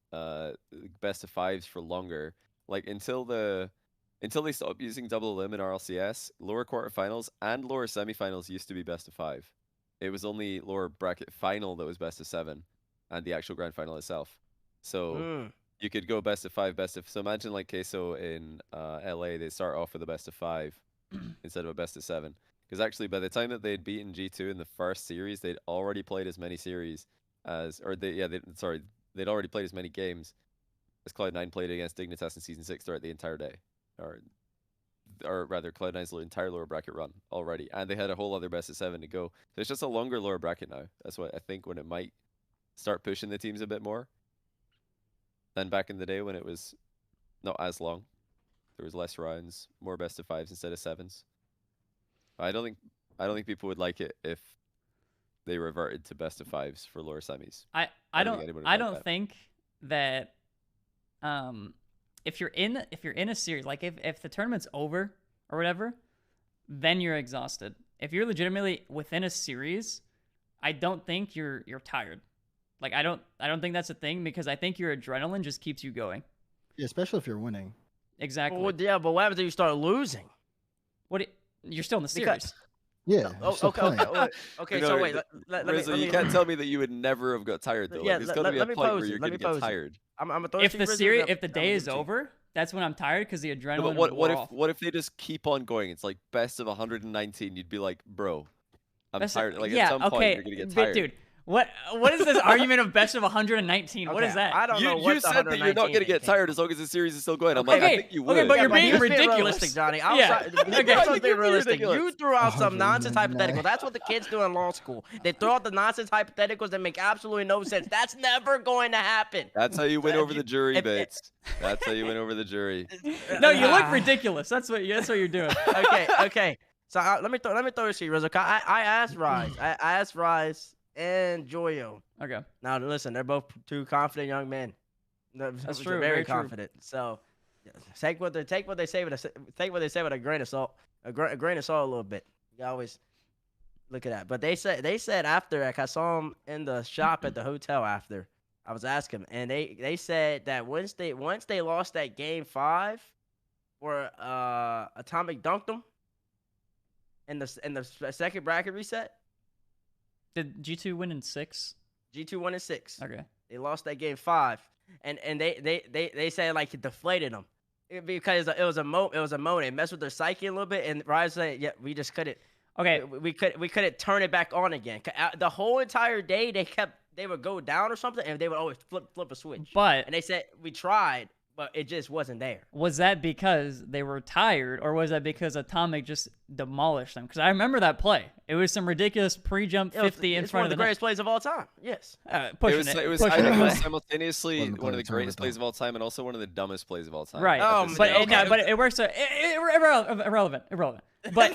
Speaker 3: best of 5s for longer. Like until they stopped using double elim in RLCS, lower quarterfinals and lower semifinals used to be best of 5. It was only lower bracket final that was best of 7, and the actual grand final itself. So you could go best of 5, best of. So imagine like Queso in LA, they start off with a best of 5 instead of a best of 7. Because actually, by the time that they'd beaten G2 in the first series, they'd already played as many series they'd already played as many games as Cloud9 played against Dignitas in Season 6 throughout the entire day. Or rather, Cloud9's entire lower bracket run already. And they had a whole other best of 7 to go. So it's just a longer lower bracket now. That's what I think when it might start pushing the teams a bit more than back in the day when it was not as long. There was less rounds, more best of 5s instead of 7s. I don't think people would like it if they reverted to best of 5s for lower semis.
Speaker 1: I don't think that if you're in a series, like if the tournament's over or whatever, then you're exhausted. If you're legitimately within a series, I don't think you're tired. Like I don't think that's a thing, because I think your adrenaline just keeps you going.
Speaker 4: Yeah, especially if you're winning.
Speaker 1: Exactly.
Speaker 5: Well, yeah, but what happens if you start losing?
Speaker 1: You're still in the series.
Speaker 4: Yeah.
Speaker 5: Okay. So wait, let
Speaker 3: Rizzo,
Speaker 5: me.
Speaker 3: you can't tell me that you would never have got tired though.
Speaker 5: Yeah,
Speaker 3: Like, there's got to be a point where you're
Speaker 5: let
Speaker 3: going
Speaker 5: me
Speaker 3: to get
Speaker 5: pose it.
Speaker 3: tired.
Speaker 5: I'm gonna throw
Speaker 1: If
Speaker 5: it to
Speaker 1: the
Speaker 5: you,
Speaker 1: series,
Speaker 5: Rizzo,
Speaker 1: if the
Speaker 5: then
Speaker 1: day
Speaker 5: I'll
Speaker 1: is
Speaker 5: give it to you.
Speaker 1: over, that's when I'm tired, because the
Speaker 3: No,
Speaker 1: adrenaline.
Speaker 3: but
Speaker 1: wore off.
Speaker 3: what if they just keep on going? It's like best of 119. You'd be like, bro, I'm tired. Like
Speaker 1: yeah,
Speaker 3: at some point
Speaker 1: okay,
Speaker 3: you're gonna get
Speaker 1: but
Speaker 3: tired.
Speaker 1: dude, what is this argument of best of 119? What
Speaker 5: Okay,
Speaker 1: is that?
Speaker 5: I don't know
Speaker 3: You
Speaker 5: what the
Speaker 3: said that you're not
Speaker 5: 119
Speaker 3: gonna get
Speaker 5: came
Speaker 3: tired
Speaker 5: from.
Speaker 3: as long as the series is still going. I'm
Speaker 1: Okay,
Speaker 3: like, I think you would.
Speaker 1: okay, but you're
Speaker 5: Yeah,
Speaker 1: being
Speaker 5: he was
Speaker 1: ridiculous.
Speaker 5: realistic, Johnny.
Speaker 1: Yeah. Okay.
Speaker 5: Let's
Speaker 3: You're
Speaker 5: be realistic.
Speaker 3: ridiculous.
Speaker 5: You threw out some nonsense
Speaker 4: 199.
Speaker 5: hypothetical. That's what the kids do in law school. They throw out the nonsense hypotheticals that make absolutely no sense. That's never going to happen.
Speaker 3: That's how you win
Speaker 5: If
Speaker 3: over
Speaker 5: you-
Speaker 3: the jury,
Speaker 5: if-
Speaker 3: Bates. That's how you win over the jury.
Speaker 1: No, you look ridiculous. That's what you're doing.
Speaker 5: Okay. So let me throw this to you, Rizzo. I asked Rise. I asked Rise and Joyo.
Speaker 1: Okay.
Speaker 5: Now listen, they're both two confident young men.
Speaker 1: That's
Speaker 5: They're
Speaker 1: true,
Speaker 5: Very
Speaker 1: very true.
Speaker 5: confident. So take what they say with a grain of salt. A grain of salt a little bit. You always look at that. But they said after, like I saw them in the shop at the hotel after. I was asking them, and they said that once they lost that game 5, where Atomic dunked them in the second bracket reset.
Speaker 1: Did G2 win in 6?
Speaker 5: G2 won in 6.
Speaker 1: Okay.
Speaker 5: They lost that game 5, and they said like it deflated them because it was a moment. It messed with their psyche a little bit, and Rise said, "Yeah, we just couldn't.
Speaker 1: Okay.
Speaker 5: We couldn't turn it back on again. The whole entire day they would go down or something, and they would always flip a switch.
Speaker 1: But
Speaker 5: And they said we tried, but it just wasn't there.
Speaker 1: was that because they were tired, or was that because Atomic just demolished them? Because I remember that play. It was some ridiculous pre-jump 50 in
Speaker 5: It's
Speaker 1: front
Speaker 5: one
Speaker 1: of
Speaker 5: of the greatest plays of all time. Yes.
Speaker 1: pushing
Speaker 3: It was
Speaker 1: pushing
Speaker 3: simultaneously
Speaker 4: Wasn't the
Speaker 3: one of
Speaker 4: play
Speaker 3: the
Speaker 4: of
Speaker 3: greatest
Speaker 4: the
Speaker 3: plays of all time and also one of the dumbest plays of all time.
Speaker 1: Right.
Speaker 5: Oh,
Speaker 3: At
Speaker 1: But
Speaker 3: the same
Speaker 1: but
Speaker 3: time.
Speaker 1: it works. Irrelevant. But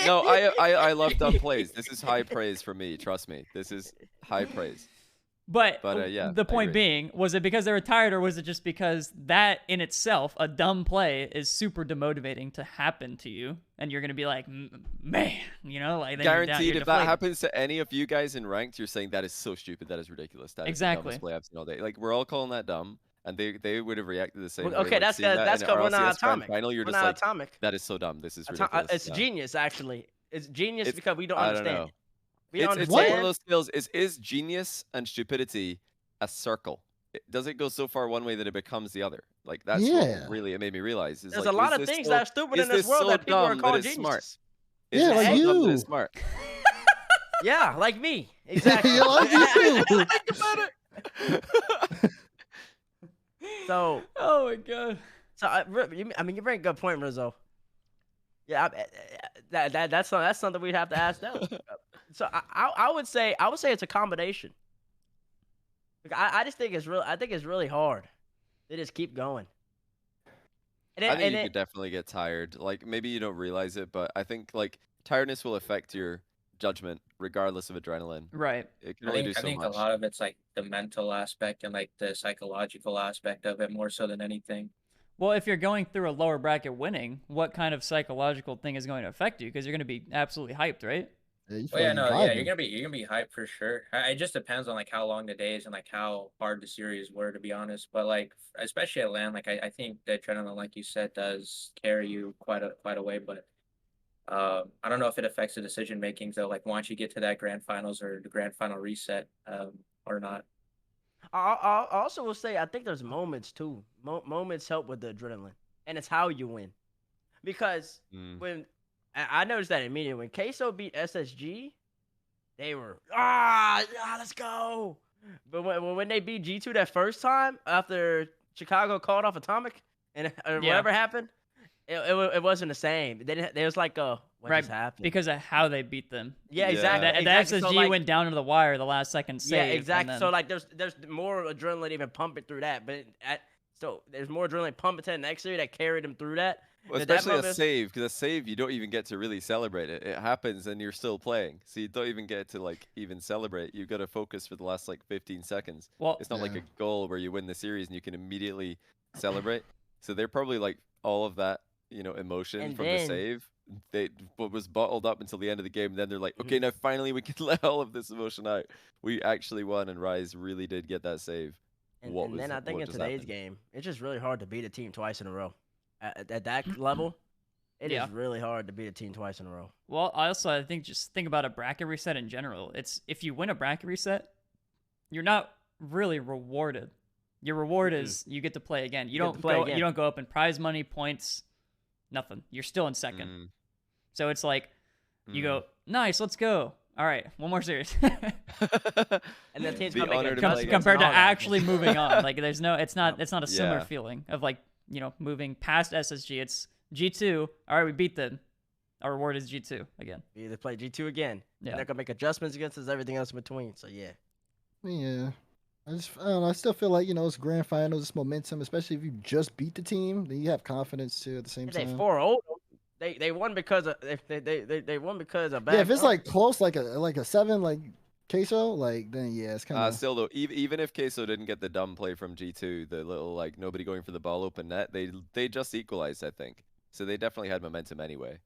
Speaker 3: No, I love dumb plays. This is high praise for me. Trust me. This is high praise.
Speaker 1: But
Speaker 3: yeah,
Speaker 1: the
Speaker 3: I
Speaker 1: point
Speaker 3: agree.
Speaker 1: being, was it because they were tired, or was it just because that in itself, a dumb play, is super demotivating to happen to you, and you're gonna be like, man, like then
Speaker 3: Guaranteed,
Speaker 1: you're
Speaker 3: if that
Speaker 1: deflated.
Speaker 3: happens to any of you guys in ranked, you're saying that is so stupid, that is ridiculous. That is the
Speaker 1: Exactly.
Speaker 3: dumbest play I've seen all day. Like we're all calling that dumb, and they would have reacted the same way.
Speaker 5: Okay,
Speaker 3: Like,
Speaker 5: that's
Speaker 3: seeing that
Speaker 5: that's
Speaker 3: in
Speaker 5: because
Speaker 3: an
Speaker 5: we're not
Speaker 3: RLCS grand
Speaker 5: atomic.
Speaker 3: Final, you're
Speaker 5: We're
Speaker 3: just
Speaker 5: not
Speaker 3: like,
Speaker 5: atomic.
Speaker 3: that is so dumb. This is ridiculous.
Speaker 5: It's
Speaker 3: Yeah.
Speaker 5: genius, actually. It's genius
Speaker 3: It's-
Speaker 5: because we don't
Speaker 3: I don't
Speaker 5: understand.
Speaker 3: know.
Speaker 5: We don't
Speaker 3: It's like
Speaker 5: understand.
Speaker 3: one of those skills. Is genius and stupidity a circle? Does it go so far one way that it becomes the other? Like that's
Speaker 4: Yeah.
Speaker 3: what really it made me realize. Is
Speaker 5: There's
Speaker 3: like,
Speaker 5: a lot
Speaker 3: is
Speaker 5: of
Speaker 3: this
Speaker 5: things
Speaker 3: so-
Speaker 5: that are stupid
Speaker 3: is
Speaker 5: in this world
Speaker 3: so
Speaker 5: that people are
Speaker 3: dumb
Speaker 5: called
Speaker 3: it's smart?
Speaker 5: geniuses.
Speaker 3: Is
Speaker 4: Yeah,
Speaker 3: it
Speaker 4: like
Speaker 3: so dumb that
Speaker 4: you.
Speaker 3: it's smart?
Speaker 5: Yeah, like me. Exactly.
Speaker 4: You're like you.
Speaker 5: So,
Speaker 1: Oh my god.
Speaker 5: you bring a good point, Rizzo. Yeah, that's something we'd have to ask them. So I would say it's a combination. Like, I just think it's real. I think it's really hard. They just keep going.
Speaker 3: I think you could definitely get tired. Like maybe you don't realize it, but I think like tiredness will affect your judgment regardless of adrenaline.
Speaker 1: Right.
Speaker 3: It can
Speaker 2: I
Speaker 3: only
Speaker 2: think
Speaker 3: do
Speaker 2: I
Speaker 3: so
Speaker 2: think
Speaker 3: much.
Speaker 2: a lot of it's like the mental aspect and like the psychological aspect of it more so than anything.
Speaker 1: Well, if you're going through a lower bracket winning, what kind of psychological thing is going to affect you? Because you're going to be absolutely hyped, right?
Speaker 4: Yeah, you
Speaker 2: Well, yeah,
Speaker 4: fucking
Speaker 2: no, yeah,
Speaker 4: vibing.
Speaker 2: you're gonna be hyped for sure. It just depends on like how long the days and like how hard the series were, to be honest. But like especially at LAN, like I think the adrenaline, like you said, does carry you quite a way. But I don't know if it affects the decision making though. Like once you get to that grand finals or the grand final reset, or not.
Speaker 5: I also will say I think there's moments too. Moments help with the adrenaline, and it's how you win. Because when I noticed that immediately when Queso beat SSG, they were let's go. But when they beat G2 that first time after Chicago called off Atomic and whatever happened, it wasn't the same. There was like what just happened?
Speaker 1: Because of how they beat them.
Speaker 5: Yeah, exactly.
Speaker 1: The
Speaker 5: exactly.
Speaker 1: SSG
Speaker 5: So, like,
Speaker 1: went down to the wire the last second save.
Speaker 5: Yeah, exactly.
Speaker 1: Then...
Speaker 5: So like there's more adrenaline even pumping through that, but so there's more adrenaline pumping to the next series that carried them through that.
Speaker 3: Well, especially a save, because a save you don't even get to really celebrate it. It happens and you're still playing, so you don't even get to like even celebrate. You've got to focus for the last like 15 seconds.
Speaker 1: Well,
Speaker 3: it's not like a goal where you win the series and you can immediately celebrate. So they're probably like all of that, emotion from the save. What was bottled up until the end of the game. And then they're like, okay, now finally we can let all of this emotion out. We actually won, and Rise really did get that save.
Speaker 5: And then I think in today's game, it's just really hard to beat a team twice in a row. At that level, it is really hard to beat a team twice in a row.
Speaker 1: Well, I think just think about a bracket reset in general. It's if you win a bracket reset, you're not really rewarded. Your reward is you get to play again. You don't go up in prize money, points, nothing. You're still in second. So it's like you go, nice, let's go. All right, one more series.
Speaker 5: And the team's
Speaker 1: compared to actually moving on. Like there's no, it's not a similar feeling of like, moving past SSG. It's G2. All right, we beat them. Our reward is G2 again.
Speaker 5: We either play G2 again. Yeah. They're gonna make adjustments against us, everything else in between. So yeah.
Speaker 4: Yeah. I don't know. I still feel like, it's grand finals, it's momentum, especially if you just beat the team, then you have confidence too at the same time.
Speaker 5: They 4-0. They won because of they won because of bad.
Speaker 4: Yeah, if it's like close, like a 7, like Queso, like then it's kind of.
Speaker 3: Still though, even if Queso didn't get the dumb play from G2, the little like nobody going for the ball open net, they just equalized, I think. So they definitely had momentum anyway.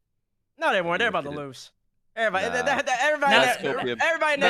Speaker 5: No, they weren't. They're about to lose. Everybody in that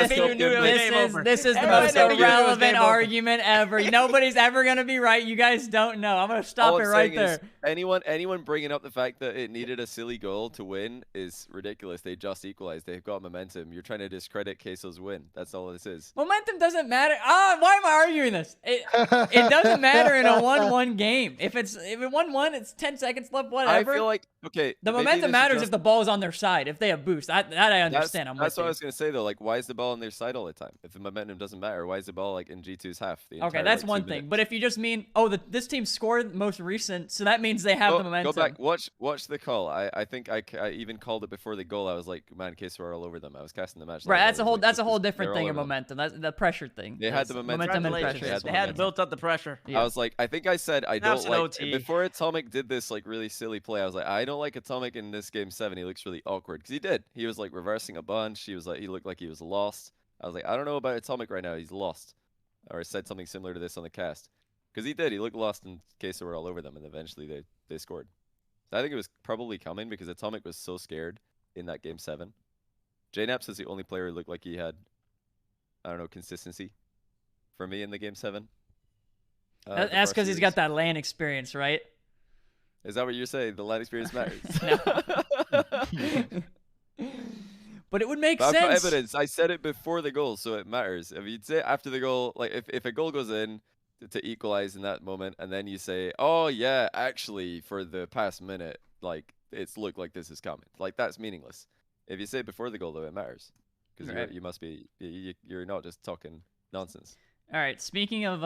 Speaker 5: venue knew it was game over.
Speaker 1: This is the most irrelevant argument ever. Nobody's ever gonna be right. You guys don't know. I'm gonna stop it right there.
Speaker 3: Anyone bringing up the fact that it needed a silly goal to win is ridiculous. They just equalized. They've got momentum. You're trying to discredit Queso's win. That's all this is.
Speaker 1: Momentum doesn't matter. Why am I arguing this? It doesn't matter in a 1-1 game. If it 1-1, it's 10 seconds left. Whatever.
Speaker 3: I feel like
Speaker 1: the momentum matters if the ball is on their side. If they have boost, that I understand.
Speaker 3: That's what I was gonna say though. Like, why is the ball on their side all the time? If the momentum doesn't matter, why is the ball like in G2's half?
Speaker 1: Okay, that's one thing. But if you just mean, this team scored most recent, so that means they have the momentum.
Speaker 3: Go back, watch the call. I think I even called it before the goal. I was like, man, Queso are all over them. I was casting the match.
Speaker 1: Right, that's a whole different thing of momentum. That's the pressure thing.
Speaker 3: They had the momentum
Speaker 1: and pressure.
Speaker 5: They had built up the pressure.
Speaker 3: Yeah. I was like, I think I said I don't like before Atomic did this like really silly play. I was like, I don't like Atomic in this game 7. He looks really awkward because he did. He was like reversing a bunch. He looked like he was lost. I was like, I don't know about Atomic right now. He's lost. Or I said something similar to this on the cast. Because he did. He looked lost in case they were all over them, and eventually they scored. So I think it was probably coming because Atomic was so scared in that game 7. JNaps is the only player who looked like he had, I don't know, consistency for me in the game 7.
Speaker 1: That's because he's got that LAN experience, right?
Speaker 3: Is that what you're saying? The LAN experience matters?
Speaker 1: But it would make sense.
Speaker 3: I've got evidence. I said it before the goal, so it matters. If you'd say after the goal, like if a goal goes in to equalize in that moment, and then you say, "Oh yeah, actually, for the past minute, like it's looked like this is coming," like that's meaningless. If you say it before the goal, though, it matters because you must be you're not just talking nonsense.
Speaker 1: All right. Speaking of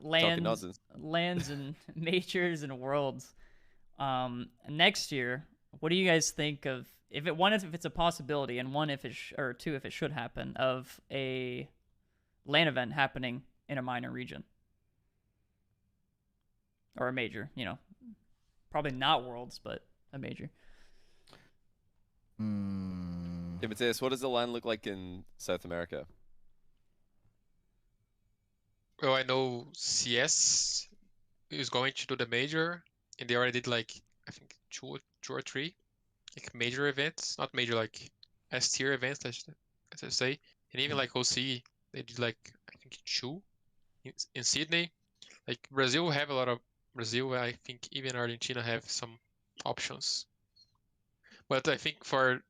Speaker 1: lands and majors and worlds, next year, what do you guys think of? If it's a possibility, and two, if it should happen, of a LAN event happening in a minor region or a major, probably not Worlds, but a major.
Speaker 3: Yeah, Mateus, what does the LAN look like in South America?
Speaker 6: Well, I know CS is going to do the major, and they already did like I think two or three. Like major events, not major like S tier events, as I say, and even like OC, they did like I think 2 in Sydney. Like Brazil have a lot of I think even Argentina have some options. But I think for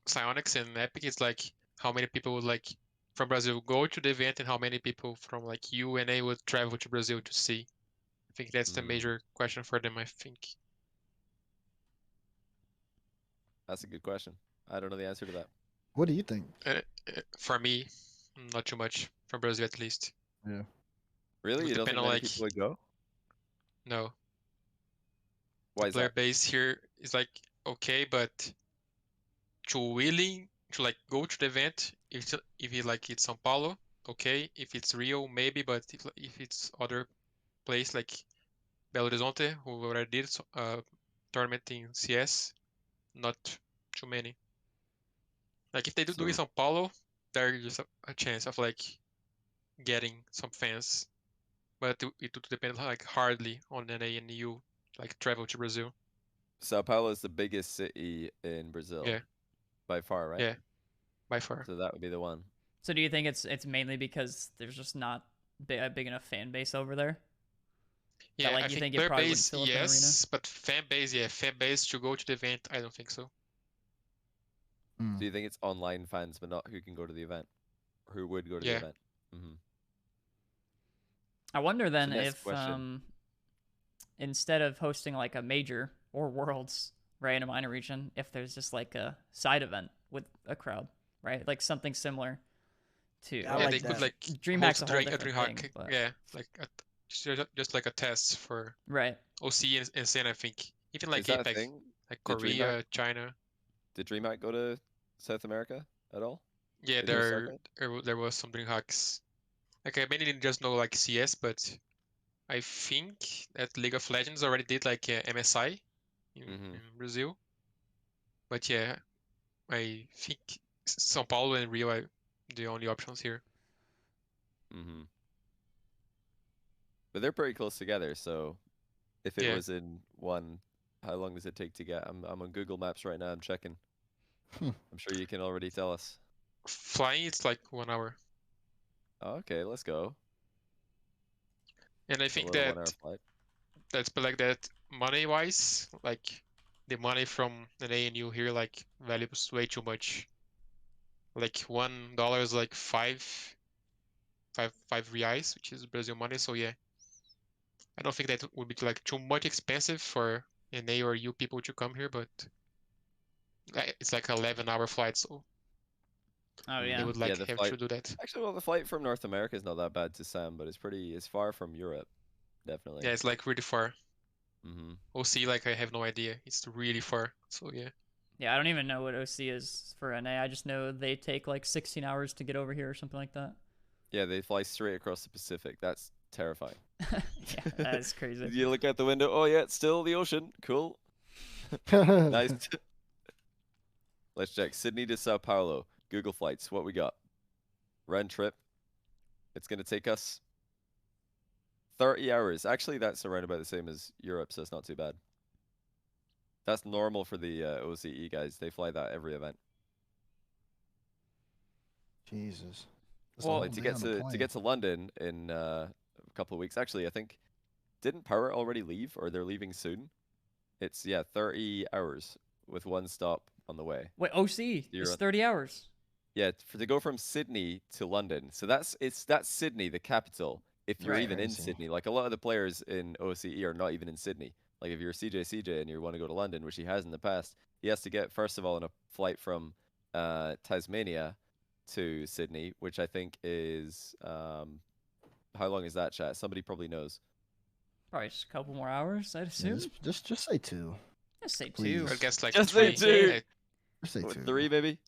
Speaker 6: Psyonix and Epic, it's like how many people would like from Brazil go to the event and how many people from like UNA would travel to Brazil to see. I think that's the major question for them. I think.
Speaker 3: That's a good question. I don't know the answer to that.
Speaker 4: What do you think?
Speaker 6: For me, not too much. from Brazil at least.
Speaker 4: Yeah.
Speaker 3: Really?
Speaker 6: Would
Speaker 3: You don't
Speaker 6: depend
Speaker 3: think
Speaker 6: on,
Speaker 3: many
Speaker 6: like-
Speaker 3: people would go?
Speaker 6: No,
Speaker 3: Why
Speaker 6: the
Speaker 3: is
Speaker 6: player
Speaker 3: that?
Speaker 6: base here is like okay, but to willing to like go to the event if it like it's São Paulo, okay. If it's Rio, maybe, but if it's other place like Belo Horizonte, who already did tournament in CS, not too many. Like if they do in
Speaker 3: So-
Speaker 6: São Paulo, there's a chance of like getting some fans, but it would depend like hardly on NA and EU like travel to Brazil.
Speaker 3: Sao Paulo is the biggest city in Brazil.
Speaker 6: Yeah.
Speaker 3: By far, right?
Speaker 6: Yeah, by far.
Speaker 3: So that would be the one.
Speaker 1: So do you think it's mainly because there's just not a big enough fan base over there?
Speaker 6: Yeah,
Speaker 1: like,
Speaker 6: I
Speaker 1: you
Speaker 6: think
Speaker 1: think it
Speaker 6: player
Speaker 1: probably wouldn't
Speaker 6: base,
Speaker 1: fill up an arena?
Speaker 6: yes, but fan base, yeah, fan base to go to the event, I don't think so.
Speaker 3: Do you think it's online fans, but not who can go to the event? Or who would go to the
Speaker 6: Yeah.
Speaker 3: event? Mm-hmm.
Speaker 1: I wonder then
Speaker 3: next
Speaker 1: if
Speaker 3: question.
Speaker 1: instead of hosting like a major or worlds, right, in a minor region, if there's just like a side event with a crowd, right, like something similar to
Speaker 5: I
Speaker 6: Yeah,
Speaker 5: like
Speaker 6: they could
Speaker 5: that.
Speaker 6: like
Speaker 1: DreamHack's
Speaker 6: host
Speaker 1: a whole
Speaker 6: a
Speaker 1: different
Speaker 6: DreamHack,
Speaker 1: thing, but
Speaker 6: yeah, like just like a test for
Speaker 1: right.
Speaker 6: OC and SN, I think. Even like
Speaker 3: Is that a
Speaker 6: APAC,
Speaker 3: thing?
Speaker 6: like
Speaker 3: Did
Speaker 6: Korea, China.
Speaker 3: Did DreamHack go to South America at all?
Speaker 6: Yeah,
Speaker 3: Did they start that?
Speaker 6: there was some DreamHacks. Like I mainly just know like CS, but I think that League of Legends already did like MSI in Brazil. But yeah, I think São Paulo and Rio are the only options here.
Speaker 3: Mm-hmm. But they're pretty close together, so if it
Speaker 6: Yeah.
Speaker 3: was in one, how long does it take to get? I'm on Google Maps right now. I'm checking. I'm sure you can already tell us.
Speaker 6: Flying, it's like 1 hour.
Speaker 3: Oh, okay, let's go.
Speaker 6: And I
Speaker 3: A
Speaker 6: think
Speaker 3: little
Speaker 6: that
Speaker 3: 1 hour flight.
Speaker 6: that's but like that money-wise, like the money from an ANU here like values way too much. Like $1 is like five reais, which is Brazil money. So yeah, I don't think that would be like too much expensive for NA or U people to come here, but it's like 11-hour flight, so
Speaker 1: Oh
Speaker 6: they
Speaker 1: yeah.
Speaker 6: would like
Speaker 3: the
Speaker 6: have
Speaker 3: flight.
Speaker 6: to do that.
Speaker 3: Actually, well, the flight from North America is not that bad to Sam, but it's far from Europe, definitely.
Speaker 6: Yeah, it's like really far.
Speaker 3: Mm-hmm.
Speaker 6: OC, like I have no idea. It's really far. So yeah.
Speaker 1: Yeah, I don't even know what OC is for NA. I just know they take like 16 hours to get over here or something like that.
Speaker 3: Yeah, they fly straight across the Pacific. That's terrifying.
Speaker 1: Yeah, that is crazy.
Speaker 3: You look out the window. Oh yeah, it's still the ocean. Cool. Nice. Let's check. Sydney to Sao Paulo. Google flights. What we got? Round trip. It's gonna take us 30 hours. Actually, that's around about the same as Europe, so it's not too bad. That's normal for the OCE guys. They fly that every event.
Speaker 4: Jesus. That's
Speaker 1: Well,
Speaker 4: a
Speaker 3: Like
Speaker 4: whole
Speaker 3: to
Speaker 4: day
Speaker 3: get
Speaker 4: on a
Speaker 3: to
Speaker 4: plane.
Speaker 3: get to London in a couple of weeks. Actually, I think didn't Power already leave, or they're leaving soon? It's 30 hours with one stop on the way.
Speaker 1: Wait, OC
Speaker 3: You're
Speaker 1: is
Speaker 3: on-
Speaker 1: 30 hours.
Speaker 3: Yeah, to go from Sydney to London. So that's Sydney, the capital. If you're
Speaker 1: Right.
Speaker 3: even in
Speaker 4: Crazy.
Speaker 3: Sydney, like a lot of the players in OCE are not even in Sydney. Like if you're CJ and you want to go to London, which he has in the past, he has to get first of all on a flight from Tasmania to Sydney, which I think is how long is that, chat? Somebody probably knows.
Speaker 1: Probably just a couple more hours, I'd
Speaker 4: Yeah,
Speaker 1: assume.
Speaker 4: just say 2.
Speaker 1: Let's say
Speaker 4: please.
Speaker 1: 2.
Speaker 6: I guess like
Speaker 3: Just say
Speaker 6: 3.
Speaker 3: two.
Speaker 6: Yeah,
Speaker 4: Just say
Speaker 3: What,
Speaker 4: 2.
Speaker 3: 3 maybe?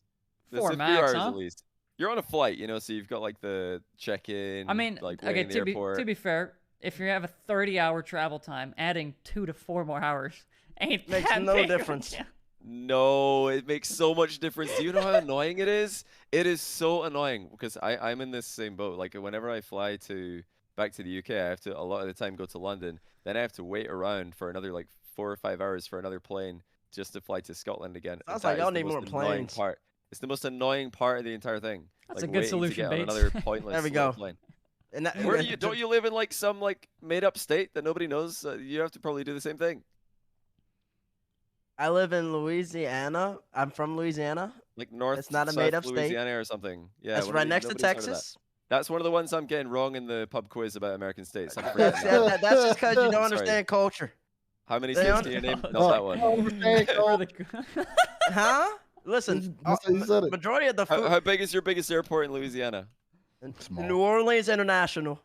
Speaker 3: Let's
Speaker 1: 4
Speaker 3: say 4
Speaker 1: max,
Speaker 3: hours
Speaker 1: huh?
Speaker 3: at least. You're on a flight, so you've got like the check-in.
Speaker 1: I mean,
Speaker 3: like
Speaker 1: okay,
Speaker 3: waiting in the
Speaker 1: to
Speaker 3: airport.
Speaker 1: be fair, if you have a 30-hour travel time, adding 2 to 4 more hours ain't
Speaker 5: Makes
Speaker 1: that
Speaker 5: no
Speaker 1: big of a
Speaker 5: difference.
Speaker 1: deal.
Speaker 3: No, it makes so much difference. Do you know how annoying it is? It is so annoying because I'm in this same boat. Like whenever I fly back to the UK, I have to a lot of the time go to London. Then I have to wait around for another like 4 or 5 hours for another plane just to fly to Scotland again. And
Speaker 5: Sounds
Speaker 3: that
Speaker 5: like
Speaker 3: is
Speaker 5: y'all
Speaker 3: the
Speaker 5: need
Speaker 3: most
Speaker 5: more
Speaker 3: annoying
Speaker 5: planes.
Speaker 3: part. It's the most annoying part of the entire thing.
Speaker 1: That's
Speaker 3: like
Speaker 1: a good
Speaker 3: waiting
Speaker 1: solution,
Speaker 3: to get on
Speaker 1: Bates.
Speaker 3: another pointless
Speaker 5: There we
Speaker 3: little
Speaker 5: go.
Speaker 3: plane.
Speaker 5: And that,
Speaker 3: Where
Speaker 5: and
Speaker 3: do you
Speaker 5: to-
Speaker 3: don't you live in like some like made up state that nobody knows? You have to probably do the same thing.
Speaker 5: I live in Louisiana. I'm from Louisiana.
Speaker 3: Like north,
Speaker 5: It's not a
Speaker 3: south
Speaker 5: made-up state.
Speaker 3: Louisiana or something. Yeah,
Speaker 5: That's
Speaker 3: what
Speaker 5: right
Speaker 3: do you-
Speaker 5: next to
Speaker 3: nobody's heard of that.
Speaker 5: Texas.
Speaker 3: That's one of the ones I'm getting wrong in the pub quiz about American states. I'm
Speaker 5: That's,
Speaker 3: forgetting that.
Speaker 5: that's just because you don't
Speaker 3: I'm sorry.
Speaker 5: understand culture.
Speaker 3: How many
Speaker 5: They
Speaker 3: states
Speaker 5: don't-
Speaker 3: can you name?
Speaker 1: Oh,
Speaker 3: Not that one.
Speaker 1: Or the-
Speaker 5: Huh? Listen,
Speaker 4: Just say you said it.
Speaker 5: majority of the food.
Speaker 3: How big is your biggest airport in Louisiana?
Speaker 4: Small.
Speaker 5: New Orleans International.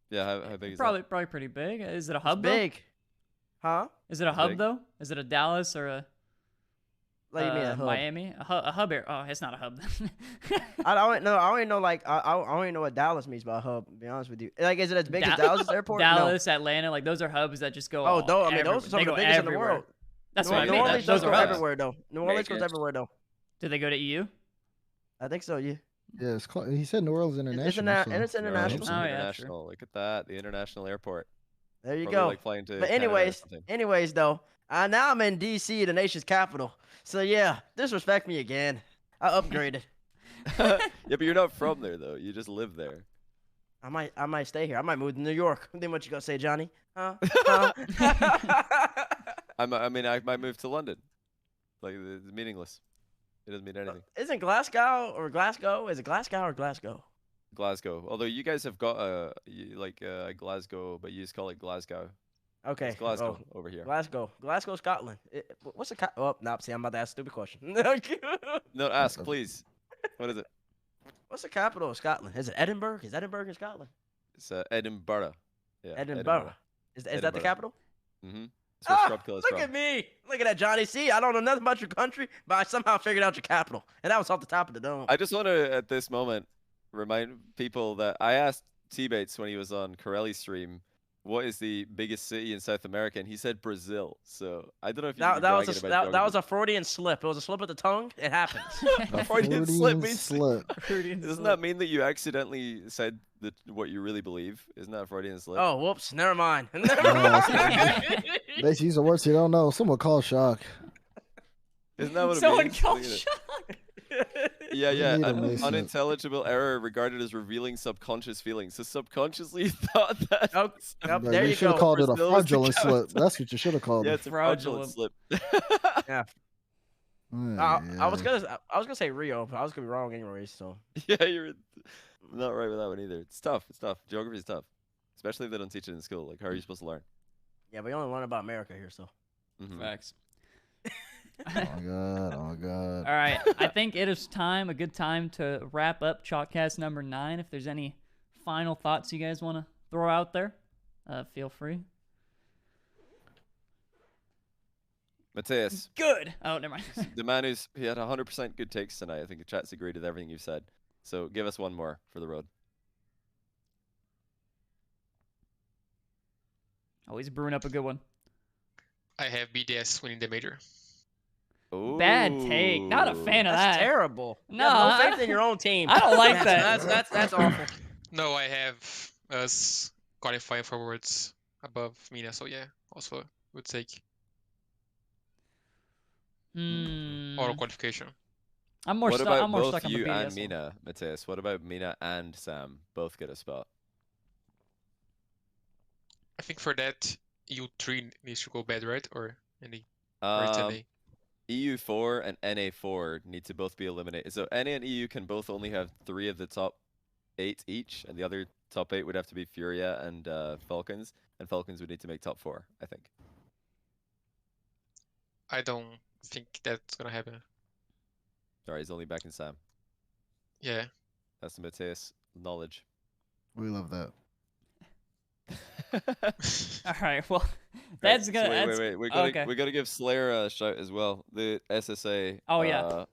Speaker 3: Yeah, how big is
Speaker 1: Probably pretty big. Is it a hub
Speaker 5: It's big. Huh?
Speaker 1: though? Is it a
Speaker 3: It's
Speaker 1: hub
Speaker 3: big.
Speaker 1: though? Is it a Dallas or a
Speaker 5: Like you mean a hub?
Speaker 1: Miami? A hub here. Oh, it's not a hub.
Speaker 5: I don't know. I don't know. Like I don't even know what Dallas means by hub. To be honest with you, like, is it as big as Dallas Airport?
Speaker 1: Dallas, Atlanta, like those are hubs that just go.
Speaker 5: No. Oh, I mean,
Speaker 1: everywhere.
Speaker 5: those are some
Speaker 1: They
Speaker 5: of the
Speaker 1: go
Speaker 5: biggest in the
Speaker 1: everywhere.
Speaker 5: world.
Speaker 1: That's
Speaker 5: New
Speaker 1: what I
Speaker 5: New
Speaker 1: mean.
Speaker 5: Orleans
Speaker 1: Those
Speaker 5: does
Speaker 1: are
Speaker 5: go
Speaker 1: hubs.
Speaker 5: everywhere though. New Orleans goes
Speaker 2: Vegas.
Speaker 5: everywhere though.
Speaker 1: Do they go to EU?
Speaker 5: I think so. Yeah.
Speaker 4: Yeah, he said New Orleans International.
Speaker 5: And it's
Speaker 4: so-
Speaker 5: international.
Speaker 3: It's
Speaker 1: Oh, yeah,
Speaker 3: international. Look at that, the international airport.
Speaker 5: There you
Speaker 3: Probably
Speaker 5: go.
Speaker 3: like flying to
Speaker 5: But
Speaker 3: Canada or
Speaker 5: anyways,
Speaker 3: something.
Speaker 5: though, now I'm in D.C., the nation's capital. So yeah, disrespect me again. I upgraded.
Speaker 3: Yeah, but you're not from there though. You just live there.
Speaker 5: I might stay here. I might move to New York. Then what you gonna say, Johnny? Huh?
Speaker 3: I might move to London. Like, it's meaningless. It doesn't mean anything.
Speaker 5: Isn't Glasgow or Glasgow? Is it Glasgow or Glasgow?
Speaker 3: Glasgow. Although you guys have got Glasgow, but you just call it Glasgow.
Speaker 5: Okay.
Speaker 3: It's Glasgow
Speaker 5: Oh,
Speaker 3: over here.
Speaker 5: Glasgow, Scotland. What's the oh, no, see, I'm about to ask a stupid question.
Speaker 3: No, ask please. What is it?
Speaker 5: What's the capital of Scotland? Is it Edinburgh? Is Edinburgh in Scotland?
Speaker 3: It's Edinburgh. Yeah.
Speaker 5: Edinburgh. Is that the
Speaker 3: Edinburgh.
Speaker 5: capital?
Speaker 3: Mm-hmm. That's where
Speaker 5: Ah,
Speaker 3: Scrub Kill is
Speaker 5: look
Speaker 3: from.
Speaker 5: at me. Look at that, Johnny. See, I don't know nothing about your country, but I somehow figured out your capital. And that was off the top of the dome.
Speaker 3: I just want to, at this moment, remind people that I asked TBates when he was on Corelli's stream, what is the biggest city in South America? And he said Brazil. So I don't know if you
Speaker 5: that was a Freudian slip. It was a slip of the tongue. It happens.
Speaker 3: A Freudian slip means
Speaker 4: slip.
Speaker 3: Doesn't that mean that you accidentally said what you really believe? Isn't that a Freudian slip?
Speaker 5: Oh, whoops. Never mind.
Speaker 4: They use the words you don't know. Someone call shock.
Speaker 3: Isn't that what it
Speaker 1: Someone
Speaker 3: means?
Speaker 1: called
Speaker 3: Look at it.
Speaker 1: shock.
Speaker 3: Yeah,
Speaker 4: You
Speaker 3: yeah.
Speaker 4: need a
Speaker 3: An
Speaker 4: Mason.
Speaker 3: unintelligible error regarded as revealing subconscious feelings. So subconsciously thought that.
Speaker 5: Oh, yep,
Speaker 4: Bro,
Speaker 5: there
Speaker 4: you
Speaker 5: you
Speaker 4: should have
Speaker 5: go.
Speaker 4: called it a
Speaker 3: Brazil was the
Speaker 4: fraudulent slip.
Speaker 3: capital.
Speaker 4: That's what you should have called
Speaker 3: Yeah,
Speaker 4: it.
Speaker 3: it's a fraudulent slip.
Speaker 5: I was gonna say Rio, but I was gonna be wrong anyway. So
Speaker 3: Yeah, you're not right with that one either. It's tough. It's tough. Geography is tough, especially if they don't teach it in school. Like, how are you supposed to learn?
Speaker 5: yeah, we only learn about America here. So
Speaker 3: Mhm.
Speaker 1: Facts.
Speaker 4: Oh my god. Oh my god.
Speaker 1: All right, I think it is a good time to wrap up Chalkcast number 9. If there's any final thoughts you guys want to throw out there, feel free.
Speaker 3: Mateus,
Speaker 1: Good. Oh, never mind.
Speaker 3: the man he had 100% good takes tonight. I think the chat's agreed with everything you've said. So give us one more for the road.
Speaker 1: Always brewing up a good one.
Speaker 6: I have BDS winning the major.
Speaker 1: Bad take. Not a fan of
Speaker 5: that's
Speaker 1: that.
Speaker 5: terrible.
Speaker 1: No,
Speaker 5: You have no
Speaker 1: I-
Speaker 5: faith in your own team.
Speaker 1: I don't like
Speaker 5: That's awful.
Speaker 6: No, I have us qualifying forwards above Mina. So yeah, also would take auto qualification.
Speaker 1: I'm more
Speaker 3: What
Speaker 1: stuck.
Speaker 3: about
Speaker 1: I'm more
Speaker 3: both
Speaker 1: stuck on the
Speaker 3: you
Speaker 1: BDS
Speaker 3: and
Speaker 1: one.
Speaker 3: Mina, Mateus? What about Mina and Sam? Both get a spot.
Speaker 6: I think for that EU3 needs to go bad, right? Or it's NA.
Speaker 3: EU4 and NA4 need to both be eliminated. So NA and EU can both only have 3 of the top 8 each, and the other top 8 would have to be Furia and Falcons, and Falcons would need to make top 4, I think.
Speaker 6: I don't think that's gonna happen.
Speaker 3: Sorry, he's only back in Sam.
Speaker 6: Yeah.
Speaker 3: That's the Mateus knowledge.
Speaker 4: We love that.
Speaker 1: All right. Well, that's gonna.
Speaker 3: Wait,
Speaker 1: that's,
Speaker 3: wait.
Speaker 1: okay.
Speaker 3: We gotta give Slayer a shout as well. The SSA.
Speaker 1: Oh, yeah.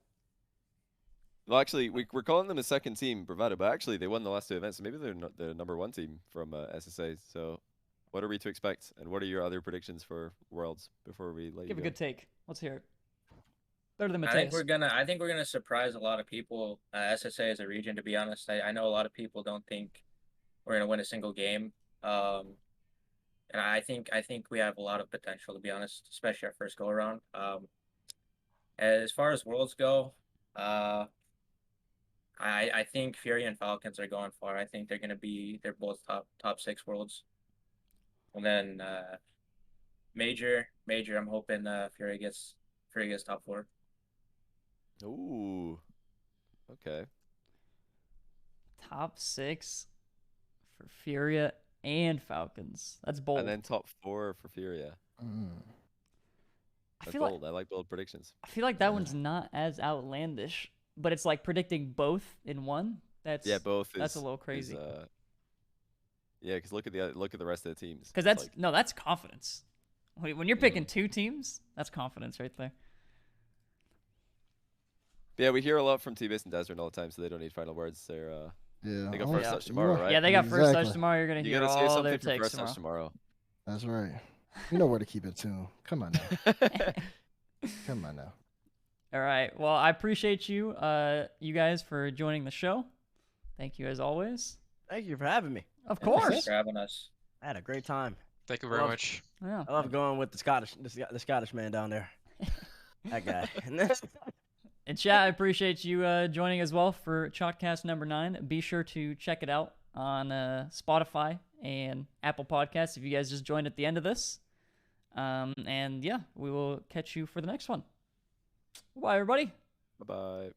Speaker 3: Well, actually, we're calling them a second team, Bravado, but actually they won the last 2 events, so maybe they're not the number 1 team from SSA. So, what are we to expect, and what are your other predictions for Worlds before we let
Speaker 1: Give a
Speaker 3: you go?
Speaker 1: good take. Let's hear it. Better than
Speaker 2: I think
Speaker 1: Mateus.
Speaker 2: I think we're gonna surprise a lot of people. SSA as a region, to be honest. I know a lot of people don't think we're gonna win a single game. And I think we have a lot of potential, to be honest, especially our first go around. As far as Worlds go, I think Fury and Falcons are going far. I think they're both top 6 Worlds. And then Major, I'm hoping Fury gets top 4.
Speaker 3: Ooh. Okay.
Speaker 1: Top 6 for Furia and Falcons. That's bold.
Speaker 3: And then top 4 for Furia.
Speaker 4: Mm.
Speaker 1: I
Speaker 3: That's
Speaker 1: feel
Speaker 3: bold. I like bold predictions.
Speaker 1: like that one's not as outlandish, but it's like predicting both in one. That's
Speaker 3: Yeah, both.
Speaker 1: That's a
Speaker 3: is-
Speaker 1: little
Speaker 3: is,
Speaker 1: crazy.
Speaker 3: Yeah, because look at the rest of the teams.
Speaker 1: Because
Speaker 3: It's
Speaker 1: that's that's confidence. When you're picking 2 teams, that's confidence right there.
Speaker 3: Yeah, we hear a lot from TBates and Dazerin all the time, so they don't need final words. They go
Speaker 4: oh,
Speaker 3: first
Speaker 4: yeah.
Speaker 3: touch tomorrow, right?
Speaker 1: Yeah, they got first touch
Speaker 4: Exactly.
Speaker 1: tomorrow. You're gonna
Speaker 3: You
Speaker 1: hear
Speaker 3: gotta say
Speaker 1: all their
Speaker 3: something for
Speaker 1: takes
Speaker 3: first touch
Speaker 1: tomorrow.
Speaker 3: tomorrow.
Speaker 4: That's right. You know where to keep it too. Come on now. Come on now.
Speaker 1: All right. Well, I appreciate you, you guys, for joining the show. Thank you as always.
Speaker 5: Thank you for having me.
Speaker 1: Of
Speaker 2: Thanks
Speaker 1: course.
Speaker 2: for having us.
Speaker 5: I had a great time.
Speaker 6: Thank you very
Speaker 5: Love-
Speaker 6: much.
Speaker 1: Yeah.
Speaker 5: I love going with the Scottish man down there. That guy.
Speaker 1: And chat, I appreciate you joining as well for Chalkcast number 9. Be sure to check it out on Spotify and Apple Podcasts if you guys just joined at the end of this. And yeah, we will catch you for the next one. Bye, everybody.
Speaker 3: Bye bye.